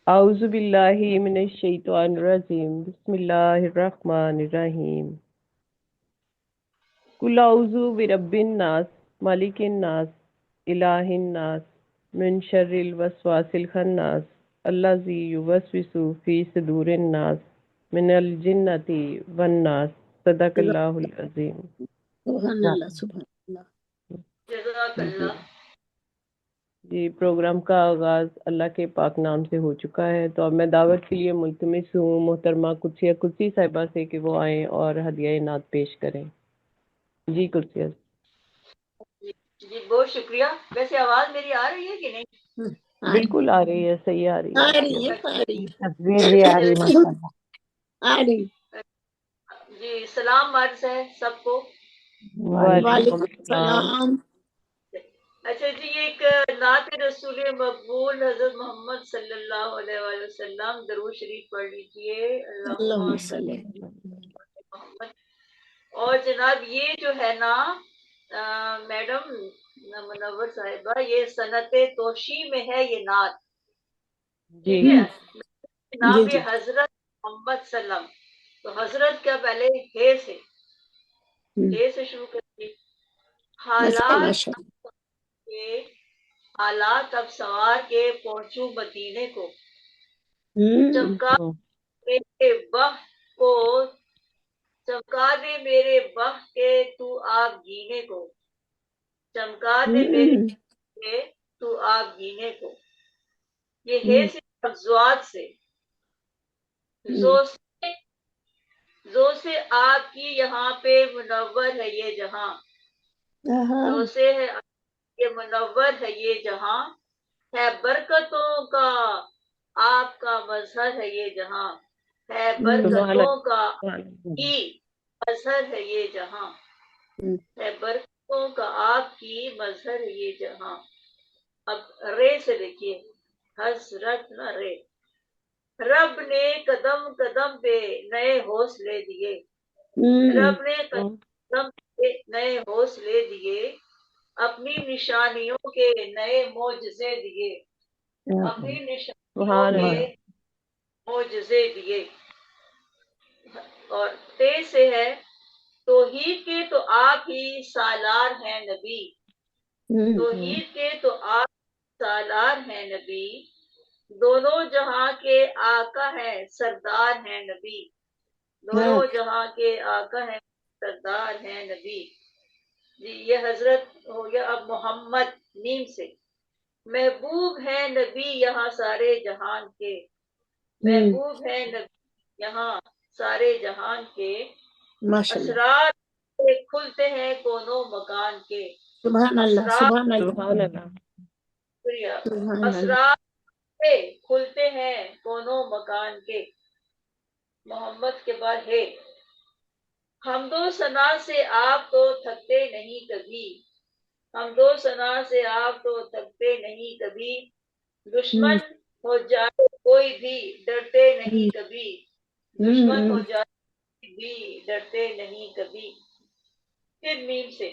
اعوذ باللہ من الشیطان الرجیم بسم اللہ الرحمن الرحیم قل اعوذ برب الناس ملک الناس الہ الناس من شر الوسواس الخناس الذی یوسوس فی صدور الناس من الجنۃ والناس صدق اللہ العظیم۔ سبحان اللہ سبحان اللہ۔ جزاک اللہ۔ جی پروگرام کا آغاز اللہ کے پاک نام سے ہو چکا ہے، تو اب میں دعوت کے لیے ملتمس ہوں محترمہ قدسی صاحبہ سے کہ وہ آئیں اور ہدیہ نعت پیش کریں۔ جی قدسیہ۔ جی بہت شکریہ۔ ویسے آواز میری آ رہی ہے کہ نہیں؟ بالکل آ رہی ہے، صحیح آ رہی ہے۔ آ رہی ہے آ رہی ہے تصویر بھی آ رہی ماشاءاللہ۔ آ رہی۔ جی سلام عرض ہے سب کو۔ وعلیکم السلام۔ اچھا جی، ایک نعت رسول مقبول حضرت محمد صلی اللہ علیہ وآلہ وسلم درود شریف پڑھ لیجئے۔ اللہم صلی محمد۔ اور جناب یہ جو ہے نا میڈم منور صاحبہ، یہ صنعت توشی میں ہے یہ نعت، جی ٹھیک ہے؟ جناب جی۔ حضرت محمد سلم، تو حضرت کا پہلے ہے سے شروع کرتے۔ حالات اب سوار کے پہنچوں مدینے کو، چمکا میرے بہ کو، چمکا دے میرے بہ کے تو آگ گینے کو، چمکا دے میرے تو آگ گینے کو۔ یہ ہے صرف افزوات سے، زو سے آپ کی یہاں پہ منور ہے یہ جہاں، زو سے ہے یہ منور ہے یہ جہاں، ہے برکتوں کا آپ کا مظہر ہے یہ جہاں، ہے برکتوں کا کی مظہر ہے یہ جہاں، ہے برکتوں کا آپ کی مظہر ہے یہ جہاں۔ اب رے سے دیکھیے، حضرت نہ رے۔ رب نے قدم قدم پہ نئے حوصلے دیے، رب نے قدم پہ نئے حوصلے دیے، اپنی نشانیوں کے نئے معجزے دیے، اپنی نشانیوں کے معجزے دیے۔ اور تے سے ہے، توحید کے تو آپ ہی سالار ہیں نبی، توحید کے تو آپ سالار ہیں نبی، دونوں جہاں کے آقا ہیں سردار ہیں نبی، دونوں جہاں کے آقا ہیں سردار ہیں نبی۔ جی یہ حضرت ہو گیا۔ اب محمد نیم سے، محبوب ہے نبی یہاں سارے جہان کے، محبوب ہے نبی یہاں سارے جہان کے، اسرار کھلتے ہیں کونوں مکان کے، سبحان اللہ سبحان اللہ سبحان اللہ۔ اسرار کھلتے ہیں کونوں مکان کے۔ محمد کے بعد ہے، حمد و ثنا سے آپ تو تھکتے نہیں کبھی، حمد و ثنا سے آپ تو تھکتے نہیں کبھی، دشمن ہو جائے کوئی بھی ڈرتے نہیں کبھی، دشمن ہو جائے کوئی بھی ڈرتے نہیں کبھی۔ پھر میم سے،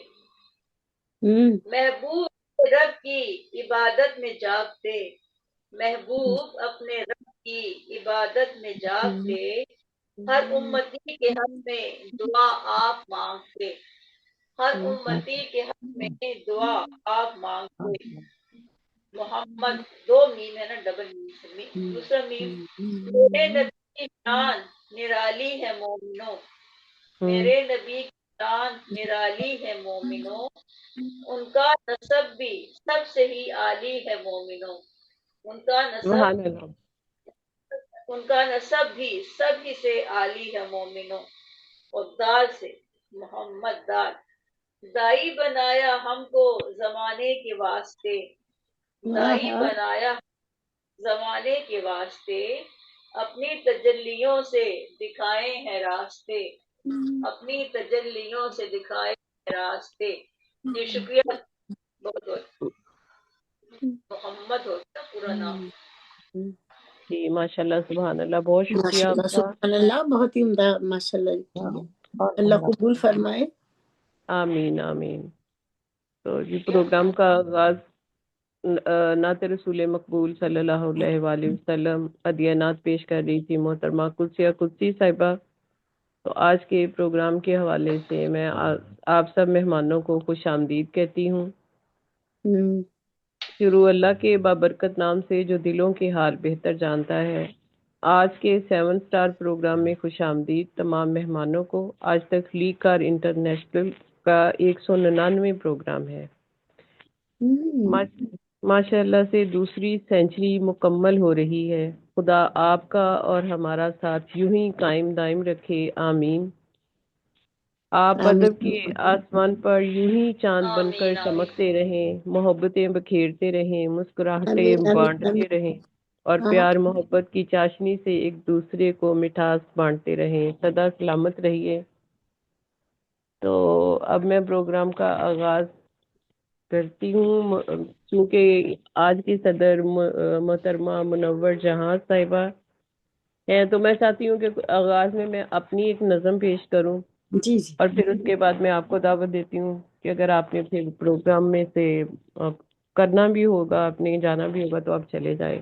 محبوب رب کی عبادت میں جاگتے، محبوب اپنے رب کی عبادت میں جاگتے، ہر امتی کے حق میں دعا آپ مانگتے، ہر امتی کے حق میں دعا آپ مانگتے۔ محمد دو میم ہے نا، ڈبل میم سے، دوسرا میم، میرے نبی کی شان نرالی ہے مومنوں، میرے نبی کی شان نرالی ہے مومنوں، ان کا نسب بھی سب سے ہی عالی ہے مومنوں، ان کا نسب بھی سب ہی سے عالی ہے مومنوں۔ اور دال سے، محمد دال، دائی بنایا ہم کو زمانے کے واسطے، دائی بنایا زمانے کے واسطے، اپنی تجلیوں سے دکھائے ہیں راستے، اپنی تجلیوں سے دکھائے ہیں راستے۔ یہ شکریہ بہت بہت۔ محمد ہوتا پورا نام۔ جی ماشاء اللہ سبحان اللہ، بہت شکریہ آپ کا۔ سبحان اللہ، بہت ہی عمدہ ماشاء اللہ کی ہے۔ اللہ قبول فرمائے۔ آمین آمین۔ تو جی پروگرام کا آغاز نعت رسول مقبول صلی اللہ علیہ وآلہ وسلم ادینات پیش کر رہی تھی محترمہ قدسیہ قدسی صاحبہ. تو آج کے پروگرام کے حوالے سے میں آپ سب مہمانوں کو خوش آمدید کہتی ہوں. شروع اللہ کے بابرکت نام سے جو دلوں کے حال بہتر جانتا ہے. آج کے 7 سٹار پروگرام میں خوش آمدید تمام مہمانوں کو. آج تک لیگ کار انٹرنیشنل کا 199 پروگرام ہے. ماشاء اللہ سے دوسری سینچری مکمل ہو رہی ہے. خدا آپ کا اور ہمارا ساتھ یوں ہی قائم دائم رکھے، آمین. آپ ادب کے آسمان پر یوں ہی چاند بن کر چمکتے رہیں، محبتیں بکھیرتے رہیں، مسکراہٹیں بانٹتے رہیں اور پیار محبت کی چاشنی سے ایک دوسرے کو مٹھاس بانٹتے رہیں. سدا سلامت رہیے. تو اب میں پروگرام کا آغاز کرتی ہوں. چونکہ آج کی صدر محترمہ منور جہاں صاحبہ ہیں، تو میں چاہتی ہوں کہ آغاز میں اپنی ایک نظم پیش کروں جی جی. اور پھر اس کے بعد میں آپ کو دعوت دیتی ہوں کہ اگر آپ نے پھر پروگرام میں سے کرنا بھی ہوگا، آپ نے جانا بھی ہوگا تو آپ چلے جائیں.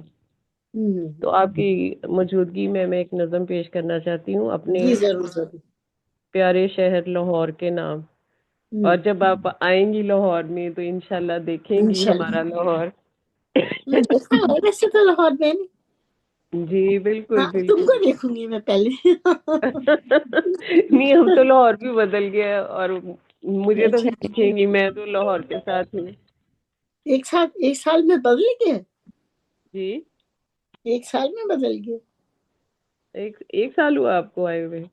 تو آپ کی موجودگی میں ایک نظم پیش کرنا چاہتی ہوں اپنے جی ضرور ضرور. پیارے شہر لاہور کے نام. اور جب آپ آئیں گی لاہور میں تو انشاءاللہ دیکھیں گی ہمارا لاہور. میں دیکھا ہے ویسے تو لاہور میں جی بالکل تم بالکل. کو دیکھوں گی میں پہلے. نہیں، ہم تو لاہور بھی بدل گیا اور مجھے تو دیکھیں گی، میں تو لاہور کے ساتھ ہوں. ایک سال میں بدل گئے. جی 1 سال میں بدل گئے. ایک سال ہوا آپ کو آئے ہوئے.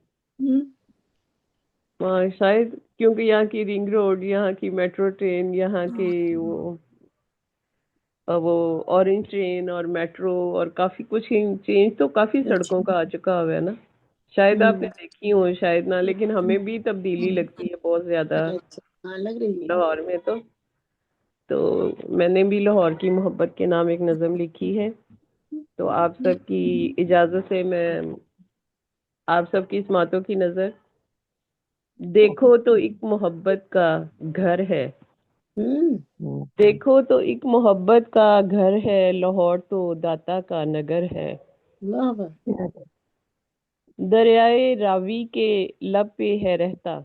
شاید کیونکہ یہاں کی رنگ روڈ، یہاں کی میٹرو ٹرین، یہاں کی وہ اورنج ٹرین اور میٹرو اور کافی کچھ چینج تو کافی سڑکوں کا آ چکا ہوا ہے نا. شاید آپ نے دیکھی ہو شاید نہ، لیکن ہمیں بھی تبدیلی لگتی ہے بہت زیادہ لگ رہی ہے لاہور میں. تو میں نے بھی لاہور کی محبت کے نام ایک نظم لکھی ہے. تو آپ سب کی اجازت سے میں آپ سب کی سماعتوں کی نظر. دیکھو تو ایک محبت کا گھر ہے، دیکھو تو ایک محبت کا گھر ہے، لاہور تو داتا کا نگر ہے. دریائے راوی کے لب پہ ہے رہتا،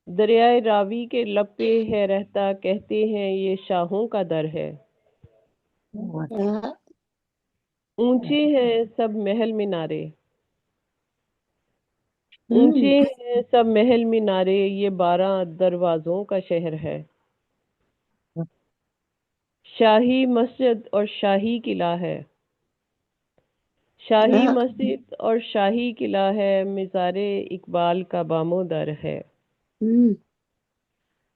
دریائے راوی کے لب پہ ہے رہتا، کہتے ہیں یہ شاہوں کا در ہے. اونچے ہیں سب محل مینارے، اونچے ہیں سب محل مینارے، یہ 12 دروازوں کا شہر ہے. شاہی مسجد اور شاہی قلعہ ہے، شاہی مسجد اور شاہی قلعہ ہے، مزار اقبال کا بام و در ہے.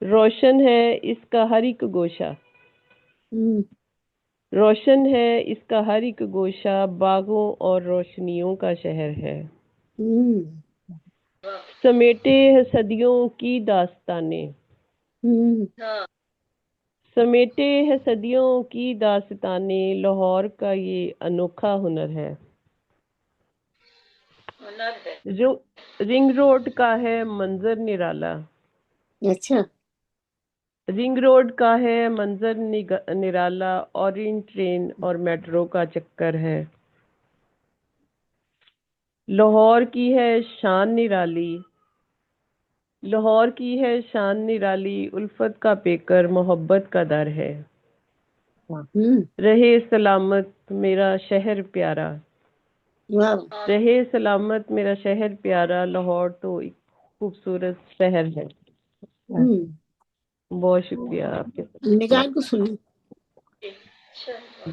روشن ہے اس کا ہر ایک گوشہ، روشن ہے اس کا ہر ایک گوشہ، باغوں اور روشنیوں کا شہر ہے. سمیٹے ہے صدیوں کی داستانیں، سمیٹے ہے صدیوں کی داستانیں، لاہور کا یہ انوکھا ہنر ہے. رنگ روڈ کا ہے منظر نرالا، اچھا رنگ روڈ کا ہے منظر نرالا، اورنج ٹرین اور میٹرو کا چکر ہے. لاہور کی ہے شان نرالی، لاہور کی ہے شان نرالی، الفت کا پیکر محبت کا در ہے. رہے سلامت میرا شہر پیارا، رہے سلامت میرا شہر پیارا، لاہور تو ایک خوبصورت شہر ہے. بہت شکریہ آپ کے نگار کو سنی.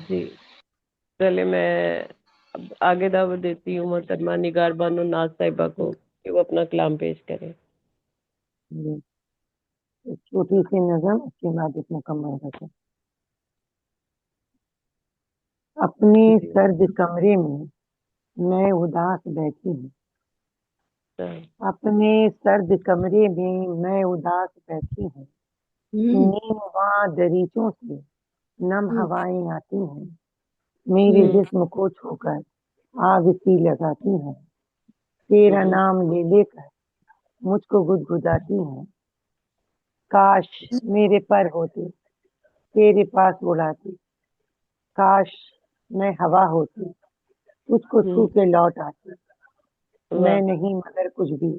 جی چلے میں اب آگے دعوت دیتی ہوں محترمہ نگار بانو ناز صاحبہ کو کہ وہ اپنا کلام پیش کرے. چھوٹی سی نظم اس کے بعد اس مکمل ہوتا. اپنے سرد کمرے میں اداس بیٹھی ہوں، اپنے سرد کمرے میں اداس بیٹھی ہوں، نیمواں دریچوں سے نم ہوائیں آتی ہیں، میرے جسم کو چھو کر آگ سی لگاتی ہیں، تیرا نام لے لے کر مجھ کو گدگداتی ہیں. کاش میرے پر ہوتے تیرے پاس اڑاتی، کاش میں ہوا ہوتی، تجھ کو چھو کے لوٹ آتی، میں نہیں مگر کچھ بھی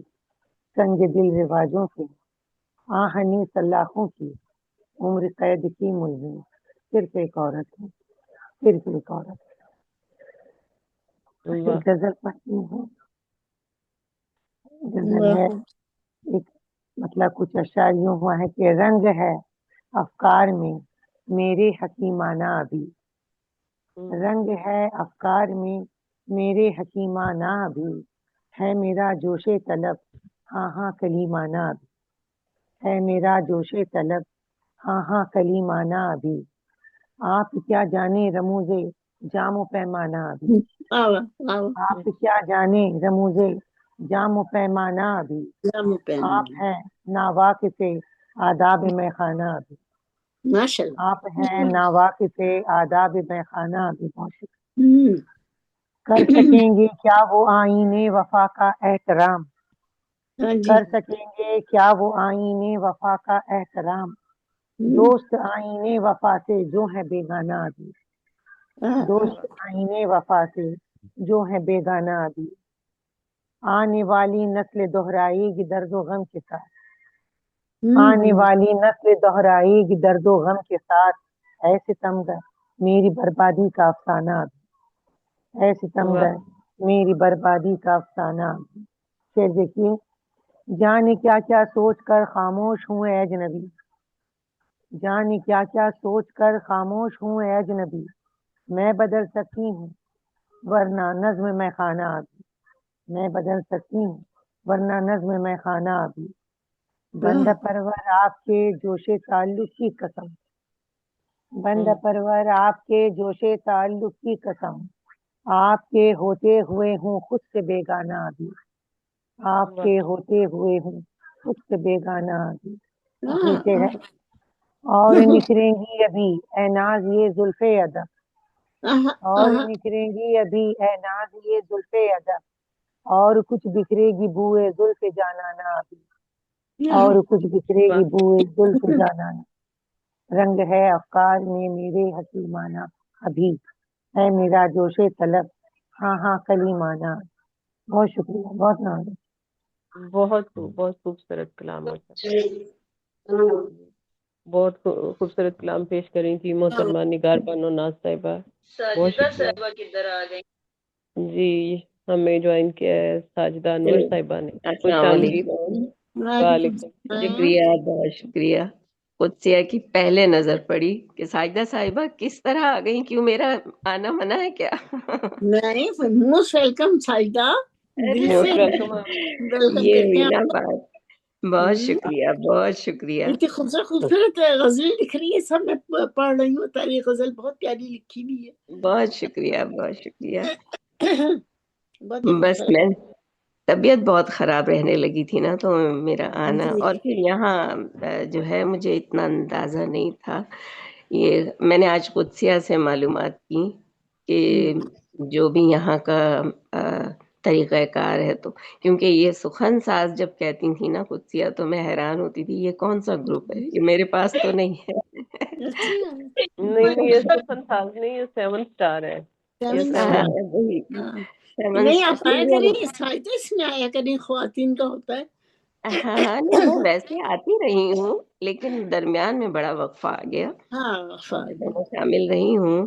سنگ دل رواجوں سے، آہنی سلاخوں کی عمر قید کی ملزم، صرف ایک عورت ہے، صرف ایک عورت ہے۔ ایک غزل پڑھتی ہوں، غزل ہے ایک، مطلب کچھ اشعار یوں ہوا ہے کہ رنگ ہے افکار میں میرے حکیمانہ ابھی، رنگ ہے افکار میں میرے حکیمانہ ابھی، ہے میرا جوش طلب ہاں ہاں کلیمانہ ابھی، ہے میرا جوش طلب ہاں ہاں کلیمانہ ابھی، آپ کیا جانے رموز جام و پیمانہ ابھی، آپ کیا جانے رموز جام و پیمانہ ابھی، آپ ہیں ناواقف آداب میں خانہ ابھی، آپ ہیں ناواقف آداب میں خانہ ابھی، بہت شکریہ۔ کر سکیں گے کیا وہ آئین وفا کا احترام، کر سکیں گے کیا وہ آئین وفا کا احترام، دوست آئین وفا سے جو ہے بیگانہ ابھی، دوست آئین وفا سے جو ہے بیگانہ ابھی، آنے والی نسل دہرائے گی درد و غم کے ساتھ، آنے والی نسل دہرائے گی درد و غم کے ساتھ، اے ستمگر میری بربادی کا افسانہ ابھی، اے ستمگر میری بربادی کا افسانہ ابھی۔ پھر دیکھیے، جانے کیا کیا سوچ کر خاموش ہوں اے اجنبی، جانے کیا کیا سوچ کر خاموش ہوں اے اجنبی، میں بدل سکتی ہوں ورنہ نظم میں خانہ ابھی، میں بدل سکتی ہوں ورنہ نظم میں خانہ ابھی، بندہ پرور آپ کے جوش تعلق کی قسم، بندہ پرور آپ کے جوش تعلق کی قسم، آپ کے ہوتے ہوئے ہوں خود سے بیگانہ ابھی، آپ کے ہوتے ہوئے ہوں خود سے بیگانہ ابھی۔ نیچے ہے، اور نکھریں گی ابھی اے ناز یہ زلف ادب، اور نکھریں گی ابھی اے ناز یہ زلف ادب، اور کچھ بکھرے گی بوئے زلف جانانہ ابھی، اور کچھ بکھرے گی بوئے زلف جانانہ، رنگ ہے افکار میں میرے حکیمانہ ابھی، ہے میرا جوش طلب ہاں ہاں کلیمانہ۔ بہت شکریہ، بہت ناز، بہت خوبصورت کلام ہوتا ہے، بہت خوبصورت کلام پیش کری تھی محترمہ نگار بانو ناز صاحبہ، بہت ساجدہ شکریہ۔ صاحبہ کدھر آ گئی؟ جی ہمیں جوائن کیا ہے ساجدہ انور صاحبہ نے، خوش السلام آمدید۔ علیکم، وعلیکم شکریہ، بہت شکریہ۔ قدسیہ کی پہلے نظر پڑی کہ ساجدہ صاحبہ کس طرح آ گئی، کیوں میرا آنا منع ہے کیا؟ نہیں، موسٹ ویلکم ساجدہ، دل سے ویلکم۔ ویلکم یہ کرتے ہوئی ہیں نا آپ بات، بہت کو۔ شکریہ، بہت شکریہ۔ اتنی خوبصورت خوبصورت غزلیں لکھ رہی ہے، سب میں پڑھ رہی ہوں، تاری غزل بہت پیاری لکھی بھی ہے، بہت شکریہ، بہت شکریہ۔ بہت ہی بس خوبصورت۔ میں طبیعت بہت خراب رہنے لگی تھی نا، تو میرا آنا، جی اور پھر یہاں جو ہے مجھے اتنا اندازہ نہیں تھا۔ یہ میں نے آج قدسیہ سے معلومات کی کہ جو بھی یہاں کا طریقہ کار ہے، تو کیونکہ یہ سخن ساز جب کہتی تھی نا قدسیہ، تو میں حیران ہوتی تھی یہ کون سا گروپ ہے، یہ میرے پاس تو نہیں ہے۔ اچھا، نہیں یہ سفن ساز نہیں، یہ 7 اسٹار ہے، یہ 7 وہی نہیں آپ آیا کریں، فائدہ اس میں آیا کریں، خواتین کا ہوتا ہے۔ ہاں نہیں، میں ویسے آتی رہی ہوں، لیکن درمیان میں بڑا وقفہ آ گیا، ہاں میں شامل رہی ہوں،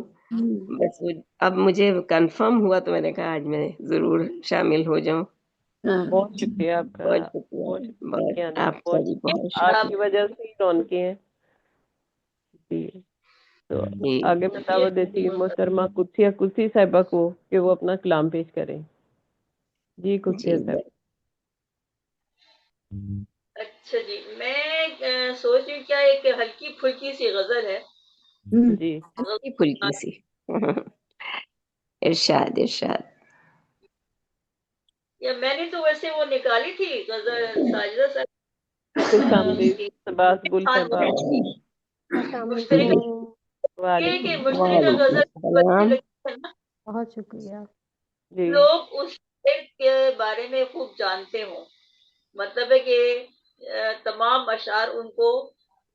بس اب مجھے کنفرم ہوا تو میں نے کہا آج میں ضرور شامل ہو جاؤں۔ بہت شکریہ آپ کا، بہت بہت شکریہ، شکریہ بہت آپ کا بھی بہت آپ شکریہ۔ کی وجہ سے ہی رونقیں ہیں۔ جی تو جی آگے میں دعوت دیتی ہوں محترمہ قدسی صاحبہ کو کہ وہ اپنا کلام پیش کریں۔ جی قدسیہ جی، صاحب۔ اچھا جی، میں سوچ رہی ہوں کیا ایک ہلکی پھلکی سی غزل ہے، جی ہلکی پھلکی سی، ارشاد ارشاد۔ یا میں نے تو ویسے وہ نکالی تھی غزل ساجدہ خوش آمدید صاحب سباس گل صاحبہ۔ السلام اس طریقے علیکم، یہ کہ وعلیکم مجھے جو وعلیکم غزل اچھی السلام۔ لگی ہے نا، بہت شکریہ۔ جی لوگ اس شعر کے بارے میں خوب جانتے ہوں، مطلب ہے کہ تمام اشعار ان کو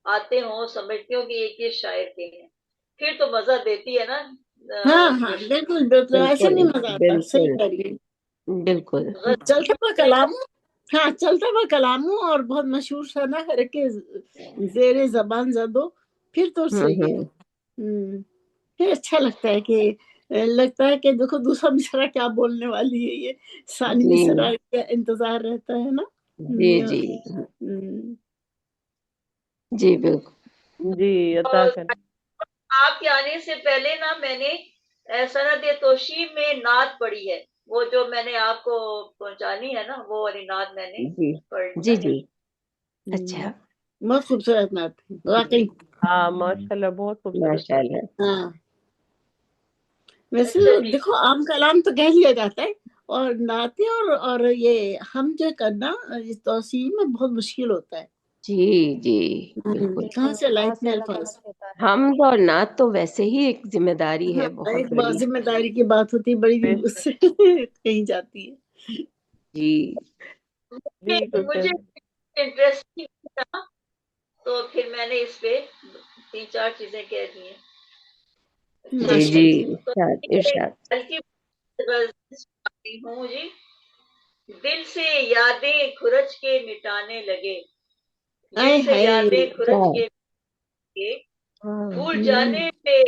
आते हों, समझती हूँ कि ये शायर के हैं, फिर तो मजा देती है ना। हाँ हाँ बिल्कुल बिल्कुल, ऐसे नहीं मजा आता, सही बिल्कुल करिए। बिल्कुल। चलता हुआ कलाम, हाँ चलता हुआ कलाम हूँ, और बहुत मशहूर सा ना हर के जेरे जबान जदो, फिर तो सही है। फिर अच्छा लगता है कि देखो दूसरा मिसरा क्या बोलने वाली है, ये सानी जी मिसरा का इंतजार रहता है ना। जी जी जी बिल्कुल। जी अता और कर। आपके आने से पहले ना मैंने सनद तोशीब में नात पढ़ी है, वो जो मैंने आपको पहुंचानी है ना, वो वाली नात मैंने जी पढ़ी जी है। जी अच्छा बहुत खूबसूरत नात थी वाकई। हाँ माशाल्लाह, बहुत खूबसूरत। माशाल्लाह। हाँ वैसे अच्छा तो जी। देखो आम कलाम तो कह लिया जाता है, और नाते और ये हम जो करना इस तौसीफ में बहुत मुश्किल होता है। जी जी बिल्कुल। कहाँ से लाइफ में अलग अल्फाज। अर्थ होता है। हम और नात तो वैसे ही एक जिम्मेदारी है हाँ, बहुत एक बहुत बड़ी। जिम्मेदारी की बात होती है, बड़ी बेशक। उससे कहीं जाती है। जी जी मुझे इंटरेस्टिंग था, तो फिर मैंने इस पे 3-4 चीजें कह दी हैं। जी जी माशाल्लाह। तो इरशाद इरशाद। हल्की सुनाती हूँ जी। दिल से यादें खुरच के मिटाने लगे, आए दिल से हाय। यादें खुरच वाह के हाँ, भूल जाने पे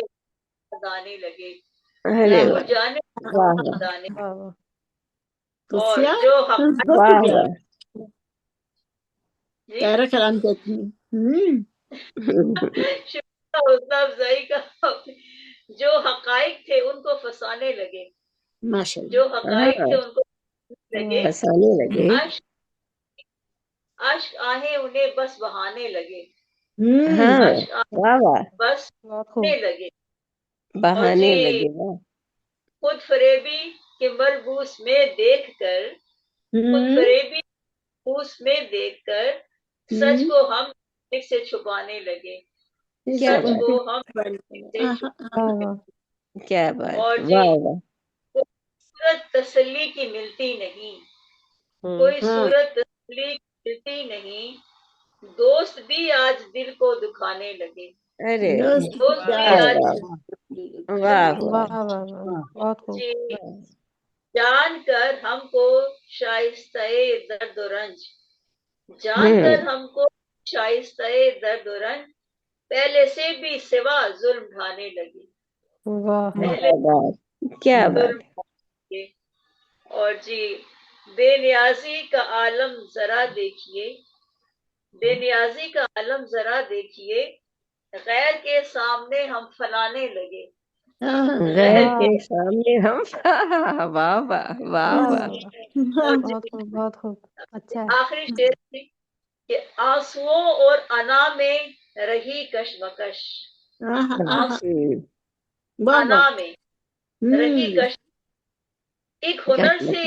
दाने लगे, अरे भूल वाह जाने वाह पे वाह दाने। वाह वाह। तो और क्या जो बहुत वाह प्यारा वाह। जी प्यारा कलाम कहती हूँ। शुक्रिया हौसला अफजाई का। जो हकाइक थे उनको फसाने लगे, माशाल्लाह। जो हकाइक थे हाँ उनको लगे, फसाने लगे। अश्क अश्क आहें उन्हें बस बहाने लगे, हाँ अश्क आहें वाह वाह बस बहुत बहाने खूब। लगे। और बहाने जी लगे वाह। खुद फरेबी के मलबूस में देखकर, खुद फरेबी मूस में देखकर सच को हम दिल से छुपाने लगे, क्या सच बात को हम दिल से छुपाने वाह लगे। वाह। क्या बात और जी वाह वाह। कोई सूरत तसल्ली की मिलती नहीं, कोई सूरत तसल्ली की मिलती नहीं, दोस्त भी आज दिल को दुखाने लगे, अरे दोस्त भी वाह आज वाह वाह वाह वाह वाह वाह बहुत खूब। जी वाह। जान कर हमको शाइस्ते दर्द और रंज, जानकर हमको शाइस्ते दर्द और रंज, पहले से भी सिवा जुल्म ढाने लगे, वाह पहले क्या बात क्या जुल्म बात। ढाने। और जी बेनियाजी का आलम जरा देखिए, बेनियाजी का आलम जरा देखिए, गैर के सामने हम फलाने लगे, गैर गैर के सामने हम वाह वाह वाह वाह वाह। वाह। और बहुत जी खूब बहुत खूब। अच्छा है। आखिरी शेर थी कि आंसुओं और अना में रही कशमकश, आंसू वाह वाह। अना में रही कश, एक हुनर से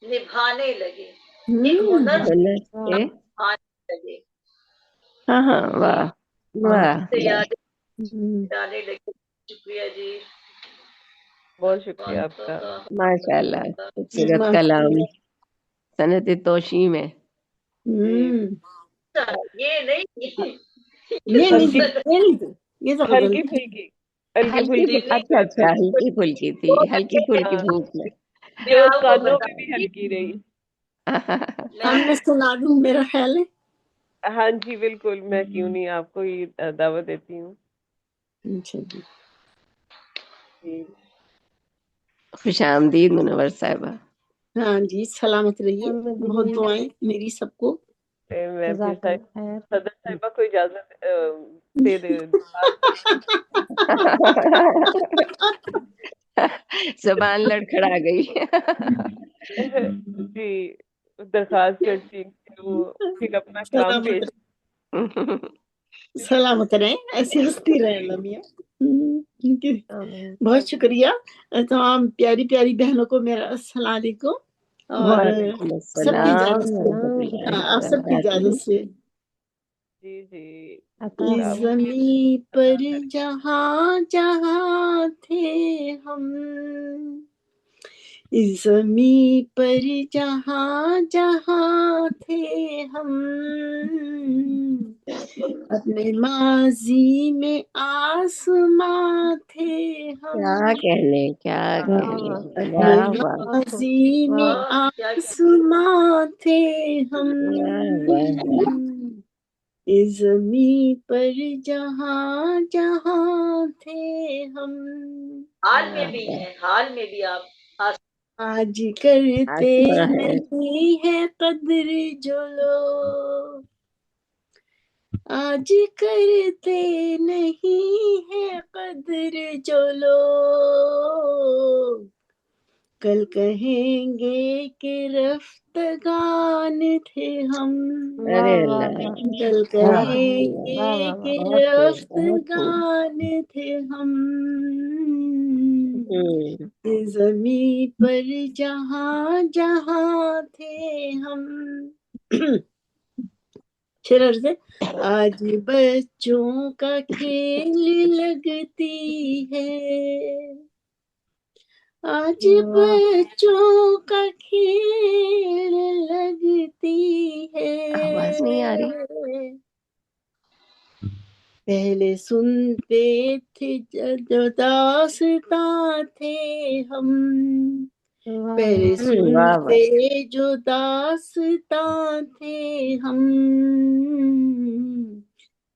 निभाने लगे, एक हुनर से हुनर से निभाने लगे। हाँ हाँ जी वाह वाह से वाह। याद डालने लगे। शुक्रिया जी, बहुत शुक्रिया बहुत आपका। माशाल्लाह खूबसूरत कलाम सनत तोशी में। जी ये नहीं ये नहीं हल्की ये नहीं थी, ये तो गजल हल्की फुल्की हल्की हल्की फुल्की थी अच्छा अच्छा बिल्कुल। हल्की फुल्की थी हल्की फुल्की हाँ, भूख में। मैं जो आपको कानों में भी बताऊंगी, हल्की रही। अब मैं सुना दूं, मेरा ख्याल है। हाँ जी बिल्कुल, मैं क्यों नहीं, आपको ही दावत देती हूँ। अच्छा जी। जी खुश आमदीद मुनव्वर साहिबा। हाँ जी सलामत रहिए, बहुत दुआएं मेरी सबको। मैं फिर जज़ाकल्लाह खैर। सदर साहिबा को इजाजत दे दे। जबान लड़खड़ा गई। जी दरखास्त करती हूँ कि वो फिर अपना काम सलामत पेश। सलामत रहे, ऐसी हंसती रहे अल्लाह मियां। आमीन। बहुत शुक्रिया तमाम प्यारी प्यारी बहनों को मेरा अस्सलाम वालेकुम, और वालेकुम सबकी अस्सलाम इजाजत से, आप वरहमतुल्लाहि सबकी इजाजत से, जी जी अता इस आप ज़मीं पर जहाँ जहाँ थे हम, اس زمیں پر جہاں جہاں تھے ہم، اپنے ماضی میں آسماں تھے ہم، کیا کہنے کیا کہنے، اپنے واہ واہ ماضی میں کیا آسماں تھے ہم، واہ واہ، اس زمیں پر جہاں جہاں تھے ہم، حال میں بھی ہے، حال میں بھی آپ آج کرتے آسما ہے، نہیں ہے قدر جو لوگ، آج کرتے نہیں ہے قدر جو لوگ، کل کہیں گے کہ رفتگان تھے ہم، ارے اللہ، کل کہیں گے کہ بہت خوب بہت خوب، رفتگان تھے ہم، ہوں، اس زمیں پر جہاں جہاں تھے ہم۔ شعر عرض ہے، آج بچوں کا کھیل لگتی ہے، آج بچوں کا کھیل لگتی آواز نہیں آ رہی، ہے، پہلے سنتے تھے جو داستاں تھے ہم، پہلے واہ واہ، سنتے جو داستاں تھے ہم،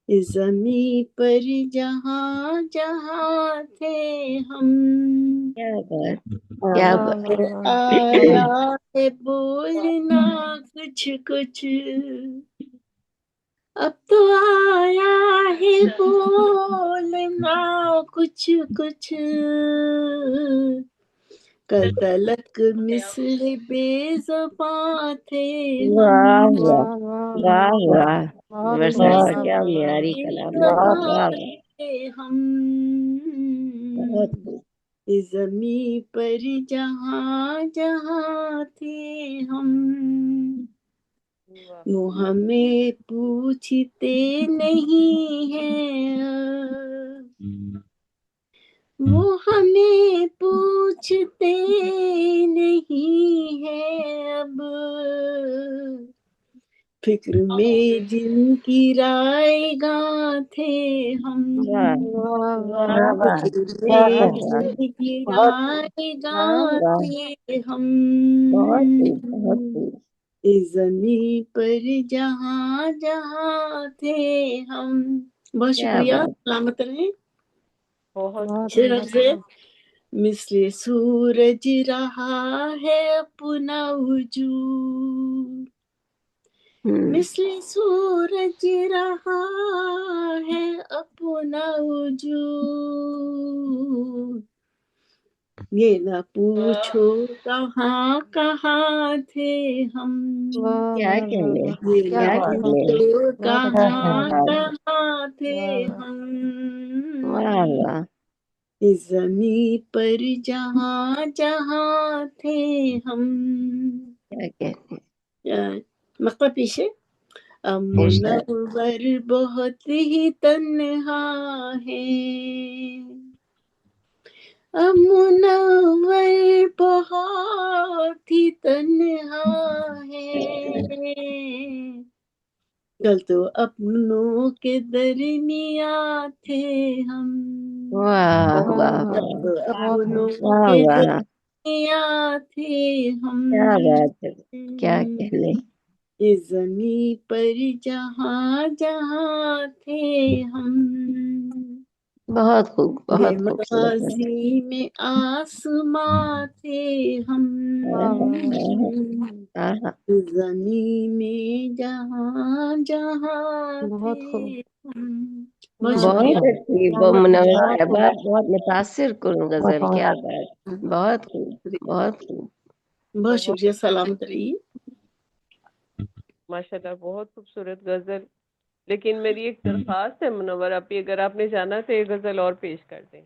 اس زمیں پر جہاں جہاں تھے ہم، کیا بات کیا بات، آیا ہے بولنا کچھ کچھ، اب تو آیا ہے بولنا کچھ کچھ، کل تلک مثل بے زباں تھے ہم، واہ واہ واہ واہ، ورثہ کیا معیاری کلام ہے، واہ واہ، تھے ہم، بہت خوب، اس زمیں پر جہاں جہاں تھے ہم، وہ ہمیں پوچھتے نہیں ہیں، وہ ہمیں پوچھتے نہیں ہیں اب، فکر میں جن کی رائے گاں تھے ہم، واہ فکر میں جن کی بہت رائے گاں واہ، تھے ہم، بہت خوب بہت خوب، اس زمیں پر جہاں جہاں تھے ہم۔ بہت کیا شکریہ، بات، سلامت رہیں۔ بہت شعر سے مثل سورج رہا ہے اپنا وجود، مثل سورج رہا ہے اپنا وجود، یہ نہ پوچھو کہاں کہاں تھے ہم، کیا کہنے یہ نہ کیا کہنے، پوچھو کہاں واہ کہاں تھے ہم، واہ واہ، اس زمیں پر جہاں جہاں تھے ہم۔ کیا کہنے، مقطع پیچھے، ارشاد، منور بہت ہی تنہا ہے، منور بہت ہی تنہا ہے، کل تو اپنوں کے درمیان تھے ہم، واہ واہ کل واہ، تو اپنوں واہ کے واہ، درمیان تھے ہم، کیا بات ہے، کیا کہنے، اس زمیں پر جہاں جہاں تھے ہم، بہت خوب یہ بہت خوبصورت ہے، ماضی میں آسماں تھے ہم، آہا، اس زمیں میں جہاں جہاں تھے ہم۔ بہت شکریہ۔ بہت اچھی، منور صاحبہ بہت متاثر کن غزل، کیا بات، بہت خوب بہت خوب، بہت شکریہ، سلامت رہیے۔ ماشاءاللہ بہت خوبصورت غزل، لیکن میری ایک درخواست ہے منور اپی، اگر آپ نے جانا تو ایک غزل اور پیش کر دیں۔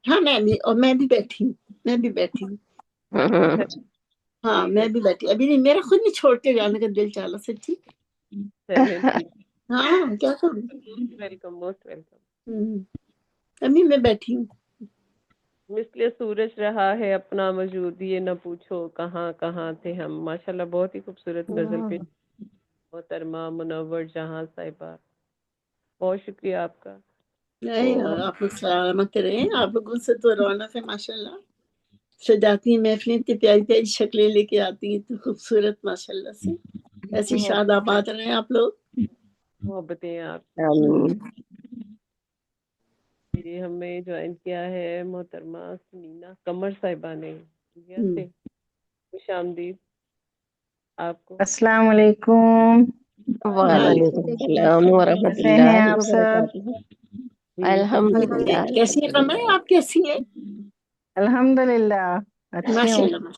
ہاں میں بھی بیٹھی ہوں، میں بھی بیٹھی ہوں، ہاں میں بھی بیٹھی، ابھی نہیں، میرا خود نہیں چھوڑ کے جانے کا دل چالا سچی، چلیں ٹھیک، ہاں کیا کروں، ویلکم، موسٹ ویلکم۔ ابھی میں بیٹھی ہوں۔ مثل سورج رہا ہے اپنا وجود، یہ نہ پوچھو کہاں کہاں تھے ہم. ماشاءاللہ بہت ہی خوبصورت غزل پیش محترمہ منور جہاں صاحبہ، بہت شکریہ آپ کا. نہیں، آپ لوگ سلامت رہیں. آپ لوگوں سے تو رونق ہے ماشاءاللہ. سجاتی ہیں محفلیں، اتنی پیاری پیاری شکلیں لے کے آتی ہیں، اتنی خوبصورت ماشاءاللہ سے. ایسی شاد آباد رہیں آپ لوگ. محبتیں آپ آمین. یہ ہمیں جوائن کیا ہے محترمہ سمینا قمر صاحبہ نے. انڈیا سے. خوش آمدید آپ کو. السلام علیکم. وعلیکم السلام ورحمۃ کیسے ہیں اللہ آپ سب؟ وبرکاتہ. الحمدللہ. کیسی ہیں قمر؟ آپ کیسی ہیں؟ الحمدللہ اچھی ہوں. ماشاء اللہ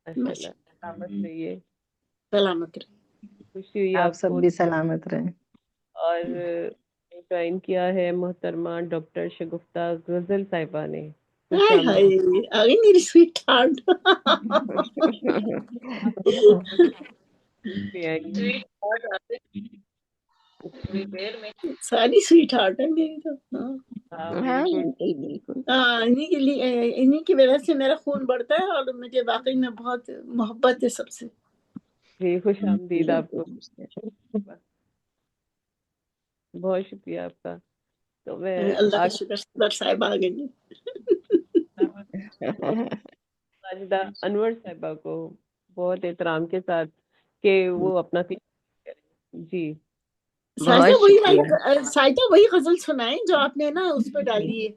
سلامت رہیے. سلامت رہیں. خوشی ہوئی آپ سب کو. بھی سلامت رہیں. اور جوائن کیا ہے محترمہ ڈاکٹر شگفتہ غزل صاحبہ نے. خوش ہائے آمدید. ہائے، آگئی میری سویٹ ہارٹ. سویٹ ہارٹ آتے تھوڑی دیر میں. ساری سویٹ ہارٹ ہے میری تو. ہاں ہاں بالکل. بالکل بالکل. ہاں، انہیں کے لیے، انہیں کی وجہ سے میرا خون بڑھتا ہے، اور مجھے واقعی میں بہت محبت ہے سب سے. جی خوش آمدید آپ کو. بالکل. بہت شکریہ آپ کا. تو میں اللہ کا آج شکر صدر صاحب آ گئی. ساجدہ انور صاحبہ کو بہت احترام کے ساتھ کہ وہ اپنا کریں. جی ساجدہ بہت شکریہ. وہی غزل سنائیں جو آپ نے نا اس پہ ڈالی ہے،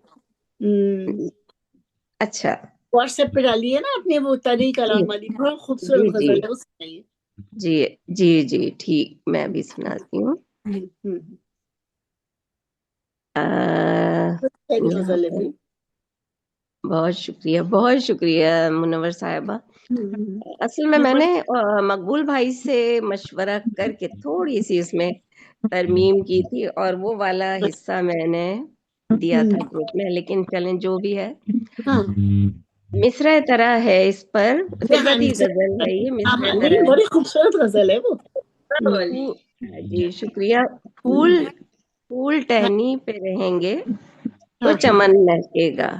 اچھا واٹس ایپ پہ ڈالی ہے نا آپ نے، وہ طریق جی کلام والی بہت جی خوبصورت جی غزل ہے، وہ سنائیے. جی جی جی ٹھیک، میں بھی سناتی ہوں. پیاری یہاں غزل ہے پہ بھائی. بہت شکریہ منور صاحبہ. اصل میں نے مقبول بھائی سے مشورہ کر کے تھوڑی سی اس میں ترمیم کی تھی، اور وہ والا حصہ میں نے دیا تھا گروپ میں، لیکن چلیں جو بھی ہے. مصرع طرح ہے اس پر، فطرتی غزل ہے یہ. مصرع طرح بڑی خوبصورت غزل ہے وہ. جی شکریہ. پھول ٹہنی پہ رہیں گے تو چمن مہکے گا.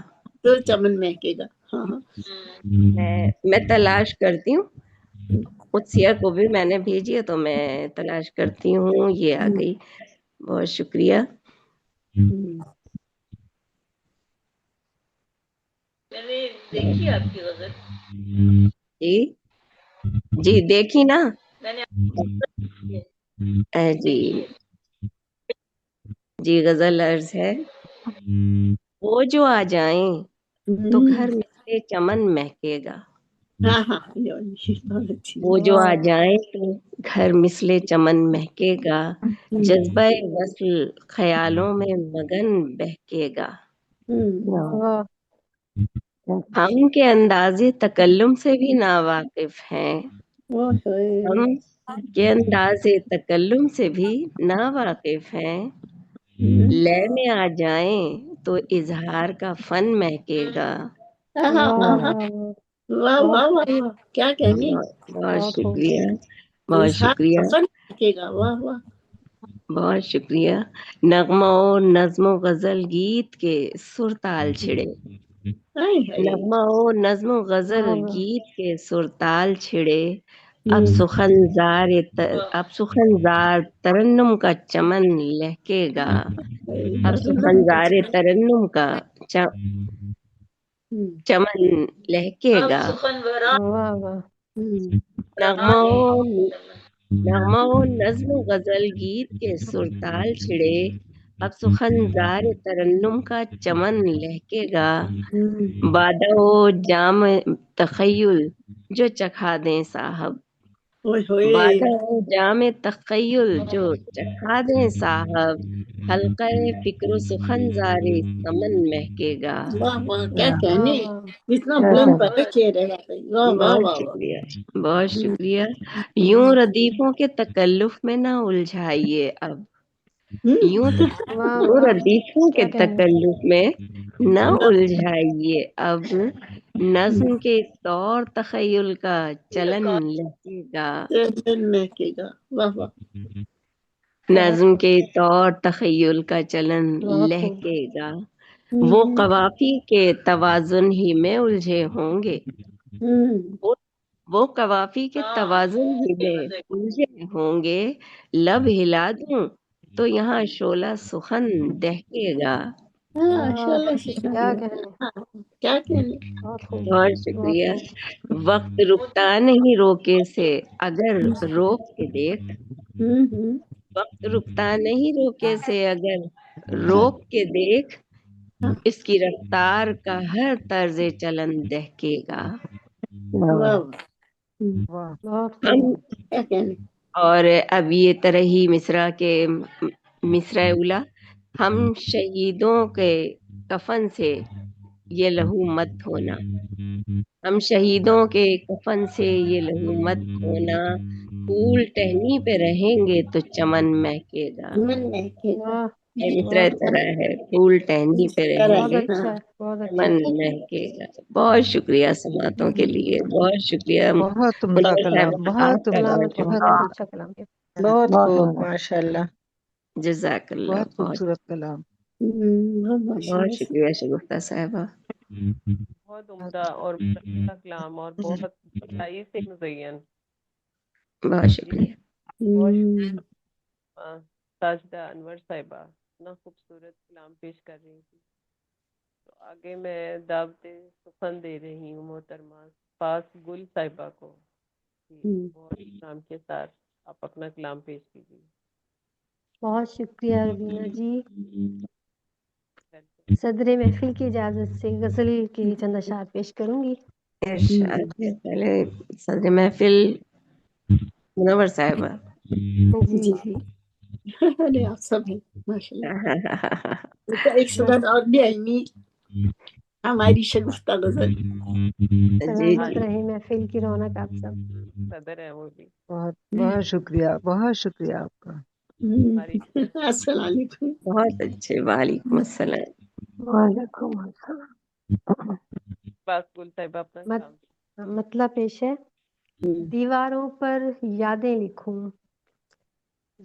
تو چمن مہکے گا. ہاں ہاں. میں تلاش کرتی ہوں، قدسیہ کو بھی میں نے بھیجی ہے تو میں تلاش کرتی ہوں. یہ آ گئی. بہت شکریہ. میں نے دیکھی آپ کی غزل. جی جی دیکھی نا. میں نے جی جی غزل عرض ہے. وہ جو آ جائیں تو گھر میں چمن مہکے گا. وہ جو آ جائیں تو گھر مثل چمن مہکے گا. جذبہ وصل خیالوں میں مگن بہکے گا. ہم کے انداز تکلم سے بھی ناواقف ہیں. ہم کے انداز تکلم سے بھی ناواقف ہیں. لے میں آ جائیں تو اظہار کا فن مہکے گا. واہ واہ واہ، کیا کہنے. بہت شکریہ. بہت شکریہ. واہ واہ. بہت شکریہ. نغمہ و نظم و غزل گیت کے سر تال چھڑے. نغمہ و نظم و غزل گیت کے سر تال چھڑے. اب سخنزار ترنم کا چمن لہکے گا. اب سخنزار ترنم کا چمن لہکے گا. نغمہ و نظم و غزل گیت کے سر تال چھڑے. اب سخنزار ترنم کا چمن لہکے گا. بادہ و جام تخیل جو چکھا دیں صاحب. بادہ و جام تخیل جو چکھا دیں صاحب. حلقہ فکر و سخنزار سمن مہکے گا. واہ واہ، کیا کہنے. اتنا بلند پڑا شعر ہے. واہ واہ بہت واہ. شکریہ. بہت شکریہ. یوں ردیفوں کے تکلف میں نہ الجھائیے اب. یوں ردیفوں کے تکلف میں نہ الجھائیے اب. نظم کے طور تخیل کا چلن لہکے گا. واہ واہ. نظم کے طور تخیل کا چلن لہکے گا. وہ قوافی کے توازن ہی میں الجھے ہوں گے، وہ قوافی کے توازن ہی میں الجھے ہوں گے، لب ہلا دوں تو یہاں شعلہ سخن دہکے گا۔ کیا کہنے، کیا کہنے، بہت خوب، بہت بہت شکریہ۔ خوب۔ وقت رکتا نہیں روکے سے اگر روک کے دیکھ، وقت رکتا نہیں روکے سے اگر روک کے دیکھ، اس کی رفتار کا ہر طرز چلن دہکے گا۔ واہ واہ، بہت خوب۔ ہم کیا کہنے، اور اب یہ طرحی مصرع کے مصرع اولا، ہم شہیدوں کے کفن سے یہ لہو مت دھونا، ہم شہیدوں کے کفن سے یہ لہو مت دھونا، پھول ٹہنی پہ رہیں گے تو چمن مہکے گا۔ من مہکے گا، واہ، یہ مصرع بہت خوب، طرح ہے، پھول ٹہنی پہ رہیں بہت گے اچھا ہے، بہت اچھا چمن ہے۔ مہکے گا۔ بہت شکریہ سماعتوں کے لیے، بہت شکریہ بہت عمدہ منور کلام، صاحبہ، بہت آپ کا عمدہ، سلامت بہت رہے، بہت بہت عمدہ، اچھا کلام کیا۔ بہت بہت خوب، عمدہ۔ ماشاء اللہ، جزاک اللہ، بہت خوبصورت کلام۔ بہت شکریہ شگفتہ صاحبہ۔ بہت عمدہ اور مدرسہ کلام اور بہت گہرائی سے مزین۔ بہت شکریہ۔ بہت شکریہ ساجدہ انور صاحبہ، اتنا خوبصورت کلام پیش کر رہی تھی۔ تو آگے میں دعوت سخن دے رہی ہوں محترمہ پاس گل صاحبہ کو، بہت کلام کے ساتھ آپ اپنا کلام پیش کیجیے۔ بہت شکریہ ربینہ جی۔ صدر محفل کی اجازت سے غزل کی چند اشعار پیش کروں گی۔ ارشاد ہے، پہلے صدر محفل منور صاحبہ۔ جی جی ارے آپ سب ہیں ماشاء اللہ۔ ایک صدر اور بھی آئیں ہماری شگفتہ غزل۔ جی سلامت جی، رہے محفل کی رونق آپ سب۔ صدر ہے وہ بھی بہت بہت شکریہ، بہت شکریہ آپ کا۔ ہماری السلام علیکم۔ بہت اچھے، وعلیکم السلام۔ وعلیکم السلام۔ پاس گل صاحبہ اپنا کلام۔ مطلب پیش ہے۔ دیواروں پر یادیں لکھوں،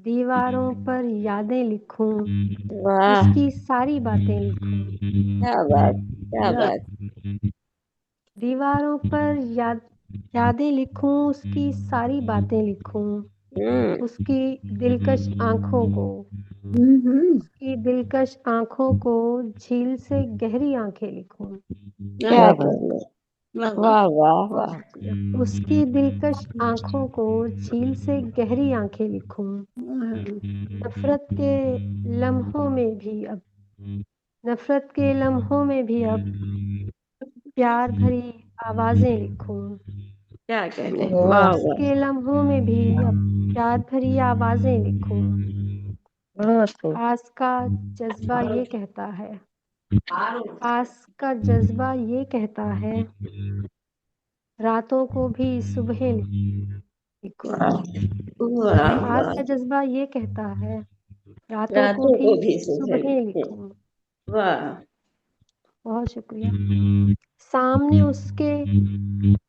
دیواروں پر یادیں لکھوں، واہ، اس کی ساری باتیں لکھوں، کیا بات، کیا بات۔ دیواروں پر یادیں لکھوں، اس کی ساری باتیں لکھوں، اس کی دلکش آنکھوں کو، اس کی دلکش آنکھوں کو جھیل سے گہری آنکھیں لکھوں، کیا کہنے، واہ واہ واہ۔ اس کی دلکش آنکھوں کو جھیل سے گہری آنکھیں لکھوں، نفرت کے لمحوں میں بھی اب، نفرت کے لمحوں میں بھی اب پیار بھری آوازیں لکھوں، کیا کہنے، واہ، واہ نفرت واہ۔ کے لمحوں میں بھی اب پیار بھری آوازیں لکھوں، بہت خوب، آس کا جذبہ یہ کہتا ہے، آس کا جذبہ یہ کہتا ہے، راتوں کو بھی صبحیں لکھوں، واہ آس واہ، کا جذبہ یہ کہتا ہے، راتوں کو راتوں بھی کو بھی صبحیں لکھوں۔ واہ، بہت شکریہ۔ سامنے اس کے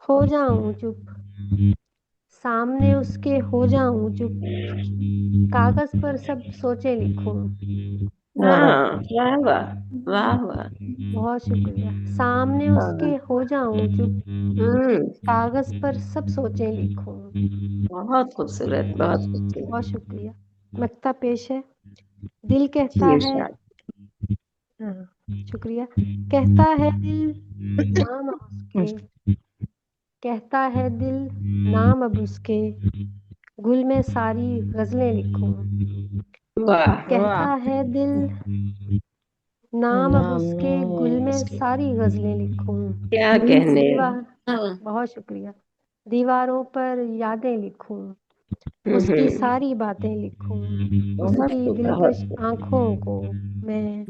ہو جاؤں چپ، سامنے اس کے ہو جاؤں چپ، کاغذ پر سب سوچے لکھوں۔ ہاں، واہ واہ، واہ واہ۔ بہت شکریہ۔ سامنے اس کے ہو جاؤں چپ، کاغذ پر سب سوچے لکھوں۔ بہت خوبصورت، بہت خوبصورت۔ بہت شکریہ۔ مکتب پیش ہے۔ دل جی کہتا ہے، ارشاد۔ شکریہ، کہتا ہے دل نام اب اس کے، کہتا ہے دل نام اب اس کے، گل میں ساری غزلیں لکھوں، واہ، کہتا ہے دل نام اب اس کے، گل میں اس کی ساری غزلیں لکھوں۔ کیا کہنے، بہت شکریہ۔ دیواروں پر یادیں لکھوں، اس کی ساری باتیں لکھوں، اس بہت کی خوب، بہت دلکش خوب۔ آنکھوں کو میں،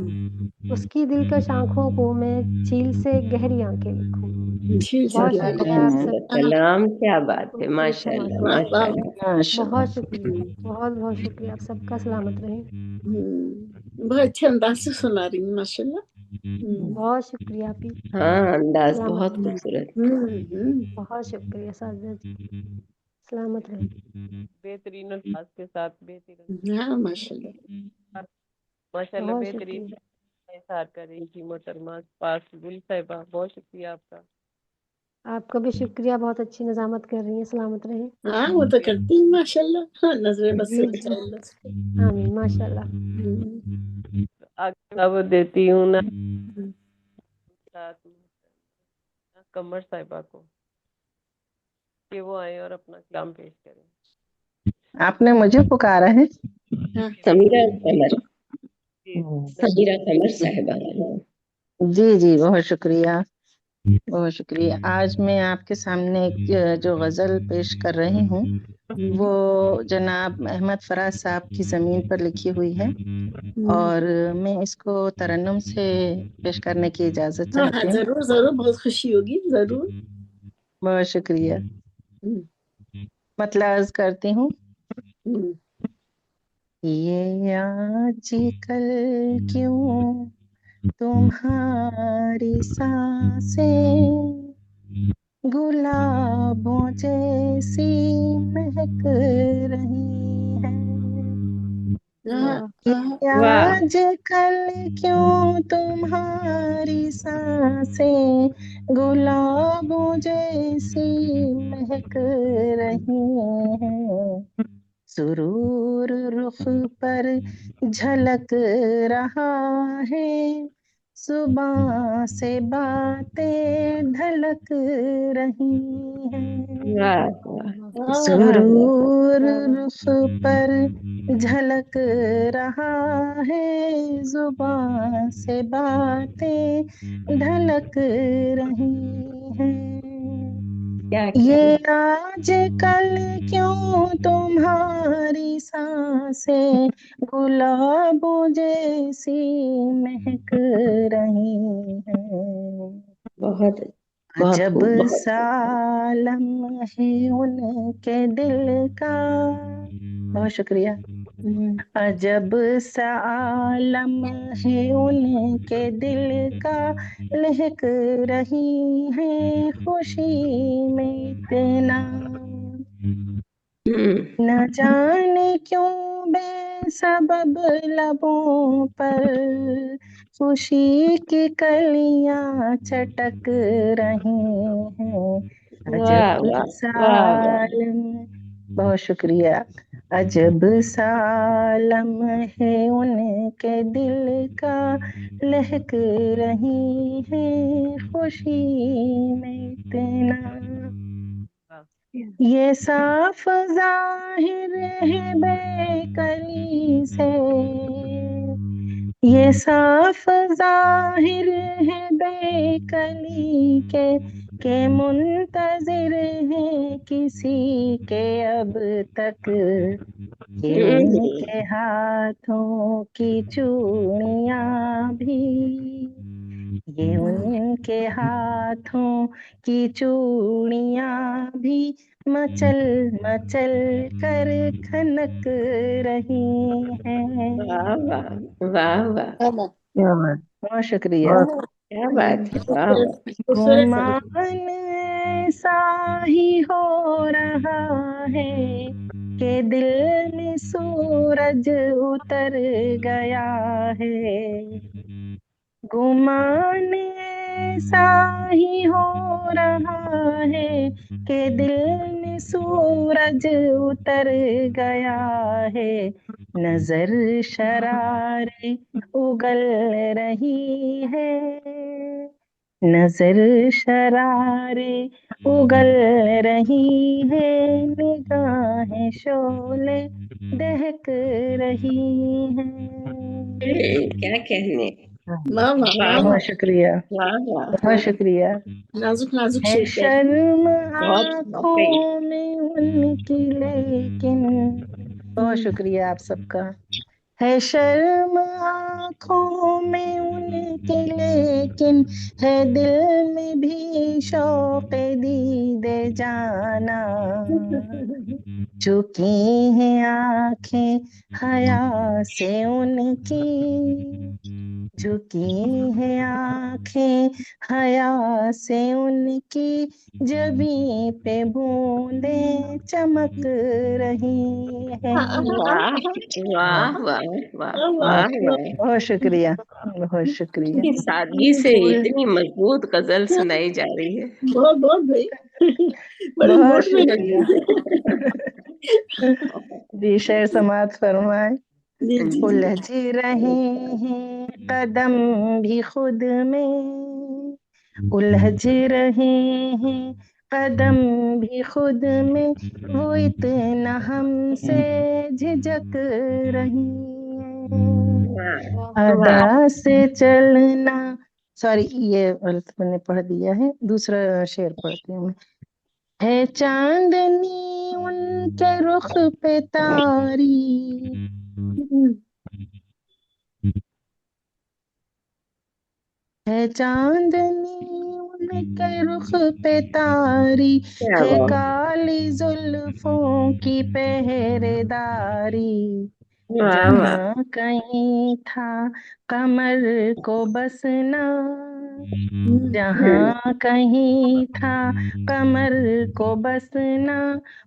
اس کی دلکش آنکھوں کو میں جھیل سے گہری آنکھیں لکھوں۔ بہت کیا شکریہ آپ سب خوبصورت کلام، کیا بات ہے، خوبصورت ماشاء سماعت اللہ، کے ماشاء لیے۔ اللہ۔ ماشاء اللہ۔ بہت شکریہ، بہت بہت شکریہ، آپ سب کا سلامت رہے۔ بہت اچھے انداز سے سنا رہی ہوں ماشاء اللہ۔ بہت شکریہ آپ ہی، ہاں، انداز سلامت بہت رہے۔ خوبصورت۔ بہت شکریہ ساجدہ جی، سلامت رہے۔ بہترین انداز کے ساتھ، بہترین ہاں ماشاء اللہ۔ ماشاء اللہ، بہت بہترین شکریہ۔ اظہار کریں گی محترمہ پاس گل صاحبہ، بہت شکریہ آپ کا۔ آپ کا بھی شکریہ، بہت اچھی نظامت کر رہی ہیں، سلامت رہیں۔ ہاں وہ تو کرتی ہیں ماشاء اللہ، ہاں نظر بس سے جی بچائے اللہ سے۔ آمین، ماشاء اللہ۔ آگے وہ دیتی ہوں نا قمر صاحبہ کو کہ وہ آئیں اور اپنا کلام پیش کریں۔ آپ نے مجھے پکارا ہے؟ سمیرہ قمر، جی سمیرہ قمر صاحبہ۔ جی جی، بہت شکریہ، بہت شکریہ۔ آج میں آپ کے سامنے ایک جو غزل پیش کر رہی ہوں وہ جناب احمد فراز صاحب کی زمین پر لکھی ہوئی ہے، اور میں اس کو ترنم سے پیش کرنے کی اجازت ہاں چاہتی ہوں۔ ضرور ضرور، بہت خوشی ہوگی، ضرور۔ بہت شکریہ۔ مطلع عرض کرتی ہوں۔ یہ آج کل کیوں تمہاری سانسیں گلابوں جیسی مہک رہی ہیں، آج کل کیوں تمہاری سانسیں گلابوں جیسی مہک رہی ہیں، سرور رخ پر جھلک رہا ہے، صبح سے باتیں ڈھلک رہی ہیں، سرور رخ پر جھلک رہا ہے، زبان سے باتیں ڈھلک رہی ہیں، یہ آج کل کیوں تمہاری سانسیں گلابوں جیسی مہک رہی ہیں، بہت عجب خوب، بہت سا عالم ہے ان کے دل کا، بہت شکریہ، عجب سا عالم ہے ان کے دل کا، لہک رہی ہے خوشی میں اتنا، نہ جانے کیوں بے سبب لبوں پر خوشی کی کلیاں چٹک رہی ہیں، عجب سا عالم، بہت شکریہ، عجب سا عالم ہے ان کے دل کا، لہک رہی ہے خوشی میں اتنا، یہ صاف ظاہر ہے بے کلی سے، یہ صاف ظاہر ہے بے کلی کے، کہ منتظر ہے کسی کے اب تک، کہ ان کے ہاتھوں کی چوڑیاں بھی، یہ ان کے ہاتھوں کی چوڑیاں بھی مچل مچل کر کھنک رہی ہیں، بہت شکریہ، کیا بات ہے، واہ، گمان ایسا ہی ہو رہا ہے کہ دل میں سورج اتر گیا ہے، گمان ایسا ہی ہو رہا ہے کہ دل میں سورج اتر گیا ہے، نظر شرارے اگل رہی ہے، نظر شرارے اگل رہی ہے، نگاہیں شعلے دہک رہی ہیں، کیا کہنے، بہت شکریہ، بہت شکریہ، نازک نازک ہے شیر کہہ رہی شرم بہت واقعی، آنکھوں میں ان کی لیکن، بہت شکریہ آپ سب کا، ہے شرم آنکھوں میں ان کی لیکن، ہے دل میں بھی شوق دیدے جانا، چکی ہیں آنکھیں حیا سے ان کی، झुकी है आंखें हया से उनकी, जबीं पे बूंदे चमक रही है। वाह वाह वाह वाह वाह, वाह वाह। बहुत शुक्रिया, बहुत शुक्रिया। इतनी सादगी से फूल इतनी मजबूत गजल सुनाई जा रही है। बहुत बहुत भाई, बड़ी बहुत मोटिवेट। शुक्रिया। जी शेर समाप्त फरमाए। जी जी उलझ रहे हैं कदम भी खुद में, उलझ रहे हैं कदम भी खुद में, वो इतना हमसे झिझक रही है। वाह अदा से चलना, सॉरी ये गलत मैंने पढ़ दिया है, दूसरा शेर पढ़ती हूँ मैं। है चांदनी उनके रुख पे तारी, है चांदनी उनके रुख पे तारी, क्या है बात। काली जुल्फों की पहरेदारी। वाह वाह। जहाँ कहीं था कमर को बसना, जहाँ कहीं था कमर को बसना,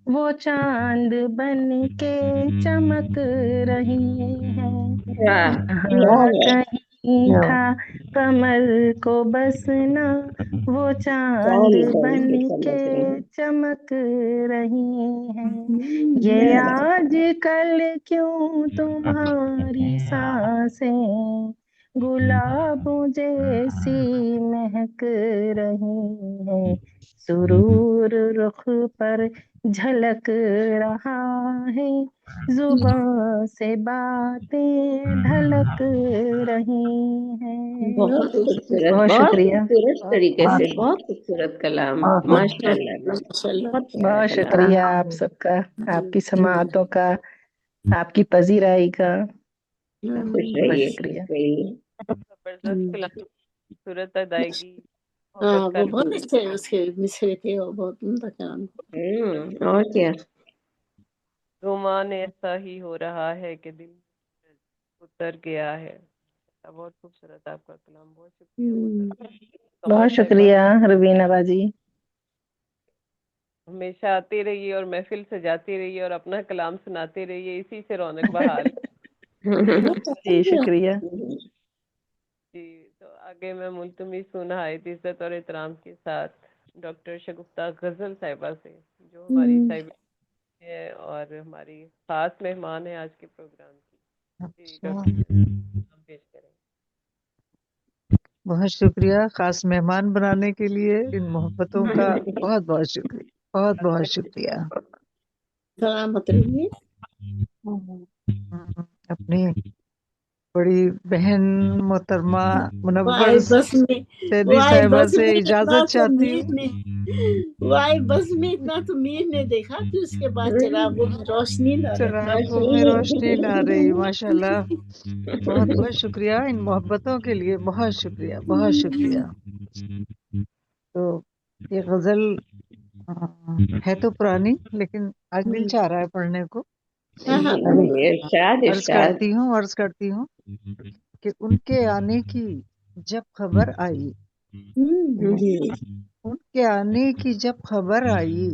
वो चांद बन के चमक रही है। वाह जहाँ कहीं था कमर को बसना, वो चांद बन के चमक रही है। ये आज कल क्यों तुम्हारी सांसें गुलाबों जैसी महक रही है, सुरूर रुख पर झलक रहा है, जुबां से बातें ढलक रही हैं। बहुत खूबसूरत, बहुत बहुत शुक्रिया, खूबसूरत तरीके से, बहुत खूबसूरत कलाम, माशाल्लाह माशाल्लाह। बहुत प्यारा बहुत कलाम। शुक्रिया आप सबका, आपकी समाअतों का, आपकी पजीराई का। खुश बहुत रहिए, शुक्रिया। खुश रहिए। जबरदस्त कलाम, खूबसूरत अदायगी, हाँ मोहब्बत वो का बहुत अच्छे उसके मिसरे थे और बहुत उम्दा कलाम। और क्या। रोमान ऐसा ही हो रहा है कि दिल उतर गया है। बहुत खूबसूरत आपका कलाम, बहुत शुक्रिया। बहुत शुक्रिया रवीना बाजी। हमेशा आते रहिए और महफिल सजाते रहिए और अपना कलाम सुनाते रहिए, इसी से रौनक बहाल। जी शुक्रिया। जी तो आगे मैं मुल्तमी सुनहायत इज्जत और एहतराम के साथ डॉक्टर शगुफ्ता गजल साहिबा से, जो हमारी साहिबा है और हमारी खास मेहमान है आज के प्रोग्राम की। जी डॉक्टर पेश करें। बहुत शुक्रिया खास मेहमान बनाने के लिए, इन मोहब्बतों का बहुत बहुत शुक्रिया, बहुत बहुत शुक्रिया। सलामत रहिए। अपनी बड़ी बहन मोहतरमा मुनव्वर वाई बस में, सैदी वाई साहिबा बस से में इतना इजाजत तो चाहती मीर हूँ। ने, वाई बस में इतना तो मीर ने देखा, फिर उसके बाद चिरागों में रोशनी न रही। चिरागों में रोशनी ना रही, माशाल्लाह। बहुत बहुत शुक्रिया इन मोहब्बतों के लिए, बहुत शुक्रिया, बहुत शुक्रिया। तो ये गजल है तो पुरानी, लेकिन आज दिल चाह रहा है पढ़ने को। इरशाद अर्ज इरशाद। करती हूँ कि उनके आने की जब खबर आई, उनके आने की जब खबर आई,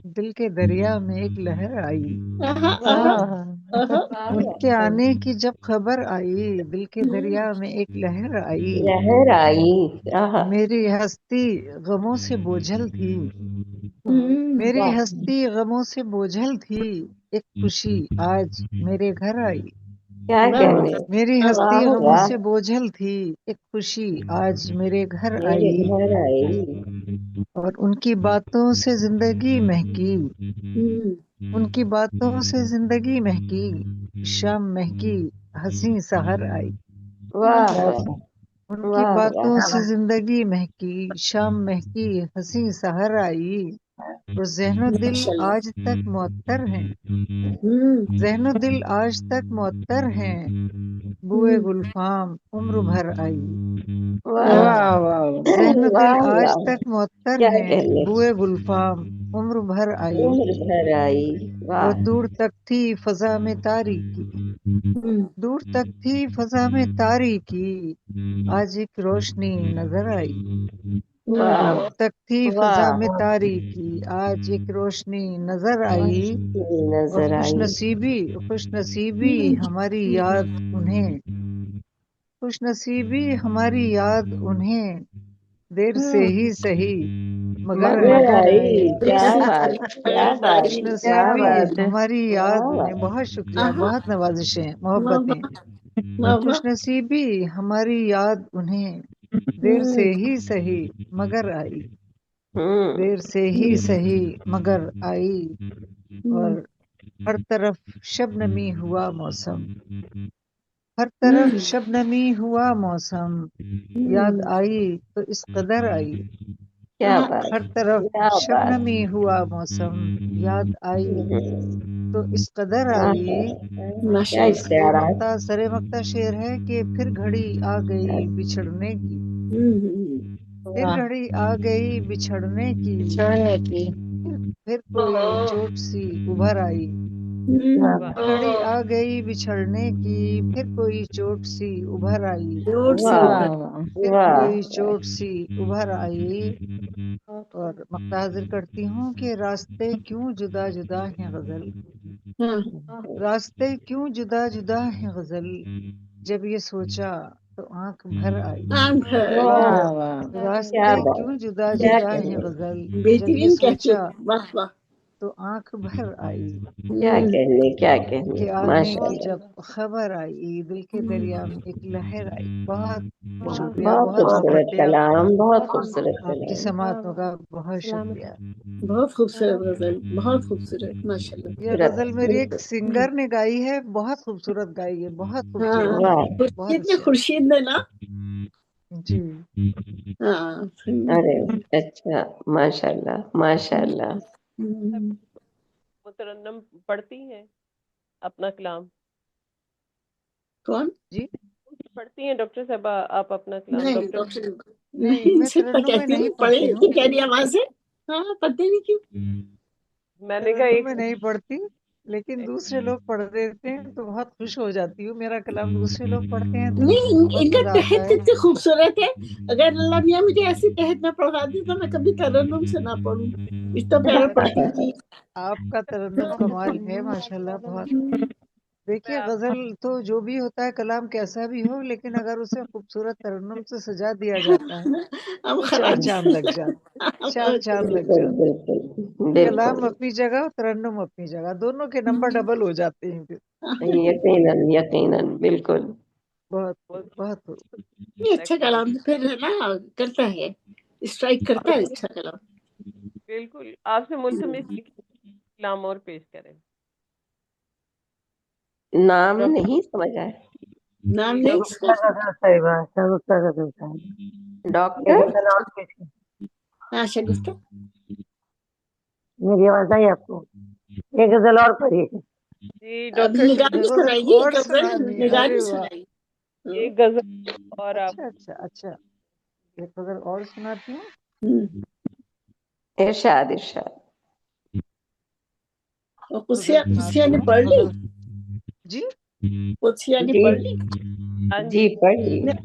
दिल के दरिया में एक लहर आई। उनके आने की जब खबर आई, दिल के दरिया में एक लहर आई। लहर आई। मेरी हस्ती गमों से बोझल थी, मेरी वाह। हस्ती गमों से बोझल थी, एक खुशी आज मेरे घर आई। क्या कहने। मेरी हस्ती वाह गमों वाह। से बोझल थी, एक खुशी आज मेरे घर मेरे आई। घर आई। और उनकी बातों से जिंदगी महकी, उनकी बातों से जिंदगी महकी, शाम महकी हंसी सहर आई। वाह उनकी वाह बातों वाह। से जिंदगी महकी, शाम महकी हंसी सहर आई। और ज़हनो दिल आज तक मुअत्तर हैं, ज़हनो दिल आज तक मुअत्तर हैं, बुए गुलफाम उम्र भर आई। वाह वाह वाह ज़हनो दिल वाह आज वाह। तक मुअत्तर क्या हैं, कहने। बुए गुलफाम उम्र भर आई। उम्र भर आई। वो वाह। दूर तक थी फजा में तारीकी, दूर तक थी फजा में तारीकी, आज एक रोशनी नजर आई। वाह दूर तक थी फजा वाह। में तारीकी, आज एक रोशनी नजर आई। और नजर आई। खुश नसीबी हमारी याद उन्हें, खुश नसीबी हमारी याद उन्हें, देर से ही सही मगर मगर आई। आई। क्या बात, क्या बात, खुश क्या नसीबी बात। हमारी याद वाह उन्हें, बहुत शुक्रिया, आहा। बहुत नवाजिशें, मोहब्बतें। वाह खुश वाह। नसीबी हमारी याद उन्हें, देर से ही सही मगर आई, देर से ही सही मगर आई। और हर तरफ शबनमी हुआ मौसम, हर तरफ शबनमी हुआ मौसम, याद आई तो इस कदर आई। क्या बात, हर तरफ क्या बात। शबनमी हुआ मौसम, याद आई तो इस कदर आई। क्या माशा ये इश्तिहारात। सरे मक्ता शेर है कि फिर घड़ी आ गई बिछड़ने की, फिर वाह। घड़ी आ गई बिछड़ने की, छोड़ने की। फिर कोई ओहो। चोट सी उभर आई। वाह घड़ी आ गई बिछड़ने की, फिर कोई चोट सी उभर आई। जोर से वाह वाह उभर। वाह। फिर वाह। कोई चोट सी उभर आई। और मक्ता हाजिर करती हूँ कि रास्ते क्यों जुदा जुदा हैं गजल, हाँ। रास्ते क्यों जुदा जुदा हैं गजल, जब ये सोचा तो आंख भर आई। आंख भर। वाह वाह। क्या रास्ते बात, क्यों जुदा क्या जुदा हैं कहने, गजल, जब ये बेहतरीन कहती सोचा है। वाह वाह। तो आंख भर आई। क्या कहने, क्या कहने। कि आने की माशाल्लाह। जब खबर आई, दिल के दरिया में एक लहर आई। बहुत शुक्रिया, बहुत बहुत खूबसूरत मोहब्बतें कलाम, बहुत खूबसूरत आपकी कलाम। समातों का बहुत शुक्रिया। बहुत खूबसूरत गजल, बहुत खूबसूरत माशाल्लाह। ये खूबसूरत, गजल मेरी एक बिल्कुल। सिंगर ने गाई है, बहुत खूबसूरत गाई है, बहुत हाँ, खूबसूरत वाह। गाई है, बहुत खुर्शीद ने अच्छा। खुर्शीद ने ना। जी हाँ। अरे अच्छा, माशाल्लाह, माशाल्लाह। मुतरन्नम पढ़ती हैं अपना कलाम? कौन? जी। पढ़ती हैं डॉक्टर साहबा आप अपना कलाम? नहीं डॉक्टर डॉक्टर नहीं, नहीं, मैं सिर्फ तरन्नुम में कहती नहीं हूँ पढ़े पढ़ती हूँ। इतनी प्यारी आवाज है। हाँ, पढ़ते नहीं क्यों? मैंने कहा तरन्नुम में एक नहीं पढ़ती, लेकिन दूसरे लोग पढ़ देते हैं तो बहुत खुश हो जाती हूँ। मेरा कलाम दूसरे लोग पढ़ते हैं तो नहीं, बहुत इनका मजा आता तहत है। इतनी खूबसूरत है। अगर अल्लाह मियाँ मुझे ऐसी तहत में पढ़वा दी तो मैं कभी तरन्नुम से ना पढ़ूं। इतना प्यारा पढ़ती थी। आपका तरन्नुम कमाल है माशाल्लाह, बहुत। देखिए, गजल तो जो भी होता है, कलाम कैसा भी हो, लेकिन अगर उसे खूबसूरत तरन्नुम से सजा दिया जाता है हम तो चार खराब चांद लग जाते, चार चांद लग बिल्कुल, जाते। बिल्कुल, कलाम बिल्कुल। अपनी जगह, तरन्नुम अपनी जगह, दोनों के नंबर डबल हो जाते हैं फिर। यकीनन, यकीनन, बिल्कुल। बहुत बहुत ये अच्छा कलाम तो फिर है ना, करता है, स्ट्राइक करता है अच्छा कलाम। बिल्कुल आपसे मुल्तमिस कलाम और पेश करें। नाम नहीं समझ आया। नाम जी, नहीं शगुफ्ता इसका। गजल साहिबा, शगुफ्ता गजल साहिबा। एक डॉक्टर। गजल और पेश कीजिए। हाँ शगुफ्ता। मेरी आवाज आई आपको? एक गजल और पढ़िए। जी अब डॉक्टर निगानी गजल सुनाइए, और गजल सुनानी, अरे निगानी वाह। सुनाइए। एक गजल और आप। अच्छा अच्छा अच्छा, एक गजल और सुनाती हूँ। हम्म। इरशाद, इरशाद। और गजल कुसिया सुनाती ने हूँ, पढ़ ली, गजल। जी कुसिया ने जी, पढ़ ली। हाँ जी, जी पढ़िए। नहीं,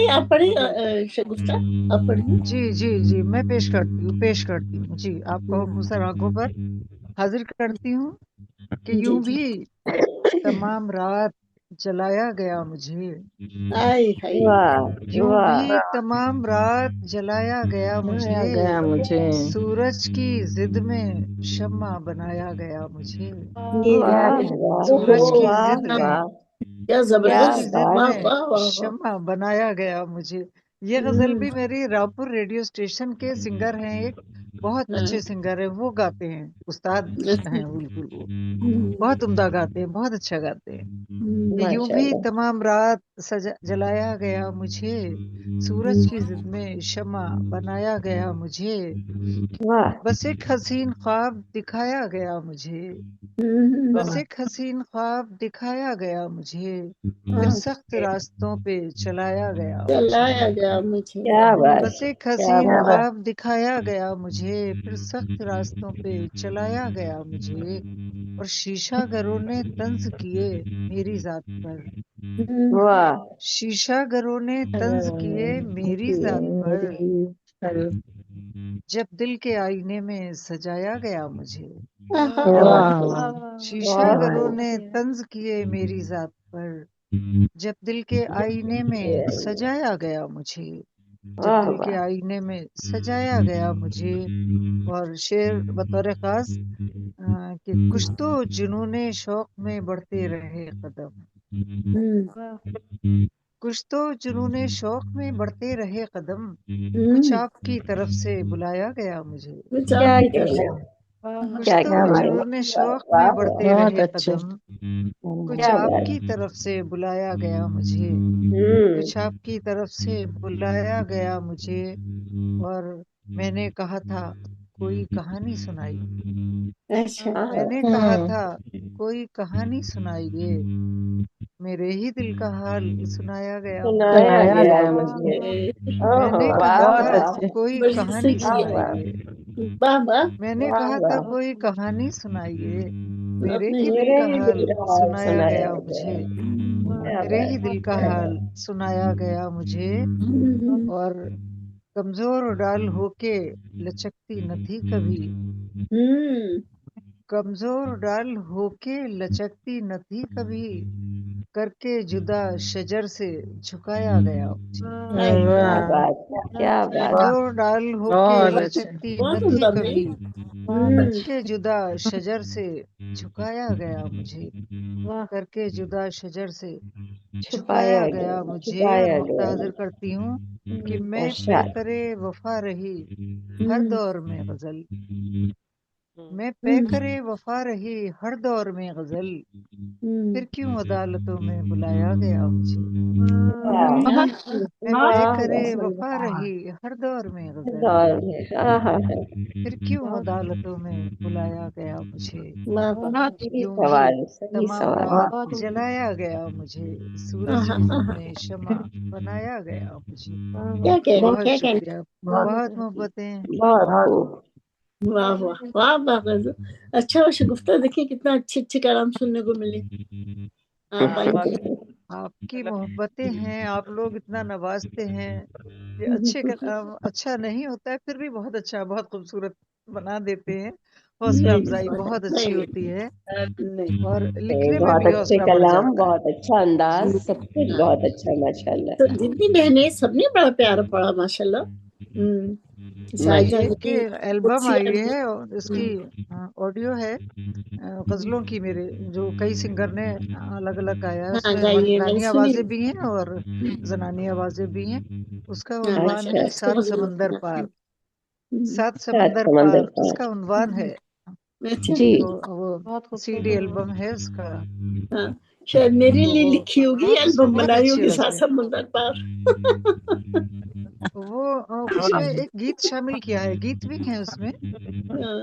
आप पढ़े शगुफ्ता, आप पढ़िए। जी जी जी, मैं पेश करती हूँ, पेश करती हूँ जी। आपका हुक्म सर आंखों पर हाजिर करती हूँ कि जी यूं जी। भी तमाम रात जलाया गया मुझे, आय हाय। वाह, यूं वाह। भी तमाम रात जलाया गया आया मुझे, गया मुझे। सूरज की जिद में शम्मा बनाया गया मुझे, ये वाह, वाह, सूरज की वाह, जिद में, वाह। क्या सूरज क्या की जबरदस्त। जिद बात वाह है। में वाह वाह वाह। शम्मा बनाया गया मुझे। ये गजल भी मेरी रामपुर रेडियो स्टेशन के सिंगर हैं, एक बहुत अच्छे सिंगर हैं, वो गाते हैं, उस्ताद हैं बिल्कुल, वो बहुत उम्दा गाते हैं, बहुत अच्छा गाते हैं। कि यूं भी माशाल्लाह। तमाम रात जलाया गया मुझे, सूरज की जिद में शम्मा बनाया गया मुझे, वाह। बस एक हसीन ख्वाब दिखाया गया मुझे, बस एक हसीन ख्वाब दिखाया गया मुझे, फिर सख्त रास्तों पे चलाया गया मुझे, चलाया गया मुझे। क्या बात, बस एक क्या हसीन बात। ख्वाब दिखाया गया मुझे, مجھے، پھر سخت راستوں پہ چلایا گیا مجھے، اور شیشہ گروں نے طنز کیے میری ذات پر، واہ شیشہ گروں نے طنز کیے میری ذات پر، جب دل کے آئینے میں سجایا گیا مجھے، شیشہ گروں نے طنز کیے میری ذات پر، جب دل کے آئینے میں سجایا گیا مجھے، جب دل کے آئینے میں سجایا گیا مجھے۔ اور شعر بطور خاص کہ کچھ تو جنون شوق میں بڑھتے رہے قدم، کچھ تو جنون شوق میں بڑھتے رہے قدم، کچھ آپ کی طرف سے بلایا گیا مجھے، کیا کہنا کچھ کیا تو کہنا جنون شوق میں بڑھتے بہت رہے اچھے۔ قدم، کچھ کیا آپ بات کی طرف سے بلایا گیا مجھے، کچھ آپ کی طرف سے بلایا گیا مجھے، اور میں نے کہا تھا کوئی کہانی سنائیے، میں نے کہا تھا کوئی کہانی سنائیے، میرے ہی دل کا حال سنایا گیا مجھے، سنایا گیا مجھے۔ میں نے کہا بہت تھا اچھے۔ کوئی بڑی کہانی صحیح ہے۔ سنائیے، میں نے کہا تھا کوئی کہانی سنائیے، میرے ہی دل کا حال سنایا گیا مجھے، میرے ہی دل کا حال سنایا گیا مجھے، اور کمزور ڈال ہو کے لچکتی نہ تھی کبھی، کمزور ڈال ہو کے لچکتی نہ تھی کبھی، کر کے جدا شجر سے جھکایا گیا مجھے، کیا بات کیا بات کمزور ڈال ہو کے بہت اچھے۔ لچکتی نہ تھی کبھی، کر کے جدا شجر سے جھکایا گیا مجھے، کر کے جدا شجر سے جھکایا گیا مجھے۔ اور چھپایا نقطہ گیا حاضر کرتی ہوں کہ میں ارشاد۔ پیکرے وفا رہی ہر دور میں غزل، میں پیکرے وفا رہی ہر دور میں غزل، پھر کیوں عدالتوں میں بلایا گیا مجھے، میں پیکرے وفا رہی ہر دور میں غزل، پھر کیوں عدالتوں میں بلایا گیا مجھے، کیوں ہی سوال صحیح تمام سوال۔ رات جلایا گیا مجھے، سورج کی میں شمع بنایا گیا مجھے۔ کیا کہہ رہے بہت شکریہ، بہت محبتیں۔ بہت خوب۔ واہ واہ واہ واہ غزل۔ اچھا شگفتہ، دیکھیے کتنا اچھے اچھے کلام سننے کو ملے۔ آپ کی محبتیں ہیں، آپ لوگ اتنا نوازتے ہیں کہ اچھے اچھا نہیں ہوتا ہے پھر بھی بہت اچھا، بہت خوبصورت بنا دیتے ہیں، حوصلہ افزائی بہت اچھی ہوتی ہے، اور لکھنے میں بہت بھی اچھے حوصلہ بڑھ کلام، جاتا ہے۔ بہت اچھا انداز، سب کچھ بہت اچھا ماشاء اللہ۔ تو جتنی بہنیں سب نے بڑا پیارا پڑھا ماشاء اللہ۔ ایک البم آئی ہے اور اس کی آڈیو ہے غزلوں کی، میرے جو کئی سنگر نے الگ الگ گایا ہے، اس میں مردانی آوازیں بھی ہیں اور زنانی آوازیں بھی ہیں۔ اس کا عنوان ہے سات سمندر پار، سات سمندر پار اس کا عنوان ہے، جی تو وہ سی ڈی البم ہے اس کا، شاید میرے لیے لکھی ہوگی، بہت اس میں البم بہت بنائی اچھی ہوگی سات غزلیں، سمندر پار۔ وہ اس میں ایک گیت شامل کیا ہے، گیت بھی ہیں اس میں،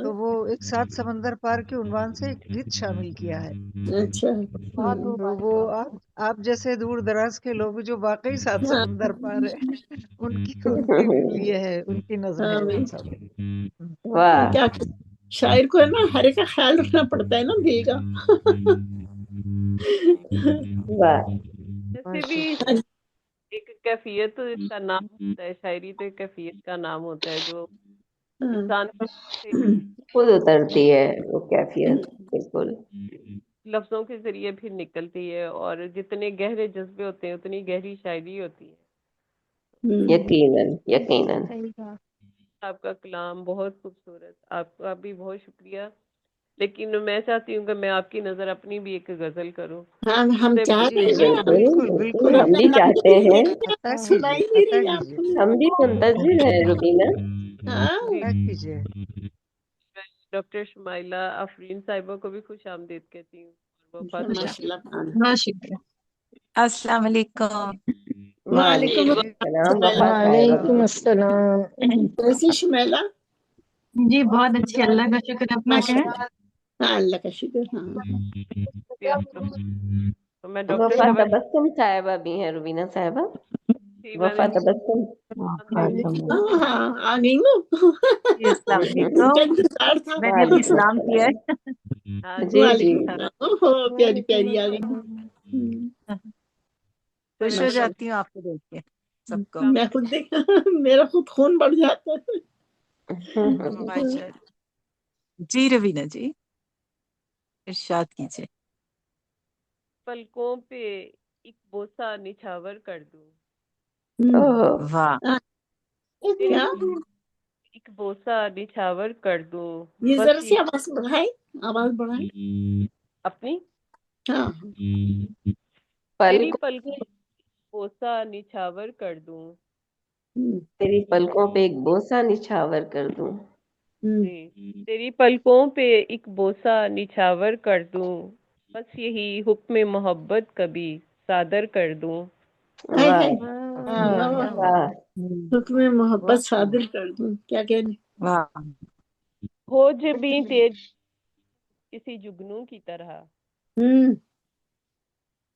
تو وہ ایک سات سمندر پار کے عنوان سے ایک گیت شامل کیا ہے۔ اچھا، تو وہ آپ جیسے دور دراز کے لوگ جو واقعی سات سمندر پار ہے ان کے لیے ہے، ان کی نظمیں ہیں سب۔ واہ کیا شاعر کو ہے نا ہر ایک کا خیال رکھنا پڑتا ہے نا دل کا۔ واہ جیسے بھی ایک کیفیت کا نام ہوتا ہے، شاعری تو ایک کیفیت کا نام ہوتا ہے جو انسان خود اترتی ہے وہ کیفیت، بالکل لفظوں کے ذریعے پھر نکلتی ہے، اور جتنے گہرے جذبے ہوتے ہیں اتنی گہری شاعری ہوتی ہے۔ یقیناً یقیناً۔ آپ کا کلام بہت خوبصورت، آپ کا بھی بہت شکریہ، لیکن میں چاہتی ہوں کہ میں آپ کی نظر اپنی بھی ایک غزل کروں۔ ہم چاہتے ہیں، بالکل بالکل، ہم بھی چاہتے ہیں، سنائی نہیں رہی آپ کو۔ ہم بھی منتظر ہیں روبینہ۔ ڈاکٹر شمائلہ آفرین صاحبہ کو بھی خوش آمدید کہتی ہوں۔ بہت شکریہ۔ السلام علیکم۔ وعلیکم السلام، وعلیکم السلام۔ کیسی شمیلہ؟ جی بہت اچھی، اللہ کا شکر، اپنا کہیں؟ ہاں اللہ کا شکر۔ ہاں تو میں ڈاکٹر وفا تبسم صاحبہ بھی ہیں، روبینہ صاحبہ۔ जी वफा मैंने तबस्सुम। हाँ हाँ, आ गई ना। जी अस्सलाम वालेकुम। उसका इंतजार था। मैंने अभी इस्लाम किया है। हाँ जी जी वालेकुम सलाम। ओहो, प्यारी प्यारी आ गई। खुश हो जाती हूँ आपको देख के सबको। मैं खुद देख मेरा खुद खून बढ़ जाता है। माशाल्लाह। जी रवीना जी, इरशाद कीजिए। पलकों पे एक बोसा निछावर कर दूं, ओह वाह तेरी क्या? एक बोसा निछावर कर दूं, ये बस जरा सी ये आवाज बढ़ाए, आवाज बढ़ाए। अपनी हाँ तेरी पलकों पलकों पे बोसा निछावर कर दूं, तेरी पलकों पे एक बोसा निछावर कर दूं। जी तेरी पलकों पे एक बोसा निछावर कर दूं, बस यही हुक्म मोहब्बत कभी सादर कर दूं। हाय वाह हाय, वाह वाह, वाह हुक्म मोहब्बत बहुत सादिर कर दूं, क्या कहने। वाह हो जबी तेरे किसी जुगनू की तरह, हम्म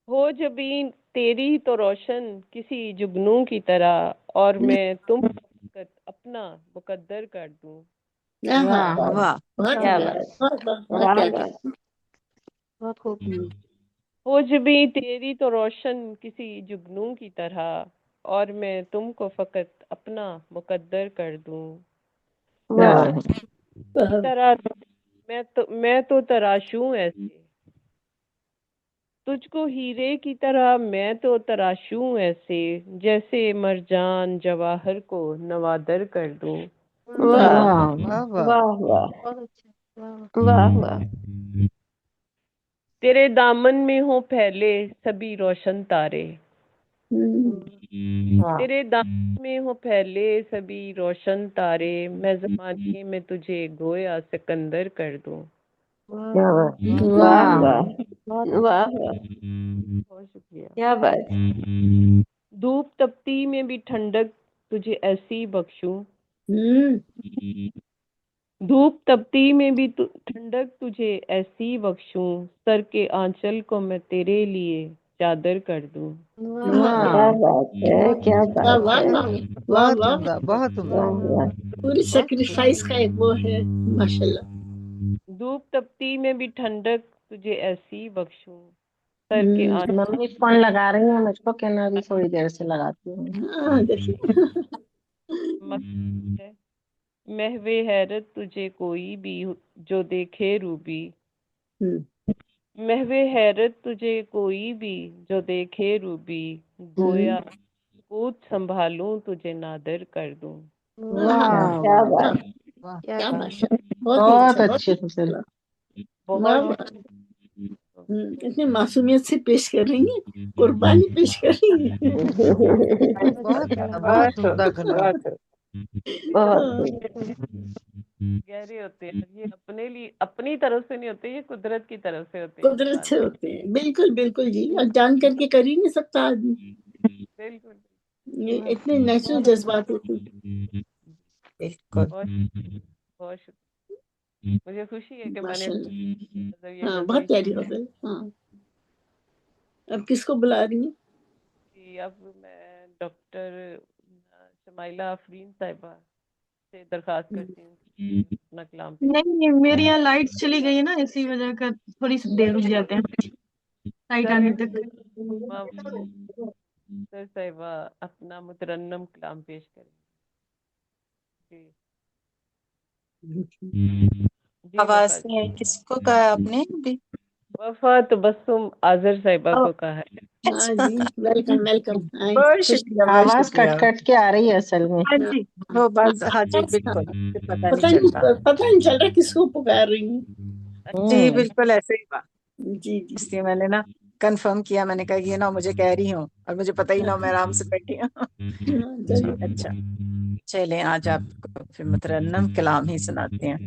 हो जबी तेरी तो रोशन किसी जुगनू की तरह, और मैं तुम अपना मुकद्दर कर दूं। हाँ, वाह वाह बहुत क्या प्यारा, बात, बहुत बहुत बहुत वाह प्यारी। वाह। बहुत खूब। हो जबी तेरी तो रोशन किसी जुगनू की तरह, और मैं तुमको फकत अपना मुकद्दर कर दूं। वाह तरा मैं तो तराशूं ऐसे, तुझको हीरे की तरह मैं तो तराशूं ऐसे, जैसे मरजान जवाहर को नवादर कर दूं। वाह वाह वाह वाह वाह वाह बहुत अच्छा। वाह। वाह वाह। तेरे दामन में हो फैले सभी रोशन तारे, वाह तेरे दामन में हो फैले सभी रोशन तारे, मैं ज़माने में तुझे गोया सिकंदर कर दूं। क्या बात, वाह वाह वाह बहुत वाह अच्छा। वाह। बहुत शुक्रिया। क्या बात, धूप तपती में भी ठंडक तुझे ऐसी बख्शूं, धूप तपती में भी ठंडक तुझे ऐसी बख्शूं, सर के आंचल को मैं तेरे लिए चादर कर दूं। वाह क्या वाह बात है, बहुत क्या वाह बात वाह है। वाह वाह बहुत वाह, उम्दा, बहुत उम्दा। वाह वाह। पूरी सेक्रीफाइस का एक वो है, माशाल्लाह। धूप तपती में भी ठंडक तुझे ऐसी बख्शूं, सर के आंचल मम्मी फोन लगा रही है मुझको, कहना अभी थोड़ी देर से लगाती हूँ। हाँ देखिए। मकसद है महवे हैरत तुझे कोई भी जो देखे रूबी, महवे हैरत तुझे कोई भी जो देखे रूबी, गोया कूद संभालूं तुझे नादर कर दूं। वाह क्या वाह बात, वाह, क्या क्या बात। माशाल्लाह, बहुत ही बहुत अच्छा, बहुत ही अच्छी गजल। अच्छा। वाह बहुत वाह, इतनी मासूमियत से पेश कर रही हैं, कुर्बानी पेश कर रही हैं। बहुत कलम बहुत उम्दा कलाम। बहुत हाँ, गहरे होते हैं ये, अपने लिए अपनी तरफ से नहीं होते, ये कुदरत की तरफ से होते हैं कुदरत इंसान। से होते हैं, बिल्कुल बिल्कुल जी, और जान करके कर ही नहीं सकता आदमी, बिल्कुल ये इतने नेचुरल जज्बात होते हैं। बिल्कुल। बहुत बहुत शुक्रिया, मुझे खुशी है कि मैंने माशाल्लाह, मतलब ये हाँ गजल बहुत प्यारी गजल। हाँ, अब किसको बुला रही हैं? की। अब मैं डॉक्टर शमाइला अफरीन साहिबा से दरखास्त करती हूँ कि अपना कलाम पेश नहीं नहीं, मेरे यहाँ लाइट चली गई है ना, इसी वजह का थोड़ी सी देर रुक जाते हैं लाइट आने करें। तक। सर साहिबा अपना मुतरन्नम कलाम पेश करें। जी जी आवाज वफा नहीं आई, किसको कहा आपने अभी? वफा तबस्सुम आजर साहिबा ओ, को कहा है। हाँ जी, वेलकम वेलकम, आए बहुत खुश। शुक्रिया, बहुत आवाज शुक्रिया। कट कट के आ रही है असल में। हाँ जी, वो बस, हाँ जी बिल्कुल, पता नहीं चलता। पता नहीं चल रहा किसको पुकार रही हूँ। जी बिल्कुल ऐसे ही बात, जी जी, इसलिए मैंने ना कंफर्म किया, मैंने कहा ये ना मुझे कह रही हूँ और मुझे पता ही ना, मैं आराम से बैठी हूँ। हाँ, जी चलो। अच्छा, चलें आज आपको फिर मुतरन्नम कलाम ही सुनाते हैं।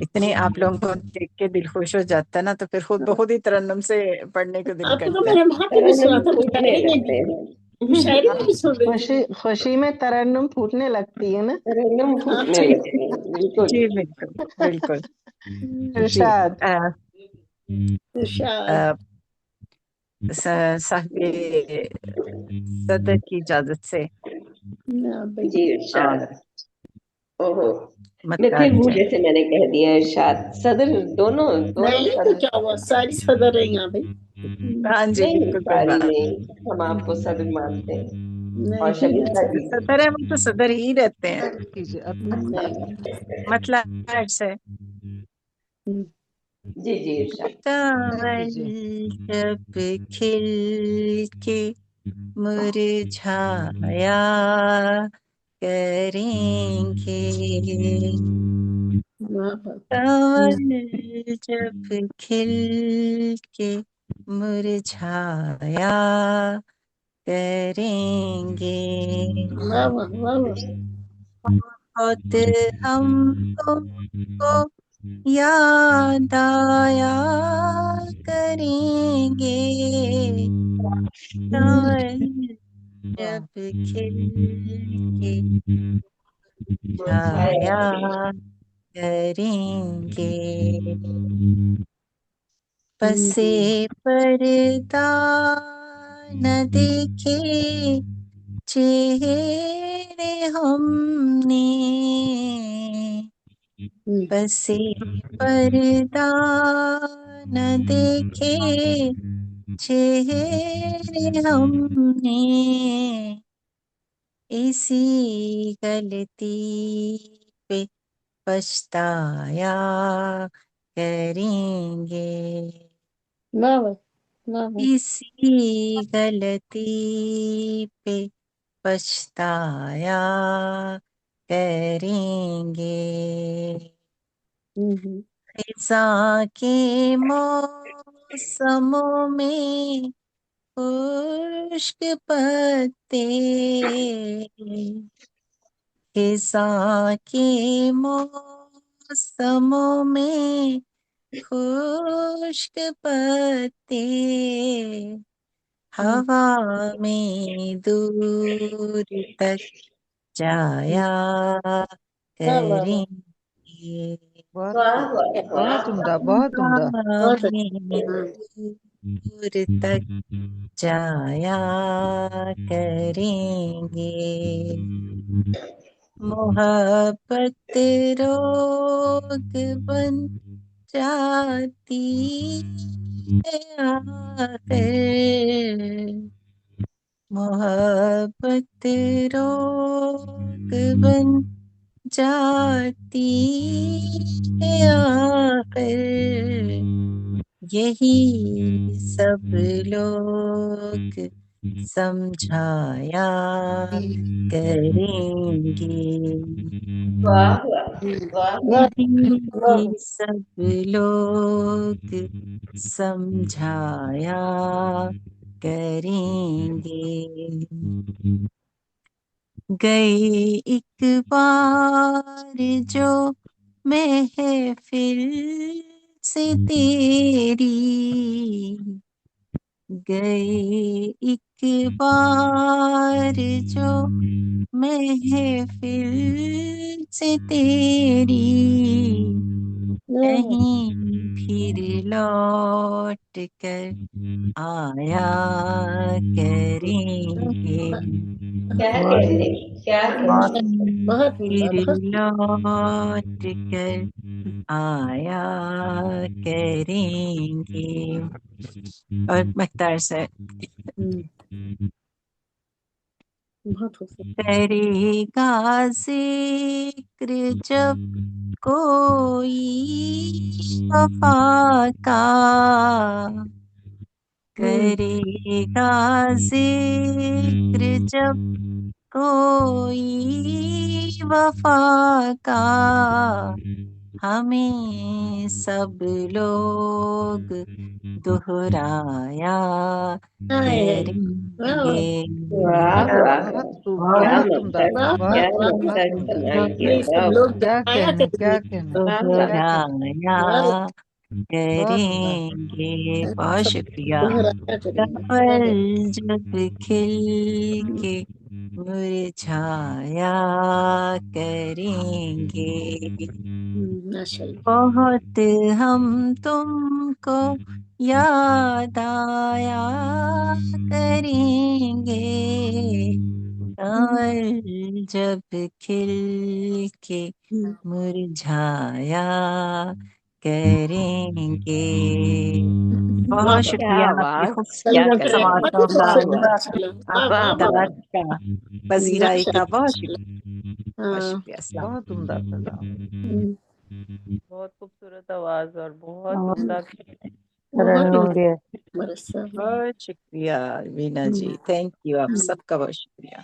इतनी आप लोगों को देख के दिल खुश हो जाता है ना, तो फिर खुद बहुत ही तरन्नुम से पढ़ने को दिल आपको तो करता है। मैंने वहां पे भी सुना तरन्नुम था, फूटने मुशायरे में लगते भी, हैं, मुशायरे में भी सुन रही खुशी थी। खुशी में तरन्नुम फूटने लगती है ना। तरन्नुम हाँ फूटने जी लगते हैं, बिल्कुल। जी बिल्कुल बिल्कुल। जी इरशाद। इरशाद। अ, साहिब सदर की इजाजत से जी इरशाद। और ओहो, मत मैं फिर मुंह काटिए। जैसे मैंने कह दिया इरशाद। सदर दोनों दोनों नहीं तो सदर। क्या हुआ, सारी सदर है यहाँ भाई। हाँ जी, नहीं बिल्कुल कोई सारी बात नहीं, हम आपको सदर मानते हैं। और नहीं शबीता नहीं। जी सदर है वो तो सदर ही रहते हैं, अर्थ कीजिए, अर्थ नहीं। मतलब से। जी जी इरशाद। कमल कीजिए। जब खिल के मुरझाया करेंगे, कमल जब खिल के मुरझाया करेंगे, वाह वाह वाह वाह। बहुत हमको याद आया करेंगे, कमल जब खिल के मुरझाया करेंगे, पसे पर्दा न देखे चेहरे हमने, पसे पर्दा न देखे चेहरे हमने, इसी गलती पे पछताया करेंगे, वाह वाह वाह वाह। इसी गलती पे पछताया करेंगे, खिज़ां के मौसमों में खुश्क पत्ते, खिज़ां के मौसमों में खुश्क पत्ते, हवा में दूर तक जाया करेंगे, बहुत वाह खूब, वाह वाह। बहुत उम्दा, बहुत उम्दा। हवा में दूर तक जाया करेंगे, मोहब्बत रोग बन जाती है आखिर, मोहब्बत रोग बन जाती है आखिर, यही सब लोग समझाया करेंगे, वाह वाह वाह। यही सब लोग समझाया करेंगे, गई एक बार जो महफिल से तेरी, गई एक बार जो महफिल से तेरी, नहीं फिर लौट कर आया करेंगे, क्या कहने, क्या कहने। बहुत फिर बहुत। लौट कर आया करेंगे। और मख्तार सर, बहुत खूबसूरत। करेगा जिक्र जब कोई वफा का, करेगा जिक्र जब कोई वफा का, हमें सब लोग दोहराया करेंगे, वाह वाह बहुत खूब, क्या बहुत उम्दा, मकसद, क्या बहुत खूब, मकसद बहुत उम्दा। कमाल किया। हमें सब वाह लोग क्या दबाया कहने, क्या करेंगे। कहने, वाह वाह। क्या कहने। दोहराया करेंगे। बहुत शुक्रिया। दोहराया करेंगे। कमल जब खिल के मुरझाया करेंगे, माशाल्लाह। बहुत हम तुमको याद आया करेंगे। कमल जब खिल के मुरझाया करेंगे। वाह बहुत वाह, क्या शुक्रिया आपकी आवाज, क्या खूबसूरत कलम कलम, समातों का, वाह वाह वाह वाह वाह वाह, वाह। अंदाज का, पजीराई का। बहुत शुक्रिया, बहुत हाँ। शुक्रिया। अस्सलाम बहुत उम्दा कलाम। बहुत खूबसूरत आवाज और बहुत और उम्दा। बहुत तरन्नुम भी बरसा। बहुत शुक्रिया वीना जी, थैंक यू। आप सबका बहुत शुक्रिया।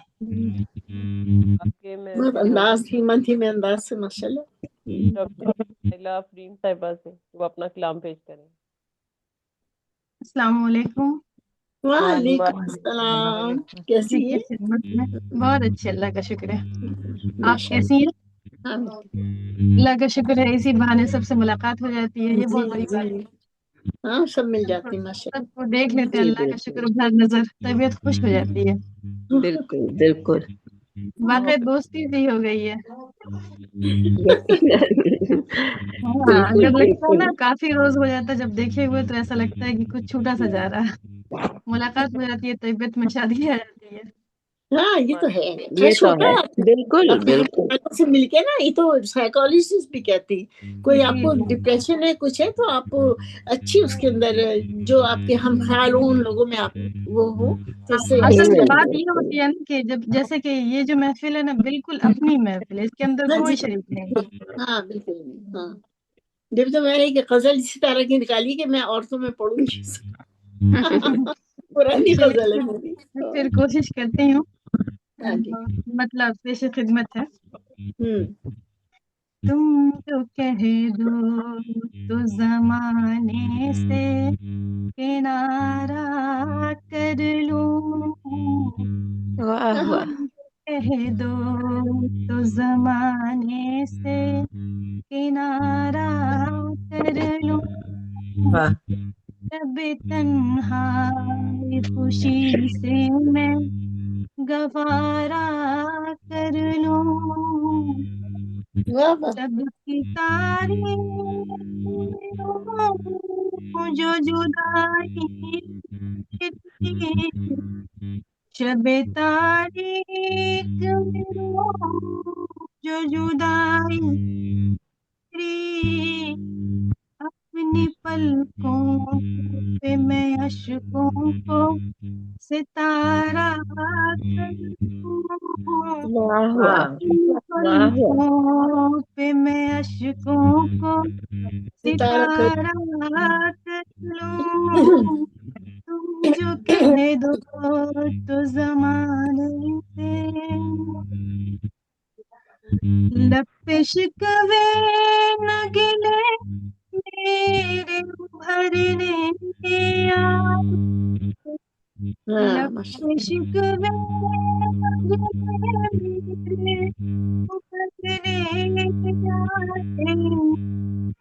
आपके में बहुत अंदाज थी, मन थी में अंदाज से माशाल्लाह। डॉक्टर नाइला अफरीन साहिबा से वो अपना कलाम पेश करें। अस्सलाम वालेकुम। वालेकुम अस्सलाम, वालेकुम। कैसी आपकी है? खिदमत में बहुत अच्छे, अल्लाह का शुक्र है। आप माशाल्लाह। कैसी हैं? हाँ, अल्लाह का शुक्र है, इसी बहाने सबसे मुलाकात हो जाती है, ये बहुत बड़ी बात है। जी, हाँ सब मिल जाती है माशाल्लाह। सबको देख लेते हैं, जी अल्लाह का बिल्कुल शुक्र भर नजर, तबीयत खुश हो जाती है। बिल्कुल बिल्कुल। वाकई दोस्ती सी हो गई है। यकीनन। हाँ, बिल्कुल अगर लगता है बिल्कुल। ना काफी रोज हो जाता है, जब देखे हुए तो ऐसा लगता है कि कुछ छूटा सा जा रहा है। मुलाकात हो जाती है, तबीयत में शादी आ जाती है। हाँ ये तो है, ये फ्रेश तो होता है, है आदमी। बिल्कुल अपने हम बिल्कुल। लोगों से मिलके ना, ये तो साइकोलॉजिस्ट भी कहती, कोई जी आपको जी डिप्रेशन है कुछ है तो आप अच्छी उसके अंदर जो आपके हम ख्याल हो उन लोगों में आप वो हो तो इससे असल अच्छी में लगती बात है। ये होती है ना कि जब जैसे कि ये जो महफिल है ना, बिल्कुल अपनी महफिल है, इसके अंदर हाँ कोई जी, शरीक नहीं। हाँ बिल्कुल। हाँ, जब तो मैंने एक गजल इसी तरह की निकाली कि मैं औरतों में पढ़ूंगी। पुरानी चलिए गजल है मेरी। फिर कोशिश करती हूँ। हाँ जी। मतलब पेश खिदमत है। हम्म। तुम जो कह दो तो जमाने से किनारा कर लूं, वाह वाह। तुम कह दो तो जमाने से किनारा कर लूं, वाह जब तन्हाई खुशी से मैं गवारा कर लूं, वाह वाह। सबकी तारीफ जो जुदाई की, शबे तारीख में जो जुदाई तेरी, अपनी पलकों पे मैं अशकों को सितारा कर दूं, वाह वाह वाह अपनी वाह वाह। पलकों पे मैं अशकों को सितारा कर सितारा कर लूं, तुम जो कह दो तो जमाने से लपे शिकवे न गिले मेरे उभरने आए, हाँ लपे माशाल्लाह। शिकवे न गिले मेरे उभरने आए,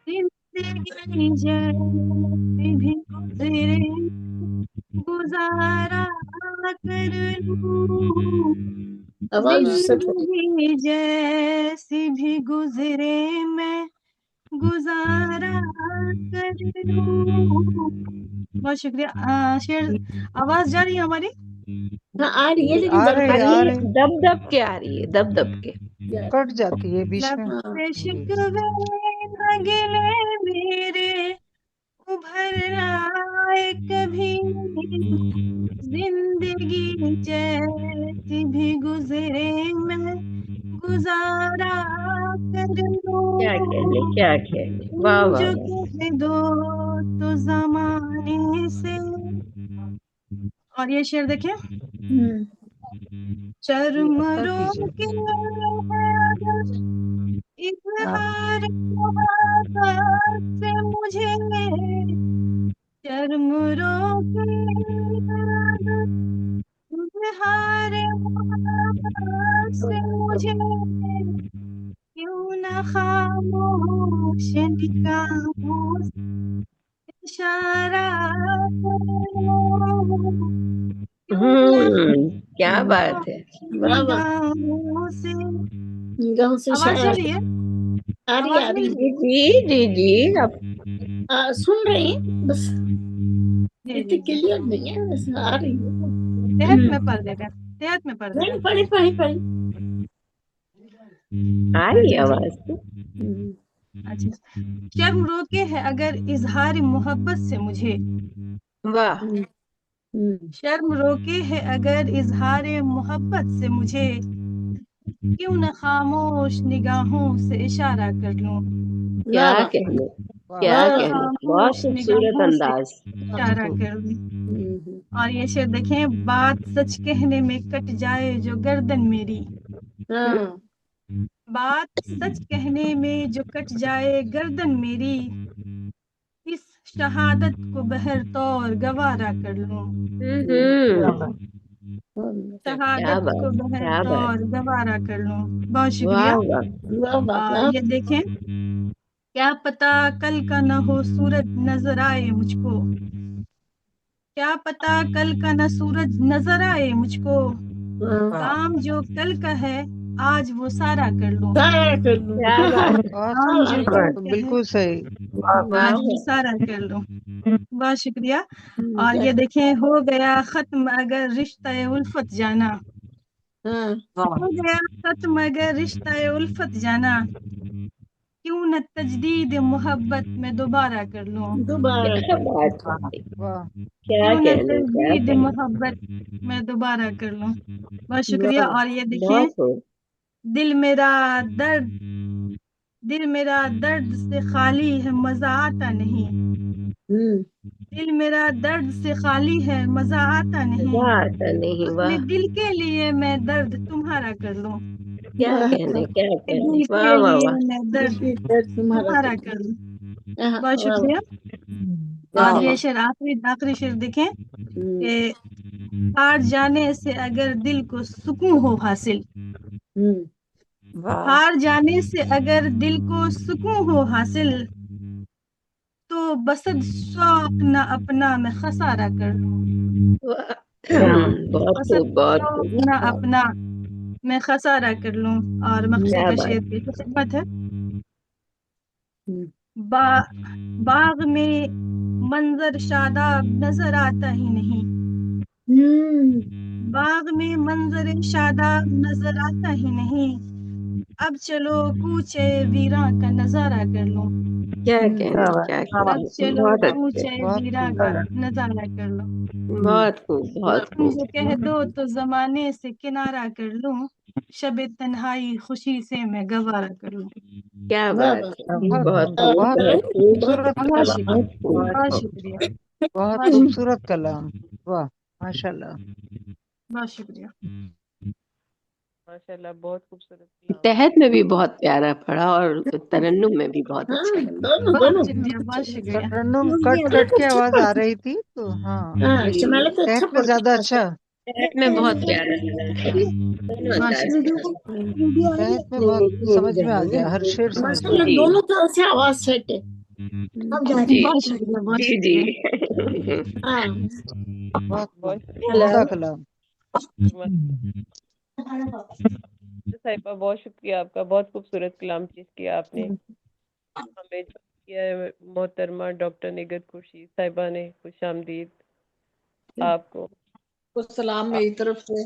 जिंदगी जैसी भी गुजरे गुजारा कर लूं, आवाज उससे जिंदगी जैसी भी गुजरे मैं गुजारा कर लूं। बहुत शुक्रिया। शेर आवाज जा रही है हमारी? हाँ आ रही है लेकिन आ जरा रही आ आ रही है, रही दब दब के आ रही है, दब दब के। कट जाती है बीच में। हाँ लपे जी शिकवे न गिले मेरे उभर आए कभी, जिंदगी जैसी भी गुजरे मैं गुजारा कर क्या कहने, लूं, क्या कहने, वाह तुम वाह जो वाह। कह दो तो जमाने से। और ये शेर देखें, शर्म अता कीजिए। रोके अगर आप इजहार मोहब्बत से मुझे, शर्म रोके अगर इजहार मोहब्बत से मुझे, क्यों न खामोश निगाहों से इशारा करो, क्यों न क्या बात है। वाह वाह, निगाहों से। निगाहों से आवाज जा इशारा। रही है? आ रही आवाज आ मिल रही रही है? जी जी जी आप सुन रहे हैं, बस जी इतनी जी जी। क्लियर नहीं है, बस आ रही है। तहत में पढ़ देगा, तहत में पढ़ नहीं, देगा। पढ़ी पढ़ी पढ़ी। आ रही है आवाज तो। अच्छा, शर्म रोके है अगर इजहार मोहब्बत से मुझे, वाह। शर्म रोके है अगर इजहार मोहब्बत से मुझे, क्यों न खामोश निगाहों से इशारा कर लूं, क्या कहने, क्या वाह, कहने, बहुत खामोश खूबसूरत निगाहों से अंदाज। इशारा कर लूं। और ये शेर देखें, बात सच कहने में कट जाए जो गर्दन मेरी, बात सच कहने में जो कट जाए गर्दन मेरी, इस शहादत को बहर तौर गवारा कर लूं, शहादत बात, को बहर क्या बात। तौर गवारा कर लूं। बहुत वाह शुक्रिया। वाह। ये देखें, क्या पता कल का न हो सूरज नजर आए मुझको, क्या पता कल का न सूरज नजर आए मुझको, काम जो कल का है आज वो सारा कर लूं, क्या बात। काम जो कल का है बिल्कुल सही। आज वो सारा कर लूं। बहुत शुक्रिया। और ये देखें, हो गया खत्म अगर रिश्ता उल्फत जाना, हो गया खत्म अगर रिश्ता उल्फत जाना, क्यों न तजदीद मोहब्बत में दोबारा कर लूं, दोबारा क्या बात है, वाह क्या क्यों न कहने, क्या तजदीद कहने। मोहब्बत में दोबारा कर लूं। बहुत शुक्रिया। और ये देखें, बहुत खूब। दिल मेरा दर्द से खाली है मजा आता नहीं, दिल मेरा दर्द से खाली है मजा आता नहीं, बात नहीं। अपने वाह, दिल के लिए मैं दर्द तुम्हारा कर लूं, क्या कहने, क्या कहने। दिल वाह के वाह लिए वाह। मैं दर्द तुम्हारा कर लूं। बहुत शुक्रिया। और ये शेर आखिरी शेर देखें कि हार जाने से अगर दिल को सुकून हो हासिल, हार जाने से अगर दिल को सुकून हो हासिल, तो बसद शौक न अपना मैं खसारा कर लूं, वाह, बहुत बसद खूब, बहुत शौक खूब। न अपना मैं खसारा कर लूं। और मकसी क्या का बात। शेर की खिदमत है। बाग में मंजर शादाब नजर आता ही नहीं, बाग में मंजर शादाब नजर आता ही नहीं, अब चलो कूचे वीरां का नजारा कर लूं, क्या कहने, क्या अब कहने। चलो बहुत अच्छे, कूचे वीरां का नजारा कर लूं, बहुत खूब, बहुत तुम खूब। जो कह दो तो जमाने से किनारा कर लूं, शबे तन्हाई खुशी से मैं गवारा कर लूं। क्या बात है, बहुत बहुत खूब, बहुत खूब, खूबसूरत बहुत कलाम, शुक्रिया, बहुत बहुत खूब। शुक्रिया, बहुत बहुत खूबसूरत कलाम। वाह माशाल्लाह। बहुत शुक्रिया। माशाल्लाह, बहुत खूबसूरत कलाम। तहत में भी बहुत प्यारा पढ़ा और तरन्नुम में भी बहुत अच्छा लगा। दोनों बहुत दोनों शुक्रिया, बहुत शुक्रिया। तरन्नुम कट कट के आवाज आ रही थी तो हाँ, शमाला तो अच्छा तहत में ज्यादा अच्छा, तहत में बहुत प्यारा लगा। दोनों अंदाज में। तहत में बहुत समझ में आ गया, हर शेर समझ में आ माशाल्लाह, जी दोनों तरह से आवाज सेट है। जी बहुत शुक्रिया, बहुत जी शुक्रिया। जी। हाँ, बहुत बहुत उम्दा कलाम। साहिबा, बहुत शुक्रिया आपका, बहुत खूबसूरत कलाम पेश किया आपने हमें। जो किया है मोहतरमा डॉक्टर निगत खुर्शीद साहिबा ने, खुश आमदीद आपको। सलाम मेरी तरफ से।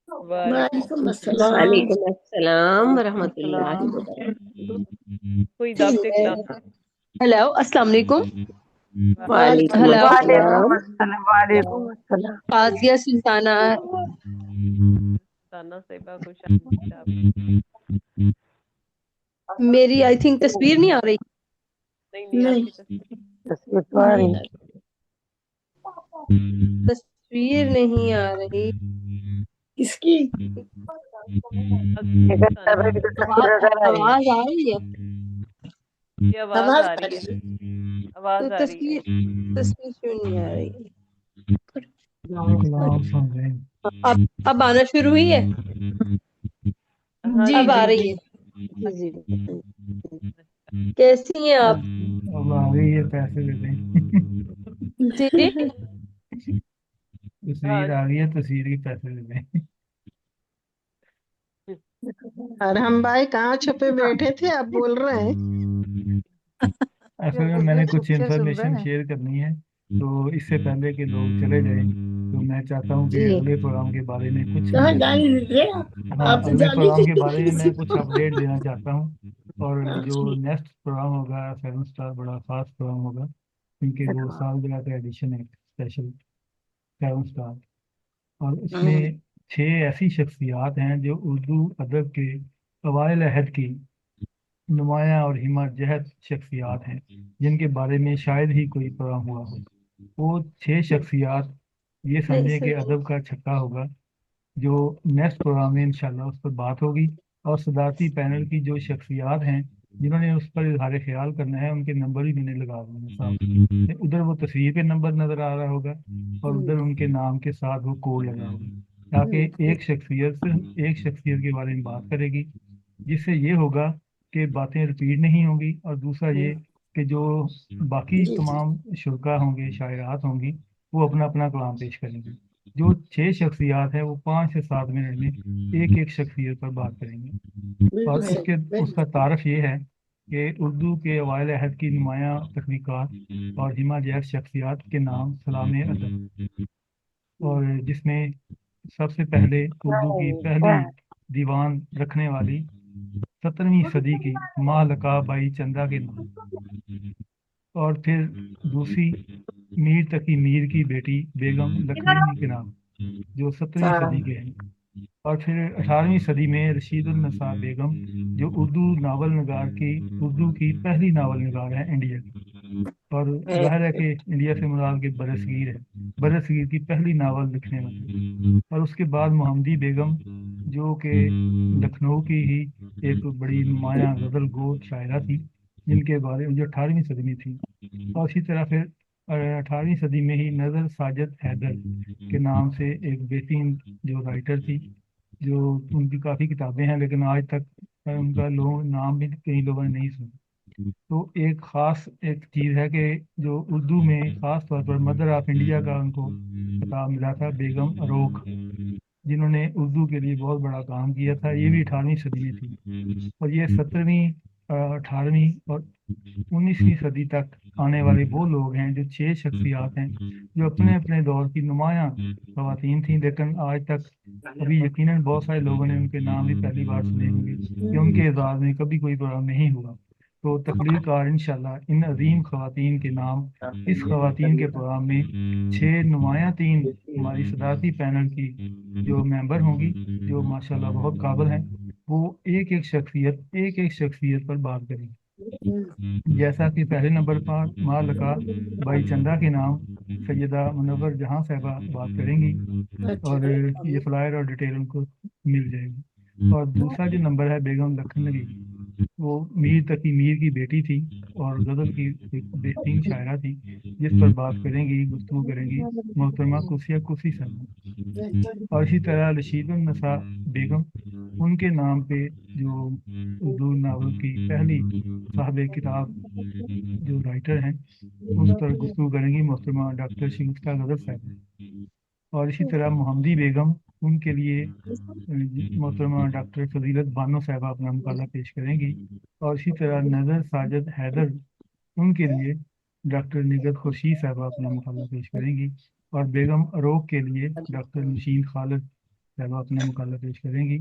वालेकुम अस्सलाम। वालेकुम अस्सलाम वरहमतुल्लाहि वबरकातुहू। कोई दावत कलाम। हेलो, अस्सलाम वालेकुम। वालेकुम हेलो, अस्सलाम। वालेकुम अस्सलाम। आसिया सुल्ताना। साना साहिबा, खुश आमदीद आप। मेरी आई थिंक तस्वीर नहीं आ रही। नहीं आपकी तस्वीर तो आ रही। तस्वीर नहीं आ रही। किसकी? आवाज आ रही है। ये आवाज आ रही है, आवाज तो आ रही है। तस्वीर क्यों नहीं आ रही? अब आना शुरू हुई है। हाँ अब आ रही है। जी कैसी हैं आप? अब आ गई है, पैसे दे दें। जी तस्वीर आ गई है, तस्वीर के पैसे दे दें। अरहम भाई कहाँ छुपे बैठे थे, आप बोल रहे हैं? असल में मैंने कुछ चुपके सुन रहे इन्फॉर्मेशन हैं। शेयर करनी है, तो इससे पहले कि लोग चले जाएं, तो मैं चाहता हूँ कि जी अगले प्रोग्राम के बारे में कुछ कहाँ जाने दीजिए, हाँ, आप तो अगले जाने प्रोग्राम के दीजिए बारे में मैं किसी कुछ को। अपडेट देना चाहता हूँ। और जो नेक्स्ट प्रोग्राम होगा 7 स्टार, बड़ा खास प्रोग्राम होगा, क्योंकि वो सालगिरह का एडिशन है स्पेशल 7 स्टार। और इसमें 6 ऐसी शख्सियात हैं जो उर्दू अदब के अवाइल अहद की नुमाया और हिमा जहत शख्सियात हैं, जिनके बारे में शायद ही कोई प्रोग्राम हुआ हो। वो 6 शख्सियात, ये समझें कि अदब का छक्का होगा, जो नेक्स्ट प्रोग्राम में इंशाल्लाह उस पर बात होगी। और सदारती पैनल की जो शख्सियात हैं जिन्होंने उस पर इजहार ख्याल करना है, उनके नंबर भी मैंने लगा दिए हैं साथ। उधर वो तस्वीर पे नंबर नज़र आ रहा होगा और उधर उनके नाम के साथ वो कोड लगा होगा, ताकि एक शख्सियत सिर्फ एक शख्सियत के बारे में बात करेगी, जिससे ये होगा कि बातें रिपीट नहीं होंगी। और दूसरा ये कि जो बाकी तमाम शुरा होंगे, शायरात होंगी, वो अपना अपना कलाम पेश करेंगे। जो 6 शख्सियात हैं वो 5 से 7 मिनट में एक एक शख्सियत पर बात करेंगे। और इसके उसका तारफ ये है कि उर्दू के अवाइल अहद की नुमाया तख्लीक़ात और हिमा जैस शख्सियात के नाम सलाम अदब, और जिसमें सबसे पहले उर्दू की पहली दीवान रखने वाली 17वीं सदी की माँ लका बाई चंदा के नाम, और फिर दूसरी मीर तकी मीर की बेटी बेगम लखनवी के नाम, जो 17वीं सदी के हैं। और फिर 18वीं सदी में रशीदुल नसा बेगम, जो उर्दू नावल नगार की उर्दू की पहली नावल नगार है इंडिया की। और जाहिर है कि इंडिया से मुराद के बरसगीर है, बरसगीर की पहली नावल लिखने वाली। और उसके बाद मोहम्मदी बेगम, जो कि लखनऊ की ही एक बड़ी नुमाया गज़ल गो शायरा थी, जिनके बारे में जो 18वीं सदी में थी। और इसी तरह फिर 18वीं सदी में ही नज़र साजद हैदर के नाम से एक बेहतरीन जो राइटर थी, जो उनकी काफ़ी किताबें हैं, लेकिन आज तक उनका नाम भी कई लोगों ने नहीं सुना। तो एक ख़ास एक चीज़ है कि जो उर्दू में ख़ास तौर पर मदर ऑफ इंडिया का उनको खिताब मिला था, बेगम अरोक, जिन्होंने उर्दू के लिए बहुत बड़ा काम किया था। ये भी 18वीं सदी में थी। और ये 17वीं 18वीं और 19वीं सदी तक आने वाले वो लोग हैं, जो 6 शख्सियात हैं, जो अपने अपने दौर की नुमाया ख़वातीन थी। लेकिन आज तक अभी यकीनन बहुत सारे लोगों ने उनके नाम भी पहली बार सुने होंगे, कि उनके एजाज़ में कभी कोई प्रोग्राम नहीं हुआ। तो तकलीर कार इंशाल्लाह इन अजीम ख़वातीन के नाम इस ख़वातीन के प्रोग्राम में 6 नुमाया तीन हमारी सदारती पैनल की जो मेंबर होंगी, जो माशाल्लाह बहुत काबिल हैं, वो एक एक शख्सियत पर बात करेंगे। जैसा कि पहले नंबर पर माँ लका बाई चंदा के नाम सैयदा मुनव्वर जहां साहबा बात करेंगी, और ये फ्लायर और डिटेल उनको मिल जाएगी। और दूसरा जो नंबर है बेगम लखनवी, वो मीर तकी मीर की बेटी थी और गज़ल की एक बेहतरीन शायरा थी, जिस पर बात करेंगी, गुफ्तगू करेंगी मोहतरमा कुसिया कुसी साहब। और इसी तरह रशीदुल नसा बेगम, उनके नाम पे जो उर्दू नावल की पहली साहब किताब जो राइटर हैं, उस पर गुफ्तगू करेंगी मोहतरमा डॉक्टर शिगुफ्ता गजल साहब। और इसी तरह मोहम्मदी बेगम, उनके लिए मोहतरमा डॉक्टर फजीलत बानो साहबा अपना मुकाला पेश करेंगी। और इसी तरह नज़र साजद हैदर, उनके लिए डॉक्टर निगत खुर्शीद साहबा अपना मुकाला पेश करेंगी। और बेगम अरोक के लिए डॉक्टर नशीन खालिद साहबा अपना मुकाला पेश करेंगी।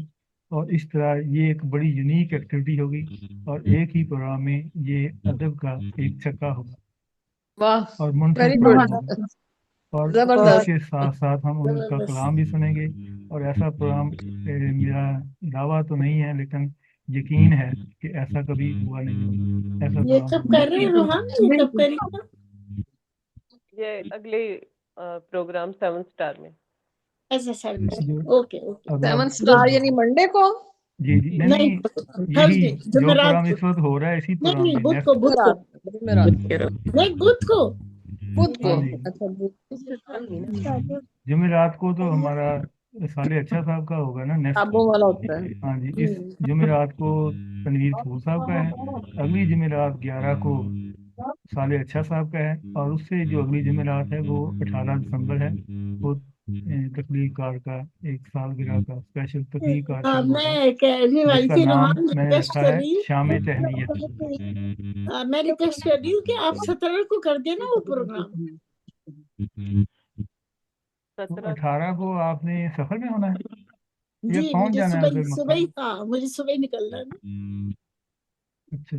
और इस तरह ये एक बड़ी यूनिक एक्टिविटी होगी, और एक ही प्रोग्राम में ये अदब का एक छक्का होगा वाह और मुनफरद वेरी प्रोग्राम गुड होगा। और जबरदस्त इसके साथ साथ हम उनका कलाम भी सुनेंगे। और ऐसा प्रोग्राम मेरा दावा तो नहीं है, लेकिन यकीन है कि ऐसा कभी हुआ नहीं, ऐसा ये प्रोग्राम कब कर रहे हैं रोहान, ये कब बिल्कुल करेंगे? ये अगले प्रोग्राम 7 स्टार में। अच्छा सर, जो ओके ओके। अगला 7 स्टार यानी मंडे को जी जी नहीं नहीं, यही थर्सडे जो जुमेरात प्रोग्राम को। इस वक्त हो रहा है, इसी नहीं प्रोग्राम नहीं, में बुध नेक्स्ट। को, बुध को, जुमेरात नहीं बुध को। बुध को हाँ जी, अच्छा बुध जुमेरात को तो हमारा साले अच्छा साहब का होगा ना नेक्स्ट। किताबों वाला होता है। हाँ जी, इस जुमेरात को तनवीर फूल साहब का है, अगली जुमेरात 11 को साले अच्छा साहब का है, और उससे जो अगली जुमेरात है वो 18 दिसंबर है, वो तकलीफ कार का एक सालगिरह का स्पेशल तकलीफ कार हाँ, शुरू होगा, मैं कहने वाली जिसका थी नाम रोमान, मैंने रिक्वेस्ट रखा कर है रही हूँ शाम तहनीयत। मैं रिक्वेस्ट कर रही हूँ कि आप 17 को कर देना वो प्रोग्राम। तो 18 को आपने सफर में होना है या जी पहुंच मुझे जाना है फिर सुबह मक्का? ही, हाँ मुझे सुबह ही निकलना है ना। अच्छा,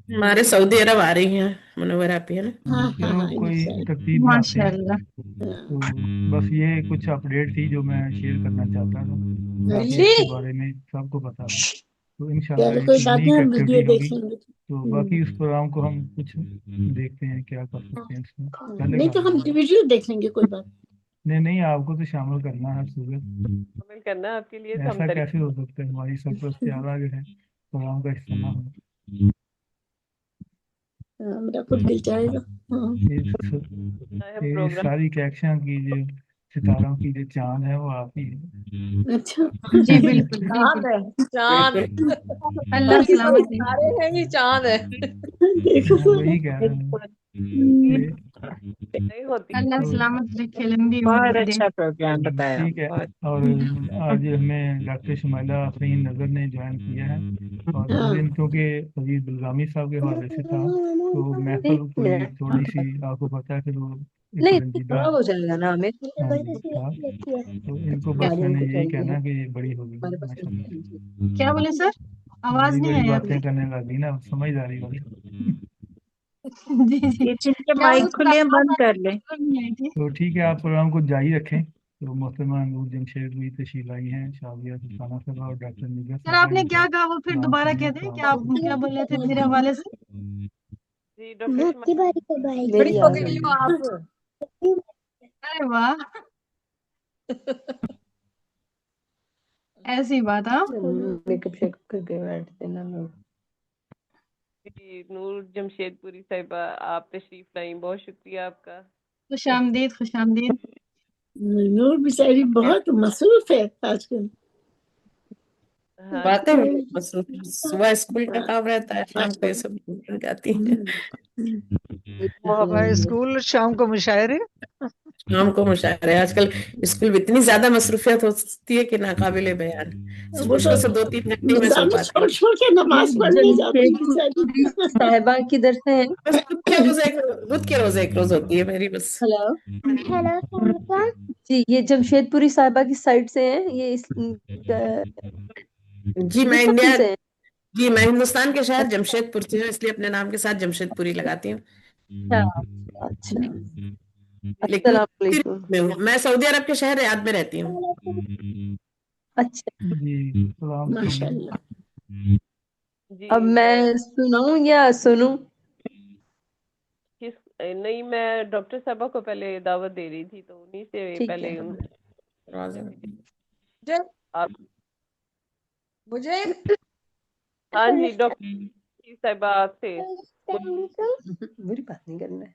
हमारे सऊदी अरब आ रही हैं मुनव्वर आपी, है ना। हाँ हाँ चलो हाँ कोई इंशाल्लाह। तरतीब बनाते हैं। माशाल्लाह। तो बस ये कुछ अपडेट थी जो मैं शेयर करना चाहता था, ताकि जी इसके बारे में सबको पता हो। तो इंशाल्लाह चलो ये कोई बात नहीं, यूनिक हम वीडियो एक्टिविटी होगी। देखेंगे। तो बाकी उस प्रोग्राम को हम कुछ देखते हैं क्या कर सकते हैं इसमें, नहीं चलेगा तो हम हमारा? वीडियो देख लेंगे, कोई बात नहीं, आपको तो शामिल करना है सुबह। शामिल करना है आपके लिए, तो हम ऐसा तरीके कैसे हो सकता है, हमारी सरपरस्त प्यार आगे है प्रोग्राम का हिस्सा ना हो। नहीं। मेरा खुद दिल चाहेगा। हाँ ये प्रोग्राम। सारी कैक्शन की जो सितारों की जो चांद है वो आप ही है। अच्छा जी बिल्कुल चांद बिल्कुल। है, चांद। अल्लाह बाकी सब सलामत है। तारे हैं, ये चांद है। देखो मैं वही कह रहा हूँ कि नहीं होती। अल्लाह तो सलामत रखे, लंबी उम्र बहुत दे। अच्छा प्रोग्राम बताया, ठीक है। बहुत। और आज हमें डॉक्टर शुमाइला अफरीन नज़र ने ज्वाइन किया है, और उस दिन क्योंकि अजीज बुलगामी साहब के हवाले से था, तो महफिल कोई थोड़ी सी आपको पता है फिर वो एक रंजीदा खराब हो जाएगा ना हमें। हाँ जी था। तो इनको बस मैंने यही कहना कि ये बड़ी होगी माशाल्लाह, क्या बोले सर? आवाज बड़ी नहीं बड़ी आई बातें आपकी। करने लगी ना, समझदारी वाली। जी जी। ये जिनके क्या माइक वो सर खुले हैं आवाज बंद कर लें। नहीं आई थी। तो ठीक है, आप प्रोग्राम को जारी रखें। तो मोहतरमा नूर जमशेद भी तशरीफ लाई हैं, शादिया सुल्ताना साहबा और डॉक्टर निगर सर साहबा, आपने इनका क्या कहा, वो फिर सलाम दोबारा सुनिए। कह दें, क्या अस्सलाम क्या बोल रहे थे मेरे हवाले से? जी डॉक्टर बड़ी हो गई हो आप। अरे वाह, ऐसी बात। हाँ मेकअप शेकअप करके बैठते ना लोग। जी नूर जमशेदपुरी साहिबा, आप तशरीफ लाई, बहुत शुक्रिया आपका। खुश आमदीद, खुश आमदीद। नूर बेचारी बहुत मसरूफ है आजकल। हाँ बातें मसरूफ, सुबह स्कूल का काम रहता है, शाम को ये सब निकल जाती है। जी स्कूल, शाम को मुशायरे। शाम को मुशायरे। आजकल स्कूल में इतनी ज्यादा मसरूफियत होती है कि नाकाबिले बयान। वो मुश्किल तो से 2-3 घंटे में सो निजाम पाती छोड़ हूँ। छोड़ के नमाज पढ़ने जाती बेचारी। साहिबा किधर से है? बस बुध के रोज एक रोज होती है मेरी बस। जी, ये जमशेदपुरी साहिबा की साइड से है, ये जी मैं हिंदुस्तान इंडिया, से है। जी मैं हिंदुस्तान के शहर जमशेदपुर से हूँ, इसलिए अपने नाम के साथ जमशेदपुरी लगाती हूँ। अच्छा, लेकिन अस्सलाम वालेकुम। में हूँ। मैं सऊदी अरब के शहर रियाद में रहती हूँ। अच्छा, जी सलाम सुनिए। माशाल्लाह। जी अब मैं सुनाऊं या सुनूं? नहीं, मैं डॉक्टर साहबा को पहले दावत दे रही थी, तो उन्हीं से ठीक पहले है। आप। मुझे हाँ जी डॉक्टर साहिबा आपसे बुरी बात नहीं करना है।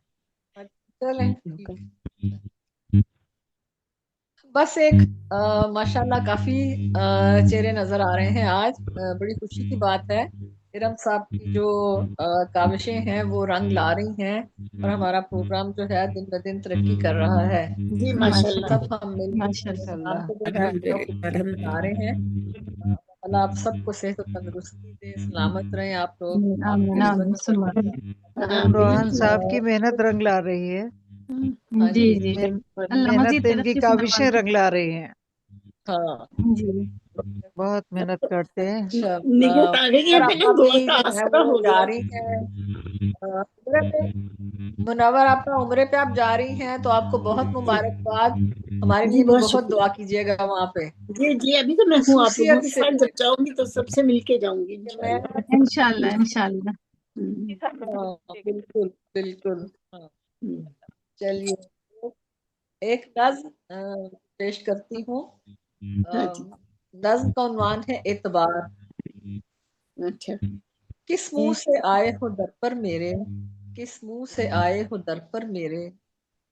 चलें, बस एक माशाल्लाह काफी चेहरे नजर आ रहे हैं आज। बड़ी खुशी की बात है, इरम साहब की जो काविशें हैं वो रंग ला रही हैं, और हमारा प्रोग्राम जो है दिन ब दिन तरक्की कर रहा है। जी माशाल्लाह सब हम मिलकर इस प्रोग्राम को जो है बना रहे हैं। अल्लाह आप सबको सेहत और तंदुरुस्ती दे, सलामत रहें आप लोग। आमीन आमीन सुम्मा आमीन। रोहन साहब की मेहनत रंग ला रही है। जी जी अल्लाह मेहनत मजीद इनकी तरक्की से काविशें नवाजे। रंग ला रही हैं। हाँ जी बहुत मेहनत करते हैं। अच्छा, निकट आ गई है, और पहले आपका दुआ भी का जो है आसरा वो हो गया। जारी है। उम्रे पे मुनव्वर आपका उम्रे पे आप जा रही हैं, तो आपको बहुत मुबारकबाद। हमारे जी लिए भी बहुत बहुत शुक्रिया। दुआ कीजिएगा वहाँ पे। जी जी अभी तो मैं हूँ, आप लोगों खसूसियत के से साथ जब जाऊंगी तो सबसे मिलके जाऊंगी मैं इंशाल्लाह। इंशाल्लाह इंशाल्लाह। हाँ, बिल्कुल बिल्कुल। हाँ, चलिए एक नज़्म पेश करती हूँ। हाँ जी। नज़्म का उन्वान है एतबार। अच्छा। किस मुंह से आए हो दर पर मेरे, किस मुंह से आए हो दर पर मेरे,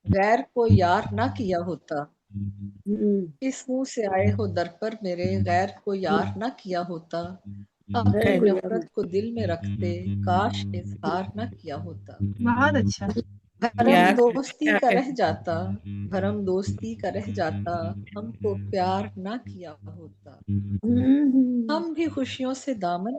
गैर को यार ना किया होता। किस मुंह से आए हो दर पर मेरे, गैर को यार न किया होता। अपनी नफरत को दिल में रखते, काश इजहार न किया होता। बहुत अच्छा। भरम दोस्ती का रह जाता, भरम दोस्ती का रह जाता, हमको प्यार न किया होता। हम भी खुशियों से दामन,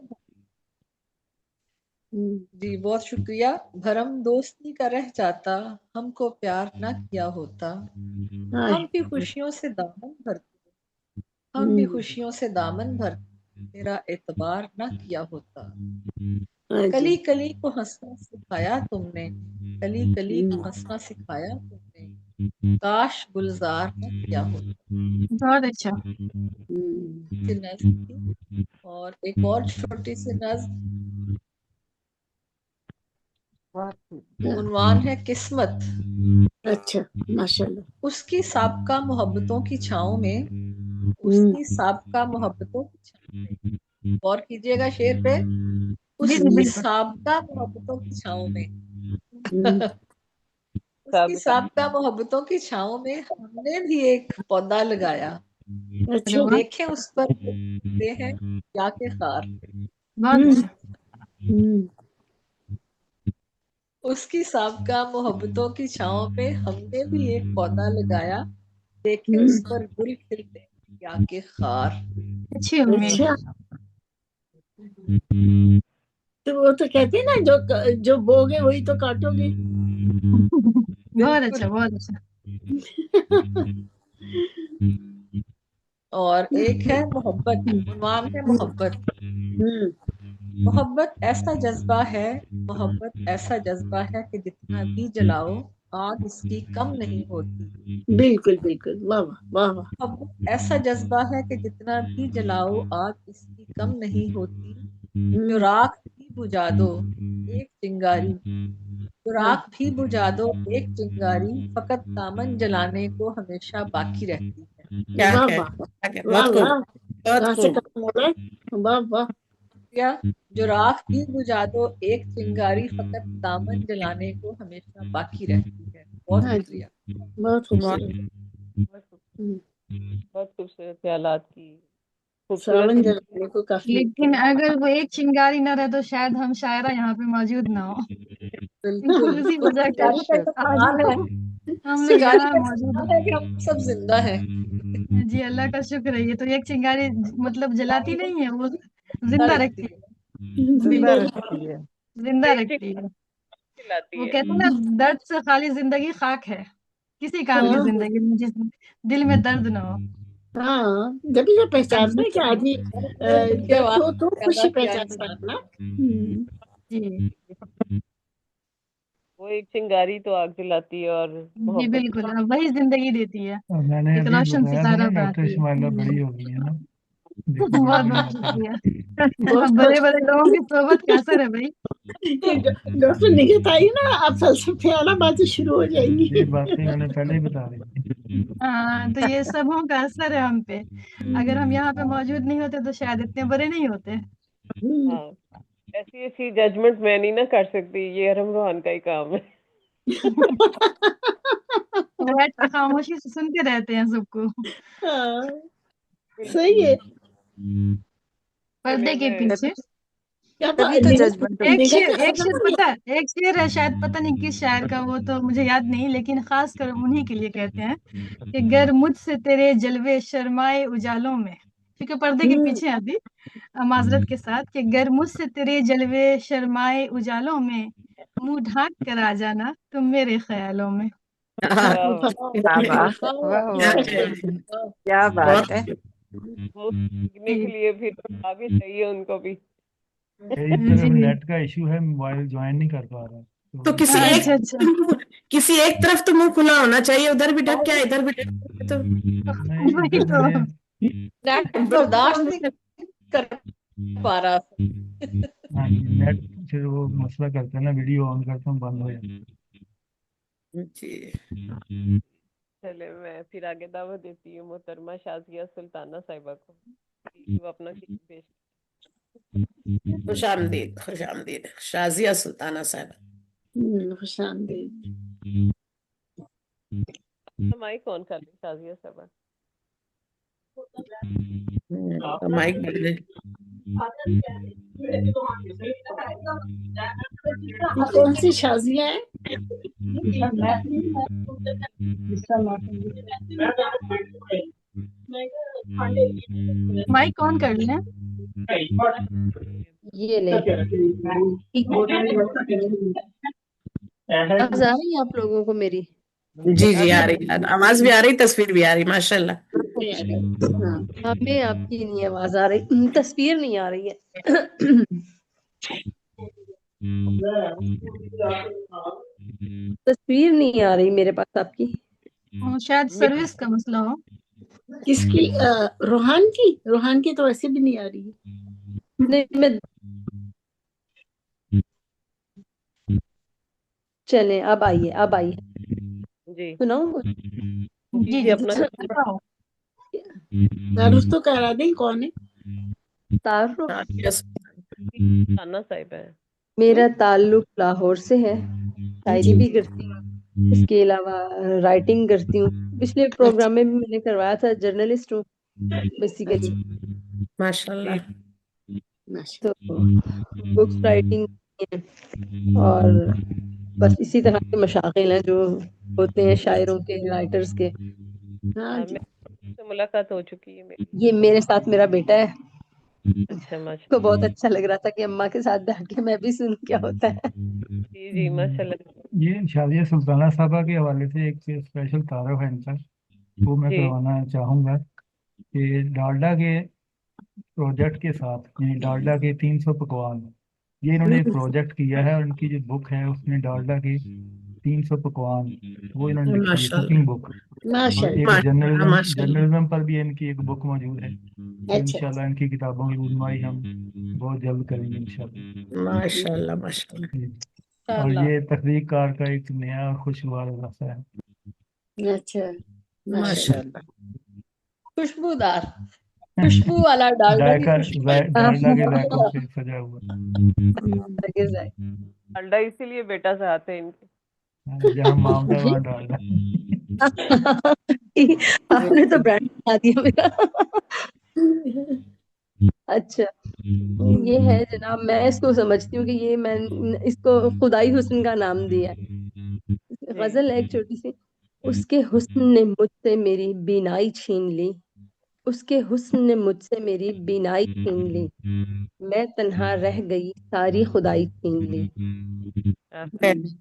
जी बहुत शुक्रिया। भरम दोस्ती का रह जाता, हमको प्यार न किया होता। हम भी खुशियों से दामन भरते, हम भी खुशियों से दामन भरते, तेरा एतबार न किया होता। कली कली को हंसना सिखाया तुमने, कली कली को हंसना सिखाया तुमने, काश गुलजार न किया होता। बहुत अच्छा। से नज़्म थी। और एक और छोटी सी नज़्म, उन्वान है किस्मत। अच्छा, माशाल्लाह। उसकी साबका मोहब्बतों की छाँव में, उसकी साबका मोहब्बतों की छाँव में, गौर कीजिएगा शेर पे, उसकी साबका मोहब्बतों की छाँव में उसकी साबका मोहब्बतों की छाँव में हमने भी एक पौधा लगाया। अच्छा। देखें उस पर उगते हैं क्या के खार। उसकी साबका मोहब्बतों की छाँव में हमने भी एक पौधा लगाया, देखें उस पर गुल खिलते क्या के खार। अच्छी उम्मीद। तो वो तो कहते हैं ना, जो बोगे वही तो काटोगे। बहुत अच्छा, बहुत अच्छा। और एक है मोहब्बत, उन्वान है मोहब्बत। मोहब्बत ऐसा जज्बा है, मोहब्बत ऐसा जज्बा है कि जितना भी जलाओ आग इसकी कम नहीं होती। बिल्कुल बिल्कुल, वाह वाह वाह। मोहब्बत ऐसा जज्बा है कि जितना भी जलाओ आग इसकी कम नहीं होती। जो राख भी बुझा दो एक चिंगारी, जो राख भी बुझा दो एक चिंगारी, फकत दामन जलाने को हमेशा बाकी रहती है। वाह वाह वाह वाह, कहाँ से कहाँ बोला, वाह वाह। जो राख भी बुझा दो एक चिंगारी, फकत दामन जलाने को हमेशा बाकी रहती है। बहुत शुक्रिया। बहुत खूबसूरत, बहुत खूबसूरत ख्यालात की सावन जलाने को काफी। लेकिन अगर वो एक चिंगारी न रहे तो शायद हम शायरा यहाँ पे मौजूद ना हो। बिल्कुल, उसी वजह चिंगारी का से तो आज कमाल है, हम लोग चिंगारी यहाँ का मौजूद कमाल है कि हम सब जिंदा हैं। जी, अल्लाह का शुक्र है। ये तो एक चिंगारी मतलब जलाती नहीं है, वो जिंदा रखती है। जिंदा रखती है। जिंदा रखती है। वो कहते हैं ना, दर्द से खाली जिंदगी खाक है, किसी काम की जिंदगी में जिस दिल में दर्द ना हो। हाँ, जब ये पहचानते हैं कि आदमी दर्द हो तो खुशी पहचान पाना। जी वो एक चिंगारी तो आग जलाती है और जी मोहब्बत बिल्कुल, वही जिंदगी देती है, मैंने एक अभी रोशन बताया था ना, सितारा डॉक्टर बनाती है। इस्माइला बड़ी हो गई है ना। बहुत बहुत शुक्रिया। बड़े बड़े लोगों की सोबत का असर है भाई। डॉक्टर निकित आई ना, अब फलसफे वाला बातें शुरू हो जाएंगी। ये बातें मैंने पहले ही बता दी थी। हाँ, तो ये सबों का असर है हम पे। अगर हम यहाँ पे मौजूद नहीं होते तो शायद इतने बड़े नहीं होते। हाँ, ऐसी ऐसी जजमेंट मैं नहीं ना कर सकती, ये अरम रोहान का ही काम है। बैठ के खामोशी से सुनते रहते हैं सबको। हाँ, सही है। पर्दे के पीछे तभी तो जजमेंट एक शेर पता है, एक शेर है शायद, पता नहीं किस शायर का, वो तो मुझे याद नहीं, लेकिन खास कर उन्हीं के लिए कहते हैं कि गर मुझसे तेरे जलवे शर्माए उजालों में, क्योंकि पर्दे के पीछे हैं अभी, माजरत के साथ, कि गर मुझसे तेरे जलवे शर्माए उजालों में, मुंह ढांक कर आ जाना तुम मेरे ख्यालों में। क्या बात है। सीखने के लिए फिर आगे चाहिए उनको भी। मेरी तरफ नेट का इशू है, मोबाइल ज्वाइन नहीं कर पा रहा। तो किसी एक तरफ तो मुंह खुला होना चाहिए, उधर भी ढक क्या इधर भी ढक, तो बर्दाश्त नहीं कर पा रहा। नेट फिर वो मसला करते हैं ना, वीडियो ऑन करता हूँ बंद हो जाता है। चले मैं फिर आगे दावत देती हूँ मोहतरमा शाजिया सुल्ताना साहिबा को, वो अपना पेश। खुश आमदीद शाजिया सुल्ताना साहिबा। खुश आमदीद। माइक ऑन कर ली शाजिया साहबा। माइक बंद है। कौन सी शाजिया है? माइक ऑन कर लें। ये ले आवाज आ रही है आप लोगों को मेरी? जी जी आ रही है, आवाज भी आ रही, तस्वीर भी आ रही, माशाल्लाह। हमें आपकी नहीं आवाज आ रही, तस्वीर नहीं आ रही है। तस्वीर नहीं आ रही मेरे पास आपकी। शायद सर्विस का मसला हो। किसकी? रोहान की तो वैसे भी नहीं आ रही है। नहीं मैं चले अब आइए जी सुनाऊं? जी जी अपना तारुफ तो करा दें कौन है? तारुफ ताना साहिब है। मेरा ताल्लुक लाहौर से है। शायरी भी करती हूँ, इसके अलावा राइटिंग करती हूँ। पिछले प्रोग्राम में भी मैंने करवाया था, जर्नलिस्ट हूँ बेसिकली। माशाल्लाह। तो बुक्स राइटिंग और बस इसी तरह के मशागिल हैं जो होते हैं शायरों के, राइटर्स के। से मुलाकात हो चुकी है मेरी। ये मेरे साथ मेरा बेटा है। अच्छा माशा को बहुत अच्छा लग रहा था कि अम्मा के साथ बैठ के मैं भी सुन क्या होता है। जी जी माशाल्लाह। ये शाजिया सुल्ताना साहबा के हवाले से एक स्पेशल तारुफ है इनका, वो मैं करवाना चाहूँगा कि डालडा के प्रोजेक्ट के साथ, यानी डालडा के 300 पकवान, ये इन्होंने एक प्रोजेक्ट किया है और इनकी जो बुक है उसमें डालडा के 300 पकवान वो इन्होंने लिखी है, कुकिंग बुक। एक जर्नलिज्म पर भी इनकी एक बुक मौजूद है। तो इंशाल्लाह इनकी किताबों की रुनमाई हम बहुत जल्द करेंगे इंशाल्लाह। माशाल्लाह माशाल्लाह। और ये तहरीककार का एक नया और खुशगवार रास्ता है। अच्छा माशाल्लाह। खुशबूदार, खुशबू वाला डालडा की खुशबू। डालडा के जायकों से सजा हुआ। डालडा इसीलिए बेटा से आते हैं इनके। जहाँ मामला वहाँ डालडा। आपने तो ब्रांड बना दिया मेरा। अच्छा ये है जनाब, मैं इसको समझती हूँ कि ये मैं इसको खुदाई हुस्न का नाम दिया है। गजल है एक छोटी सी। उसके हुस्न ने मुझसे मेरी बीनाई छीन ली, उसके हुस्न ने मुझसे मेरी बीनाई छीन ली, मैं तन्हा रह गई सारी खुदाई छीन ली।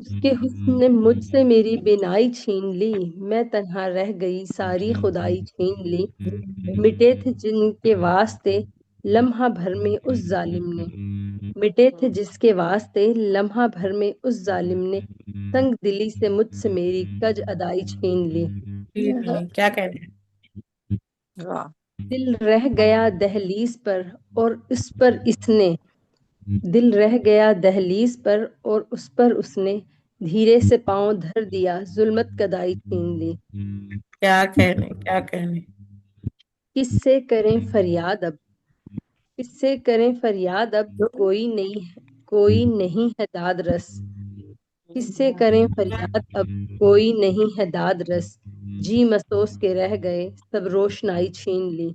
उसके हुस्न ने मुझसे मेरी बीनाई छीन ली, मैं तन्हा रह गई सारी खुदाई छीन ली। मिटे थे जिनके वास्ते लम्हा भर में उस जालिम ने, मिटे थे जिसके वास्ते लम्हा भर में उस जालिम ने, तंग दिली से मुझसे मेरी कज अदाई छीन ली। क्या कहने दिल रह गया दहलीज पर और उस पर इसने, दिल रह गया दहलीज पर और उस पर उसने धीरे से पांव धर दिया, जुल्मत कदाई छीन ली। क्या कहने किससे करें फरियाद अब, किससे करें फरियाद अब, कोई नहीं है दाद रस। किससे करें फरियाद अब, कोई नहीं है दाद रस। जी मसोस के रह गए सब रोशनाई छीन ली।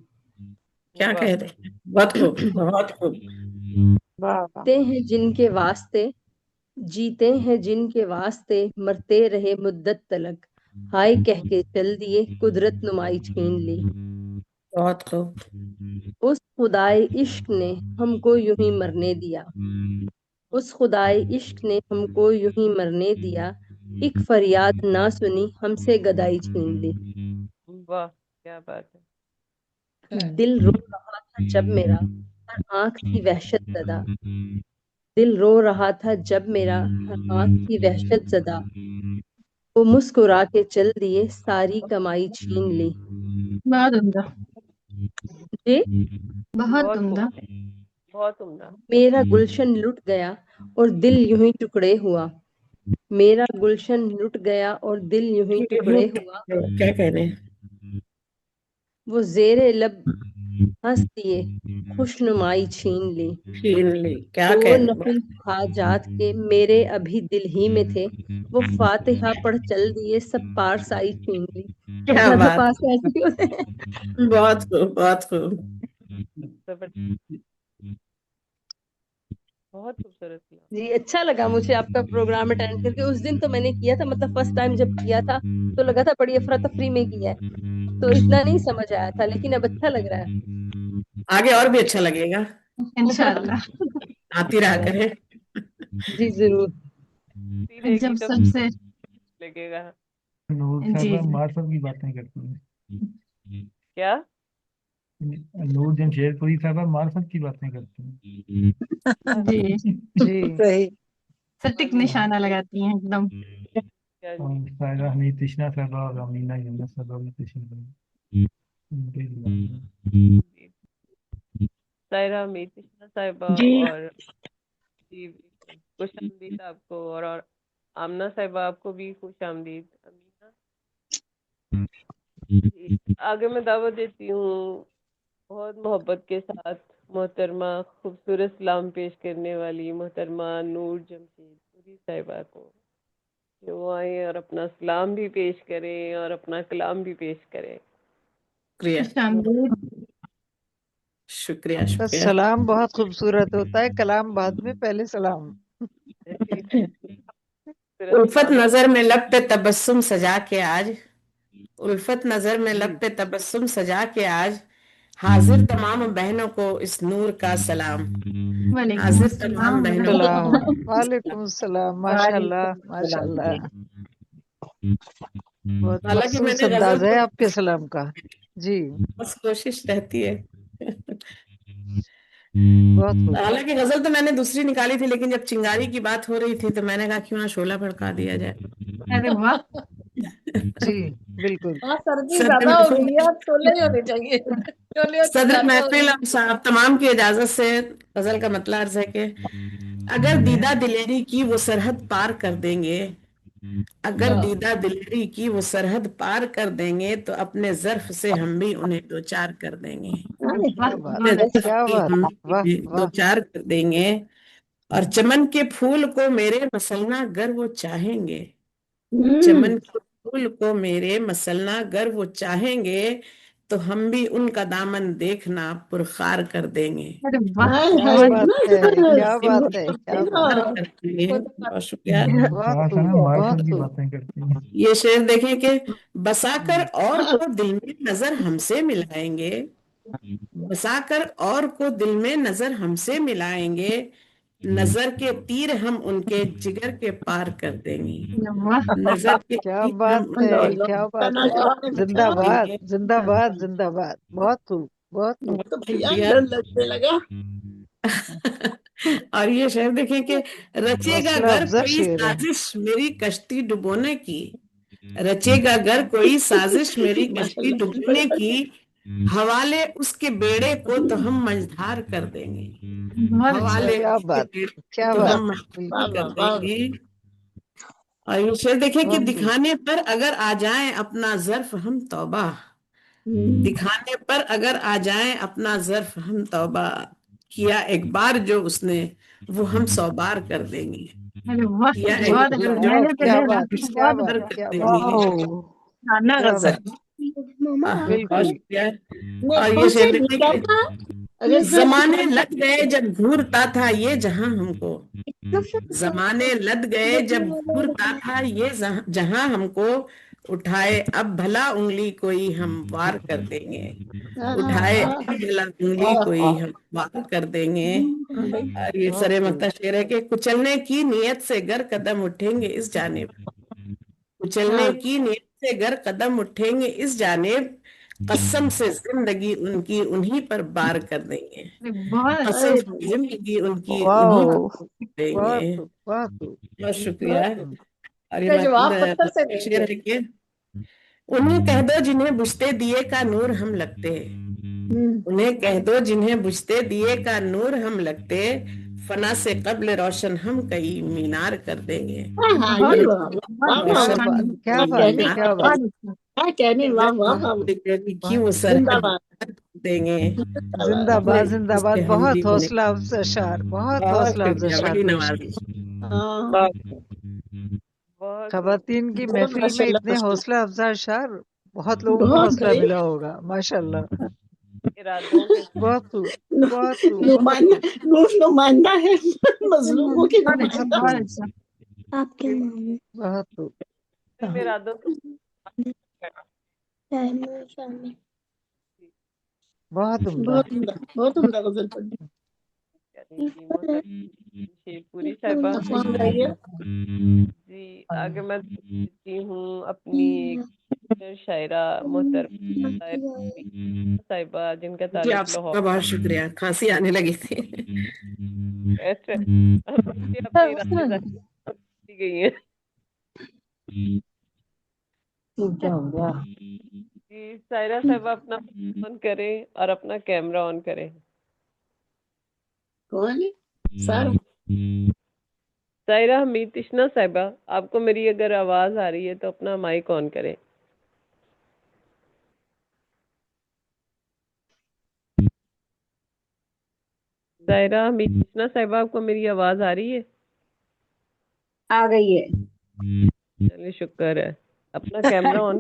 क्या कह रहे? बहुत खूब बहुत खूब। जीते हैं जिनके वास्ते, जीते हैं जिनके वास्ते, मरते रहे मुद्दत तलक, हाय कह के चल दिए कुदरत नुमाई छीन ली। बहुत खूब। उस खुदाए इश्क ने हमको यूं ही मरने दिया, उस खुदाए इश्क ने हमको यूं ही मरने दिया, एक फरियाद ना सुनी हमसे गदाई छीन ली। वाह क्या बात है। दिल रो रहा था जब मेरा हर आंख थी वहशत ज़दा, दिल रो रहा था जब मेरा हर आंख थी वहशत ज़दा, वो मुस्कुरा के चल दिए सारी कमाई छीन ली। बहुत उम्दा जी बहुत उम्दा। बहुत उम्दा। मेरा गुलशन लुट गया और दिल यूं ही टुकड़े हुआ, मेरा गुलशन लुट गया और दिल यूं ही टुकड़े हुआ। क्या कह रहे हैं? वो जेरे लब हंस दिए खुशनुमाई छीन ली। क्या वो कह नफिल हाजात के मेरे अभी दिल ही में थे, वो फातिहा पढ़ चल दिए सब पारसाई छीन ली। क्या ज्यादा बात, पास ऐसे ही होते हैं। बहुत खूब, बहुत खूब। बहुत खूबसूरत कलाम। जी अच्छा लगा मुझे आपका प्रोग्राम अटेंड करके। उस दिन तो मैंने किया था, मतलब फर्स्ट टाइम जब किया था तो लगा था बड़ी अफरा तफरी में किया है, तो इतना नहीं समझ आया था, लेकिन अब अच्छा लग रहा है। आगे और भी अच्छा लगेगा, इंशाल्लाह। आती रहा करे। जी जरूर। जब सबसे लगेगा। नूर जी साहब जी मार्फत की बातें करती हैं। क्या नूर जमशेदपुरी साहब मार्फत की बातें करती हैं। जी जी सही। सटीक निशाना लगाती हैं एकदम। और सायरा हमीद कृष्णा साहब और अमीना यूनुस साहब भी तशरीफ लाए। उनके लिए सायरा मीत कृष्णा साहिबा जी और जी खुश आमदीद आपको, और आमना साहिबा आपको भी खुश आमदीद। अमीना जी, आगे मैं दावत देती हूँ बहुत मोहब्बत के साथ मोहतरमा खूबसूरत सलाम पेश करने वाली मोहतरमा नूर जमशेदपुरी साहिबा को, कि वो आए और अपना सलाम भी पेश करें और अपना कलाम भी पेश करें। शुक्रिया, शुक्रिया, बस शुक्रिया। सलाम बहुत खूबसूरत होता है, कलाम बाद में, पहले सलाम। उल्फत नजर में लब पे तबस्सुम सजा के आज, उल्फत नजर में लब पे तबस्सुम सजा के आज, हाजिर तमाम बहनों को इस नूर का सलाम। हाजिर तमाम बहनों सलाम, को वालेकुम सलाम, माशाल्लाह माशाल्लाह, बहुत हालांकि मखसूस मैंने गजल अंदाज है तो आपके सलाम का। जी बस कोशिश रहती है। बहुत खूब। हालांकि गजल तो मैंने दूसरी निकाली थी, लेकिन जब चिंगारी की बात हो रही थी तो मैंने कहा क्यों ना शोला भड़का दिया जाए। अरे वाह। जी बिल्कुल। हाँ सर्दी सदर ज्यादा हो गई है, महफिल अब छोले ही होने चाहिए। छोले और सदर चिंगारियां हो महफिल रही और साहब तमाम की इजाजत से गजल का मतलब अर्ज है कि अगर दीदा दिलेरी की वो सरहद पार कर देंगे, अगर दीदा दिलेरी की वो सरहद पार कर देंगे, तो अपने जर्फ से हम भी उन्हें दो चार कर देंगे। क्या बात अपने है, जर्फ क्या से बात, हम वाह भी दो वाह। चार कर देंगे। और चमन के फूल को मेरे मसलना अगर वो चाहेंगे, चमन के फूल को मेरे मसलना अगर वो चाहेंगे, तो हम भी उनका दामन देखना पुरखार कर देंगे। अरे वाह। क्या बात है, क्या बात है, क्या बात पुरखार है, कर देंगे। बहुत शुक्रिया। बहुत कहा था ना खूब, मार्फत बहुत की खूब। बातें करती हैं। ये शेर देखें कि बसाकर और को दिल में नजर हमसे मिलाएंगे, बसाकर और को दिल में नजर हमसे मिलाएंगे, नजर के तीर हम उनके जिगर के पार कर देंगे। वाह। नजर के क्या तीर बात हम है, उनके क्या बात जिगर है, के पार जिंदाबाद देंगे। जिंदाबाद जिंदाबाद, बहुत खूब बहुत खूब। तो भैया शुक्रिया। डर लगने लगा। और ये शेर देखें कि रचेगा हौसला अगर अफजा कोई शेर है। साजिश मेरी कश्ती डुबोने की, रचेगा अगर कोई साजिश मेरी कश्ती डुबोने की, हवाले उसके बेड़े को तो हम मझधार कर देंगे। बहुत अच्छा। हवाले क्या उसके बात, बेड़े को क्या तो बात, हम मझधार वाह कर वाह वाह। देंगे। और ये शेर देखें कि बहुत खूब। दिखाने पर अगर आ जाए अपना ज़र्फ हम तौबा, दिखाने पर अगर आ जाए अपना ज़र्फ हम तौबा, किया एक बार जो उसने वो हम 100 बार कर देंगे। अरे वाह। किया एक बहुत बार अच्छा, जो मैंने तो क्या देखा बात, था, क्या बहुत बात, अच्छा। कर क्या बात, देंगे। गाना क्या गजल। बात, बिल्कुल। और ये उनसे शेर देखें क्या कि था अगर जमाने लग गए जब घूरता था ये जहां हमको, जमाने लग गए जब घूरता था ये जहां हमको, उठाए अब भला उंगली कोई हम वार कर देंगे, उठाए अब भला उंगली कोई हम वार कर देंगे। और ये बहुत सरे खूब। मक्ता शेर है कि कुचलने की नियत से गर कदम उठेंगे इस जानिब, कुचलने की नीयत से गर कदम उठेंगे इस जानिब, कसम से जिंदगी उनकी उन्हीं पर बार कर देंगे, बहुत कसम से जिंदगी उनकी उन्हीं पर वाह, देंगे। बहुत खूब, बहुत खूब। बहुत शुक्रिया। और इसका जवाब ये पत्थर से शेर देंगे। है कि उन्हें कह दो जिन्हें बुझते दिए का नूर हम लगते, उन्हें कह दो जिन्हें बुझते दिए का नूर हम लगते, फना से कब्ल रोशन हम कई मीनार कर देंगे। बहुत ये वाह वाह वाह क्या वाह। बात, क्या क्या बात, कहने क्या बात, बहुत अच्छा। क्या कहने वाह वाह वाह। की वो जिंदाबाद। सरहद دیں گے. زندہ باد زندہ باد. اس کے بہت حمدی ہونے حوصلہ افزا اشعار، بہت بہت حوصلہ افزا شکریہ، اشعار بڑی پیش نواز. کیے. بہت خواتین کی بہت محفل میں ماشاءاللہ اتنے ماشاءاللہ، حوصلہ افزا اشعار بہت لوگوں کو بہت حوصلہ بھائی. ملا ہوگا. ماشاء اللہ. ارادوں کے ساتھ. بہت خوب، بہت خوب، بہت نمائندہ خوب. نور نمائندہ ہے مظلوموں کی بہت اچھا، نمائندہ. بہت اچھا. بہت خوب. صرف ارادوں کے بہت عمدہ. بہت عمدہ، بہت عمدہ غزل پڑھی. شیر پوری صاحبہ. افغان رہیے. جی آگے میں دیتی ہوں اپنی ایک شاعرہ محترمہ صاحبہ جن کا جی تعلق آپ سب لاہور کا بہت شکریہ. کھانسی آنے لگی تھی. ایسے اپنے ارادے ظاہر کی گئی ہیں. جی سائرہ صاحبہ اپنا آن کریں اور اپنا کیمرہ آن کریں. کون ہے؟ سارا سائرہ حمید تشنا صاحبہ آپ کو میری اگر آواز آ رہی ہے تو اپنا مائک آن کریں. سائرہ حمید تشنا صاحبہ آپ کو میری آواز آ رہی ہے؟ آ گئی ہے. چلیے شکر ہے. اپنا کیمرہ آن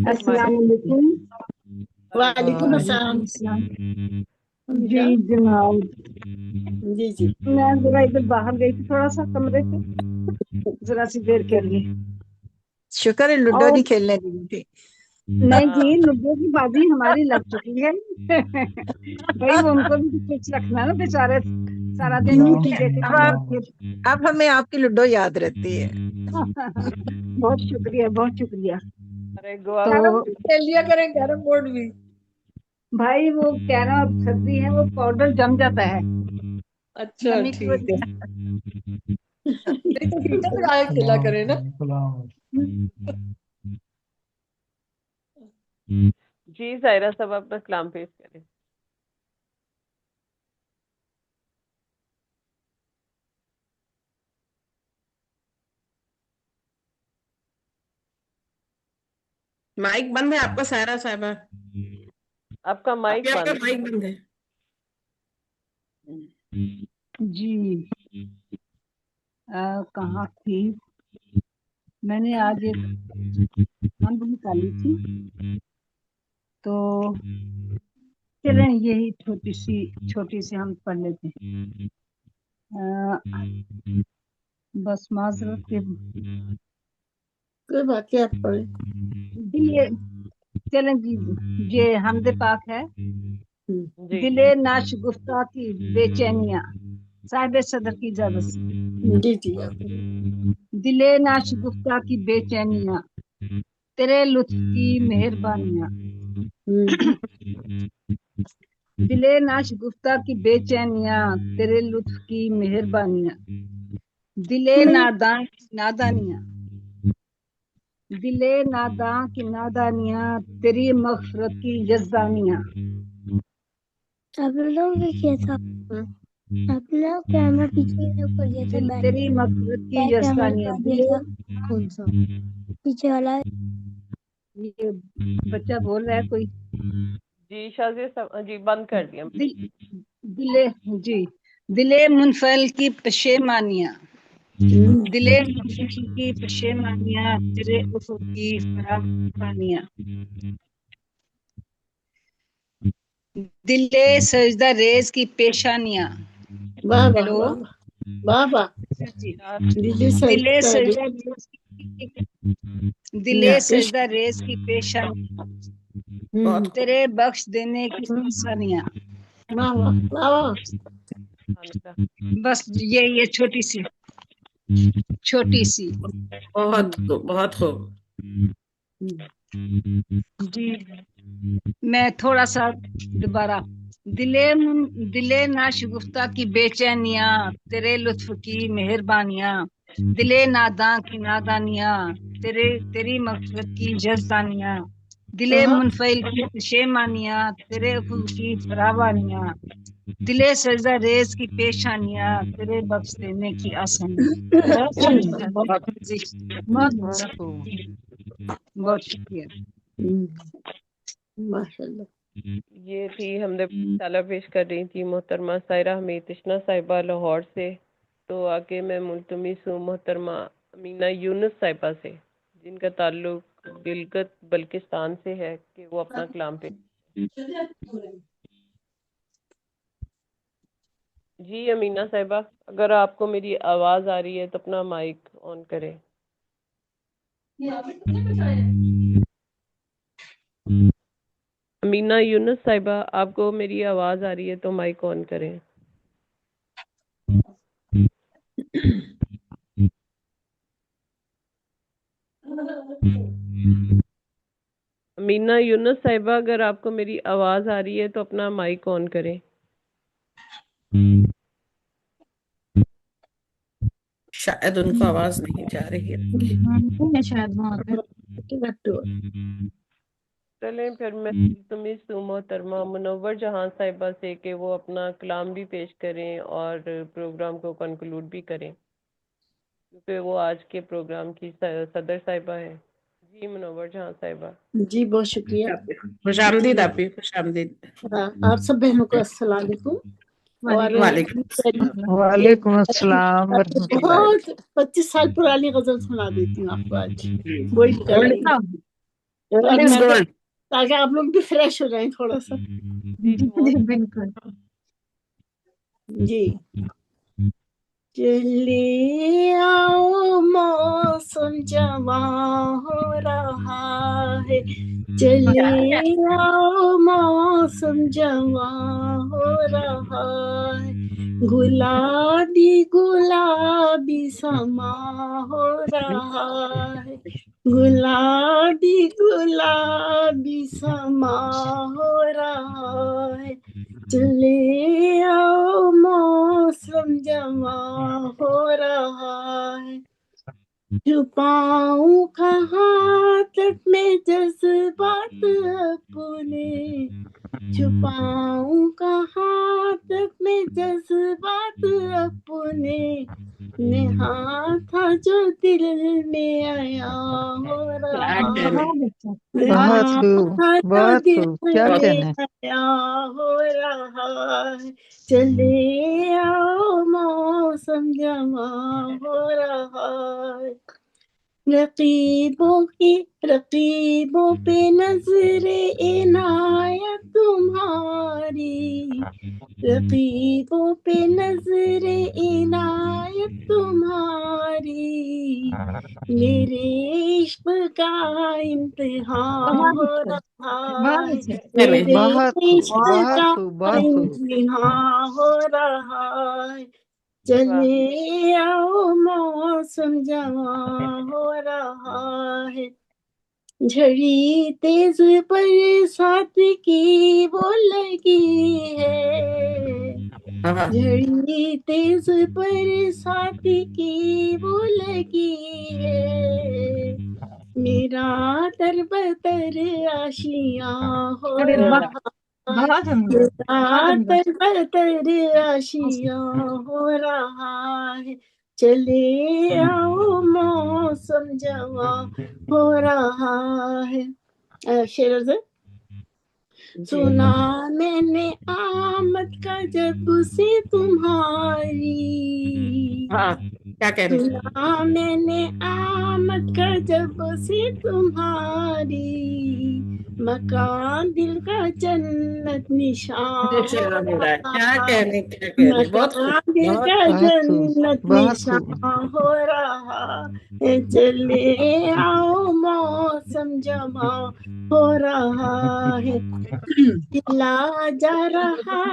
السلام علیکم. وعلیکم وعلیکم السلام. السلام. جی جناب، جی جی میں ذرا ادھر باہر گئی تھی تھوڑا سا کمرے سے، ذرا سی دیر کے لیے. شکر ہے لڈو اور نہیں کھیلنے دی تھی. نہیں جی، لڈو کی بازی ہماری لگ چکی ہے. بھائی وہ ان کو بھی کچھ رکھنا نا بیچارے، سارا دن ٹی وی دیکھتے رہتے. اب ہمیں آپ کی لڈو یاد رہتی ہے. بہت شکریہ، بہت شکریہ. ارے گوا تو کھیل لیا کریں کیرم بورڈ بھی. بھائی وہ کہنا سردی ہے، وہ پاؤڈر جم جاتا ہے اچھا نمی کی ٹھیک وجہ ہے. نہیں تو ہیٹر لگا کے کھیلا کریں نا. جی سائرہ صاحب اپنا کلام پیش کریں. مائک بند ہے آپ کا سائرہ صاحبہ. آپ کا مائک آپ کا بند. مائک بند ہے. جی کہاں تھی میں نے آج ایک حمد نکالی تھی، تو چلیں یہی چھوٹی سی ہم پڑھ لیتے ہیں. بس معذرت کے کوئی بات نہیں، آپ پڑھیں. چلیں جی، یہ حمد پاک ہے. جی دل ناشگفتہ کی بے چینیاں، صاحب صدر کی اجازت سے. جی جی آپ دل ناشگفتہ کی بے چینیاں، تیرے لطف کی مہربانیاں. دل ناشگفتہ کی بے چینیاں، تیرے لطف کی مہربانیاں. دل ناداں کی نادانیاں، دل ناداں کی نادانیاں، تیری مغفرت کی یزدانیاں. تیری مغفرت کی یزدانیاں. یہ بچہ بول رہا ہے کوئی. جی شازیہ صاحب جی بند کر دیا. دل منفعل کی پشیمانیاں، دل منفعل کی پشیمانیاں، تیرے افق کی فراوانیاں. دل سجدہ ریز کی پیشانیاں. واہ واہ ہیلو واہ واہ واہ. جی. دل دل سجدہ سجدہ ریز دل سجدہ ریز کی پیشانیاں، تیرے بخش دینے کی آسانیاں. واہ واہ واہ. بس یہ چھوٹی سی بہت خوب، بہت خوب. جی میں تھوڑا سا دوبارہ. دل ناشگفتہ کی بے چینیاں، تیرے لطف کی مہربانیاں. دل ناداں کی نادانیاں، تیری مغفرت کی یزدانیاں. دل منفعل کی پشیمانیاں، تیرے افق کی فراوانیاں. دل سجدہ ریز کی پیشانیاں، تیرے بخش دینے کی آسانیاں. بہت جی خوب. بہت شکریہ. ماشاء اللہ. یہ تھی ہم نے رسالہ پیش کر رہی تھی محترمہ سائرہ حمید تشنا صاحبہ لاہور سے. تو آگے میں ملتمس ہوں محترمہ امینہ یونس صاحبہ سے جن کا تعلق گلگت بلکستان سے ہے کہ وہ اپنا کلام پیش. جی امینہ صاحبہ اگر آپ کو میری آواز آ رہی ہے تو اپنا مائک آن کریں. امینہ یونس صاحبہ آپ کو میری آواز آ رہی ہے تو مائک آن کریں. امینہ یونس صاحبہ اگر آپ کو میری آواز آ رہی ہے تو اپنا مائک آن کریں. شاید ان کو آواز نہیں جا رہی ہے. شاید وہاں پہ چلیں پھر میں تمہیں محترمہ منور جہاں صاحبہ سے کہ وہ اپنا کلام بھی پیش کریں اور پروگرام کو کنکلوڈ بھی کریں کیونکہ وہ آج کے پروگرام کی صدر صاحبہ ہے. جی منور جہاں صاحبہ. جی بہت شکریہ. خوش آمدید آپ بھی. خوش آمدید. آپ سب بہنوں کو السلام علیکم. اور وعلیکم السلام ورحمۃ اللہ. بہت 25 سال پرانی غزل سنا دیتی ہوں آپ کو آج. وہی تاکہ آپ لوگ بھی فریش ہو جائیں تھوڑا سا. بالکل. جی چلے آؤ موسم جواں ہو رہا ہے. چلے آؤ موسم جواں ہو رہا ہے. گلابی گلابی سما ہو رہا ہے. گلابی گلابی سما ہو رہا ہے. چلے آؤ موسم جواں ہو رہا ہے. چھپاؤں کہاں تک میں جذبات اپنے. چھپاؤں کہاں تک میں جذبات اپنے. نہاں تھا جو دل میں آیا ہو رہا ہے. بہت خوب بہت خوب. کیا کہنے. آیا ہو رہا ہے. چلے آؤ موسم جواں ہو رہا ہے. رقیبوں پہ نظر عنایت تمہاری. رقیبوں پہ نظر عنایت تمہاری. میرے عشق کا امتحان ہو رہا ہے. میرے عشق کا امتحان ہو رہا ہے. چلے آؤ موسم جواں ہو رہا ہے. جھڑی تیز برسات کی وہ لگی ہے. جھڑی تیز برسات کی وہ لگی ہے. میرا در بدر آشیاں ہو رہا ہے. میرا در بدر آشیاں ہو رہا ہے. چلے آؤ موسم جواں ہو رہا ہے. شعر سنا میں نے آمد کا جب سے تمہاری. سنا میں نے آمد کا جب سے تمہاری. مکان دل کا جنت نشان ہو رہا ہے. مکان دل کا جنت نشان ہو رہا ہے. چلے آؤ موسم جواں ہو رہا ہے. کھلا جا رہا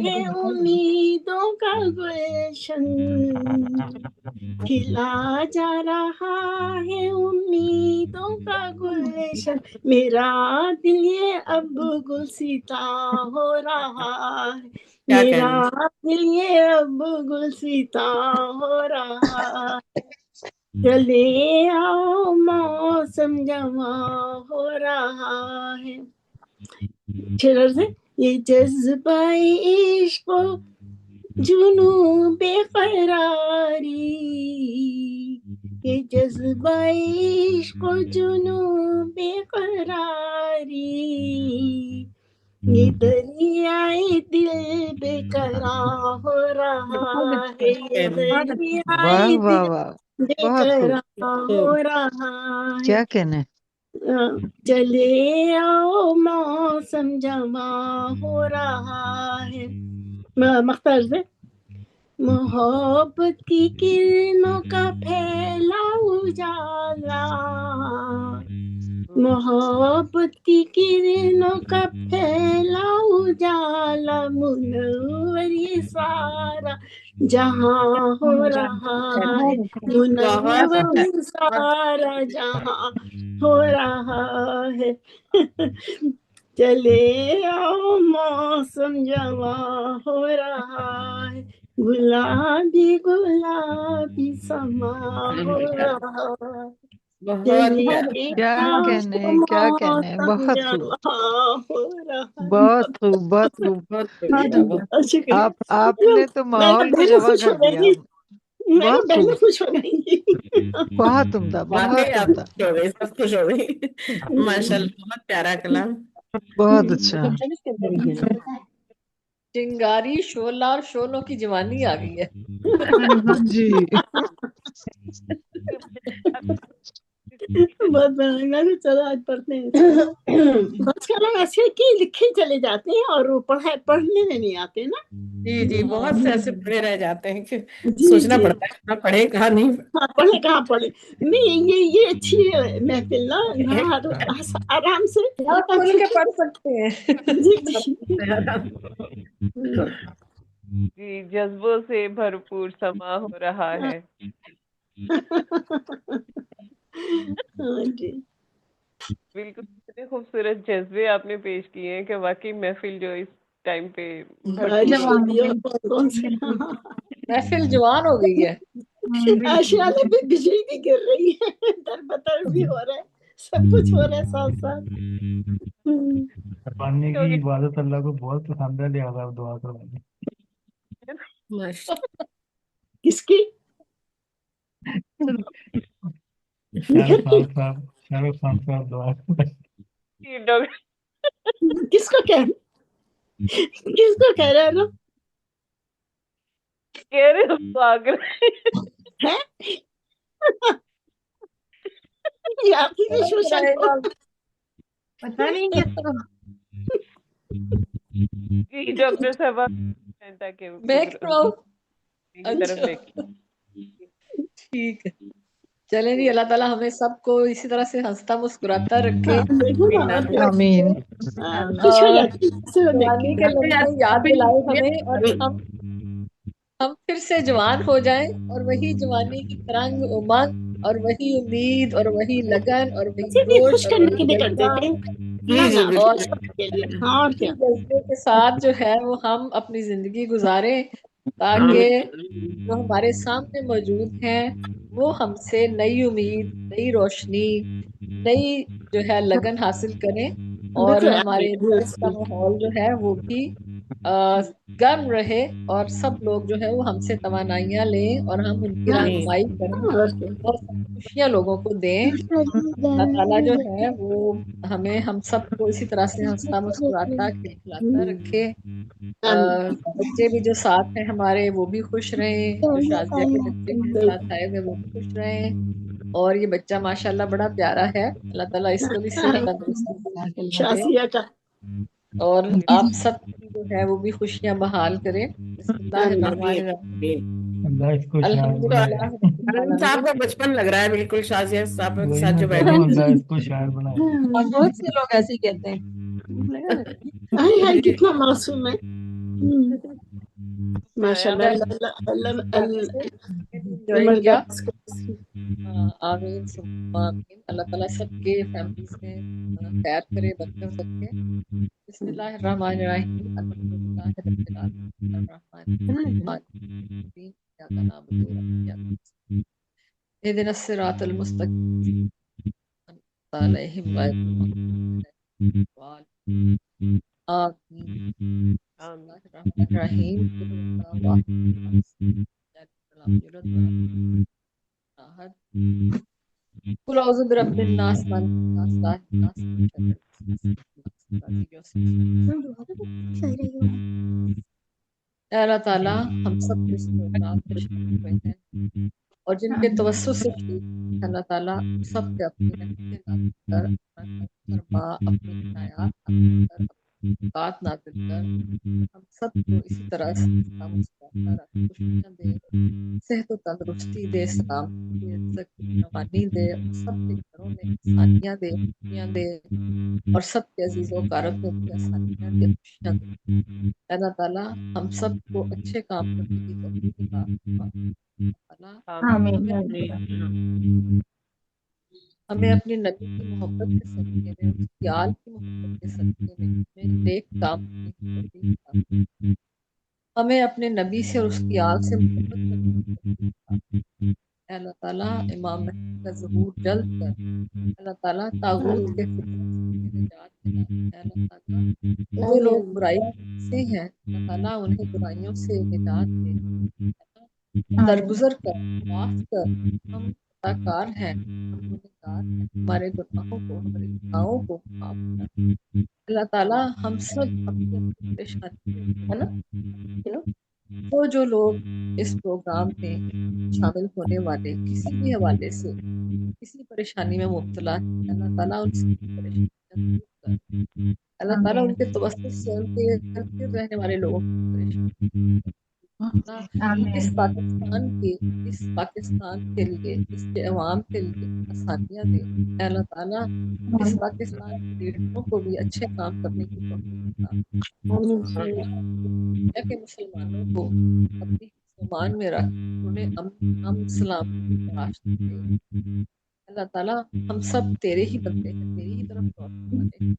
ہے امیدوں کا گلشن. کھلا جا رہا ہے امیدوں کا گلشن. میرا دل یہ اب گلستاں ہو رہا ہے. میرا دل یہ اب گلستاں ہو رہا ہے. چلے آؤ موسم جواں ہو رہا ہے. یہ جذبہ عشق و جنون بے قراری. یہ جذبہ عشق و جنون بے قراری. ये दरियाए दिल बेकरार हो रहा है, ये वाह दरियाए वाह दिल वाह, बहुत खूब, बेकरार हो रहा है। क्या कहने। चले आओ मौसम जमा हो रहा है। मख्तार से मोहब्बत की किरणों का फैला उजाला, मोहब्बत की किरणों का फैला उजाला, मुनव्वर ये सारा जहां हो रहा है, मुनव्वर ये सारा जहां हो रहा है। चले आओ मौसम जवा हो रहा है, गुलाबी गुलाबी समा हो रहा है। क्या कहने, क्या कहने, बहुत खूब, बहुत खूब, बहुत खूब। आपने तो माहौल को जमा कर दिया, बहुत खूब, खुश हो गई। बहुत उम्दा, बहुत उम्दा, सब खुश हो गई। माशाल्लाह, बहुत प्यारा कलाम, बहुत अच्छा। चिंगारी शोला और शोलों की जवानी आ गई है। जी बहुत बढ़िया। तो चलो आज पढ़ते हैं। बस कलम ऐसे कि लिखे चले जाते हैं और वो पढ़ने में नहीं आते ना। जी बहुत से ऐसे पढ़े रह जाते हैं कि सोचना पड़ता है कहाँ पढ़े कहाँ नहीं। हाँ, पढ़े कहाँ पढ़े नहीं। ये अच्छी महफिल ना, आराम से खुल के पढ़ सकते हैं। जी जज्बों से भरपूर समा हो रहा है। बिल्कुल, इतने खूबसूरत जज्बे आपने पेश किए हैं कि वाकई महफिल जो इस टाइम पे महफिल जवान हो गई है। आशियाने पे बिजली भी गिर रही है, दर बदर भी हो रहा है, सब कुछ हो रहा है साथ साथ। पढ़ने की इबादत अल्लाह को बहुत पसंद है, लिहाजा आप दुआ करवाएंगे। किसकी? शाहरुख खान साहब दुआ करवाएंगे। किसको कह रहे हो? कह रहे हो पागल है? ये आपकी सोशल पता नहीं किसको। जी डॉक्टर साहब ठीक है, चले जी। अल्लाह ताला हमें सबको इसी तरह से हंसता मुस्कुराता रखे। आमीन। जवानी के लम्हे याद दिलाए हमें, और हम फिर से जवान हो जाएं, और वही जवानी की तरंग, उमंग, और वही उम्मीद, और वही लगन, और वही जोश, और वही जज्बा, और जज्बे के साथ जो है वो हम अपनी जिंदगी गुजारें, ताकि जो हमारे सामने मौजूद हैं वो हमसे नई उम्मीद, नई रोशनी, नई जो है लगन हासिल करें, और हमारे देश का माहौल जो है वो भी गर्म रहे, और सब लोग जो है वो हमसे तवानाइयाँ लें, और हम उनकी रहनुमाई करें, और खुशियाँ लोगों को दें। अल्लाह ताला जो है वो हमें, हम सबको इसी तरह से हंसता मुस्कुराता खिलखिलाता रखे। बच्चे भी जो साथ हैं हमारे वो भी खुश रहें, जो शाजिया के बच्चे मेरे साथ आए हुए वो भी खुश रहें, और ये बच्चा माशाल्लाह बड़ा प्यारा है। अल्लाह ताला इसको भी सेहत तंदुरुस्ती दे, और आप सब की जो है वो भी खुशियां बहाल करें। साहब का बचपन लग रहा है बिल्कुल, शाजिया साहब के साथ जो बैठे इसको शायर बनाया। बहुत से लोग ऐसे ही कहते हैं। हाय कितना मासूम है। माशाल्लाह। आमीन आमीन। अल्लाह ताला सबके फैमिलीज में खैर करे, बरकत रखे। बिस्मिल्लाहिर्रहमानिर्रहीम। इहदिनस सिरातल मुस्तकीम अलैहिम قل اعوذ برب الناس مالک الناس اله الناس من شر الوسواس الخناس۔ اے اللہ تعالیٰ ہم سب کو اس پروگرام میں شامل ہوئے ہیں اور جن کے توسط سے کی اللہ تعالیٰ سب پہ اپنی رحمتیں نازل کر فرما، اپنی عنایات نازل کر، اپنی برکات نازل کر، ہم سب کو اسی طرح سے خوشیاں دے، صحت و تندرستی دے، سلامتی دے، رزق کی فراوانی دے، اور سب کے گھروں میں آسانیاں دے، خوشیاں دے، اور سب کے عزیز و اقارب میں بھی آسانیاں دے، خوشیاں دے۔ اللہ تعالیٰ ہم سب کو اچھے کام کرنے کی توفیق عطا فرما۔ اللہ ہمیں اپنے نبی کی محبت کے صدقے میں، اس کی آل کی محبت کے صدقے میں ہمیں نیک کام کرنے کی توفیق عطا فرما۔ ہمیں اپنے نبی سے اور اس کی آل سے محبت کرنے کی توفیق عطا فرما۔ اے اللہ تعالیٰ امام مہدی کا ظہور جلد کر، اللہ تعالیٰ طاغوت کے فتنہ سے نجات دلا۔ اے اللہ تعالیٰ جو لوگ برائی سے ہیں اللہ تعالیٰ انہیں برائیوں سے نجات دے، درگزر کر، معاف کر، ہم خطاکار ہیں، ہم گنہگار ہیں، ہمارے گناہوں کو، ہمارے گناہوں کو معاف کر۔ اللہ تعالیٰ ہم سب اپنی اپنی پریشانی ہے نا جو لوگ اس پروگرام میں شامل ہونے والے کسی بھی حوالے سے کسی پریشانی میں مبتلا ہے، اللہ تعالیٰ ان سے پریشانیاں دور کر۔ اللہ تعالیٰ ان کے توسط سے ان کے ارد گرد رہنے والے لوگوں کی پریشانی، اس پاکستان کے لیے، اس کے عوام کے لیے آسانیاں دے۔ اے اللہ تعالیٰ اس پاکستان کے لیڈروں کو بھی اچھے کام کرنے کی توفیق عطا فرما کہ مسلمانوں کو اپنی زبان میں رکھ انہیں امن سلامتی تلاش دے۔ اللہ تعالیٰ ہم سب تیرے ہی بندے ہیں، تیری ہی طرف لوٹنے والے ہیں۔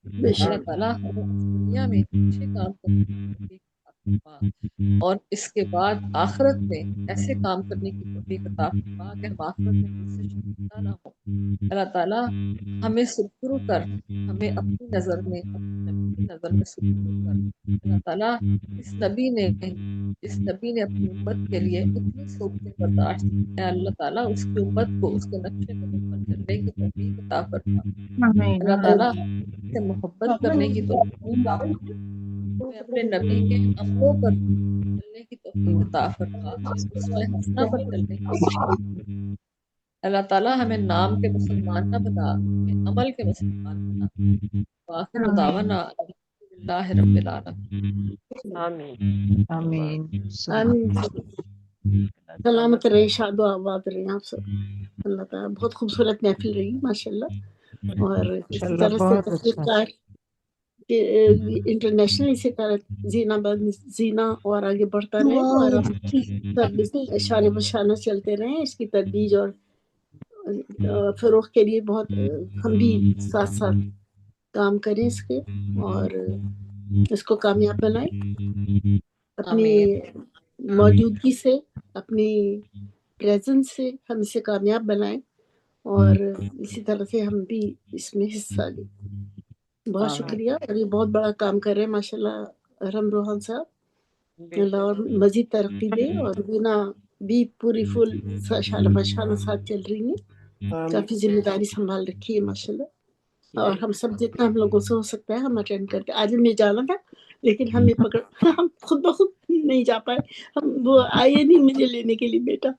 اللہ تعالیٰ ہمیں اس دنیا میں اچھے کام کرنے کی توفیق عطا فرما اور اس کے بعد آخرت میں ایسے کام کرنے کی توفیق عطا فرما کہ ہم آخرت میں تجھ سے شرمندہ نہ ہوں۔ اللہ تعالیٰ ہمیں سرخرو کر، ہمیں اپنی نظر میں، اپنی نبی کی نظر میں سرخرو کر۔ اللہ تعالیٰ اس نبی نے اپنی امت کے لیے اتنی صحبتیں برداشت کی، اے اللہ تعالیٰ اس کی امت کو اس کے نقشے قدم پر چلنے کی توفیق عطا فرما۔ اللہ تعالیٰ سے محبت کرنے کی توفیق عطا فرما، اپنے نبی کے عملوں پر چلنے کی توفیق عطا فرما، اسوہ حسنہ پر چلنے کی توفیق عطا فرما۔ اللہ تعالیٰ ہمیں نام کے مسلمان نہ بنا، ہمیں عمل کے مسلمان بنا۔ وآخر دعوانا الحمدللہ رب العالمین۔ آمین آمین۔ آمین۔ سلامت رہے، شاد و آباد رہے آپ سب۔ اللہ تعالیٰ بہت خوبصورت محفل رہی ماشاءاللہ، اور اسی طرح سے تفریح کار انٹرنیشنل اسی طرح زینہ اور آگے بڑھتا رہے، اور سب شانے بشانہ چلتے رہیں۔ اس کی ترویج اور فروغ کے لیے بہت ہم بھی ساتھ ساتھ کام کریں اس کے، اور اس کو کامیاب بنائیں، اپنی موجودگی سے، اپنی پریزنس سے ہم اسے کامیاب بنائیں، اور اسی طرح سے ہم بھی اس میں حصہ لیں۔ بہت شکریہ، اور یہ بہت بڑا کام کر رہے ہیں ماشاءاللہ ارحم روحان صاحب، اللہ اور مزید ترقی دے، اور بینا بھی پوری فل شانہ بشانہ ساتھ چل رہی ہیں، کافی ذمہ داری سنبھال رکھی ہے ماشاءاللہ، اور ہم سب جتنا ہم لوگوں سے ہو سکتا ہے ہم اٹینڈ کرتے۔ آج ہمیں جانا تھا لیکن ہمیں ہم خود بخود نہیں جا پائے، ہم وہ آئے نہیں مجھے لینے کے لیے بیٹا۔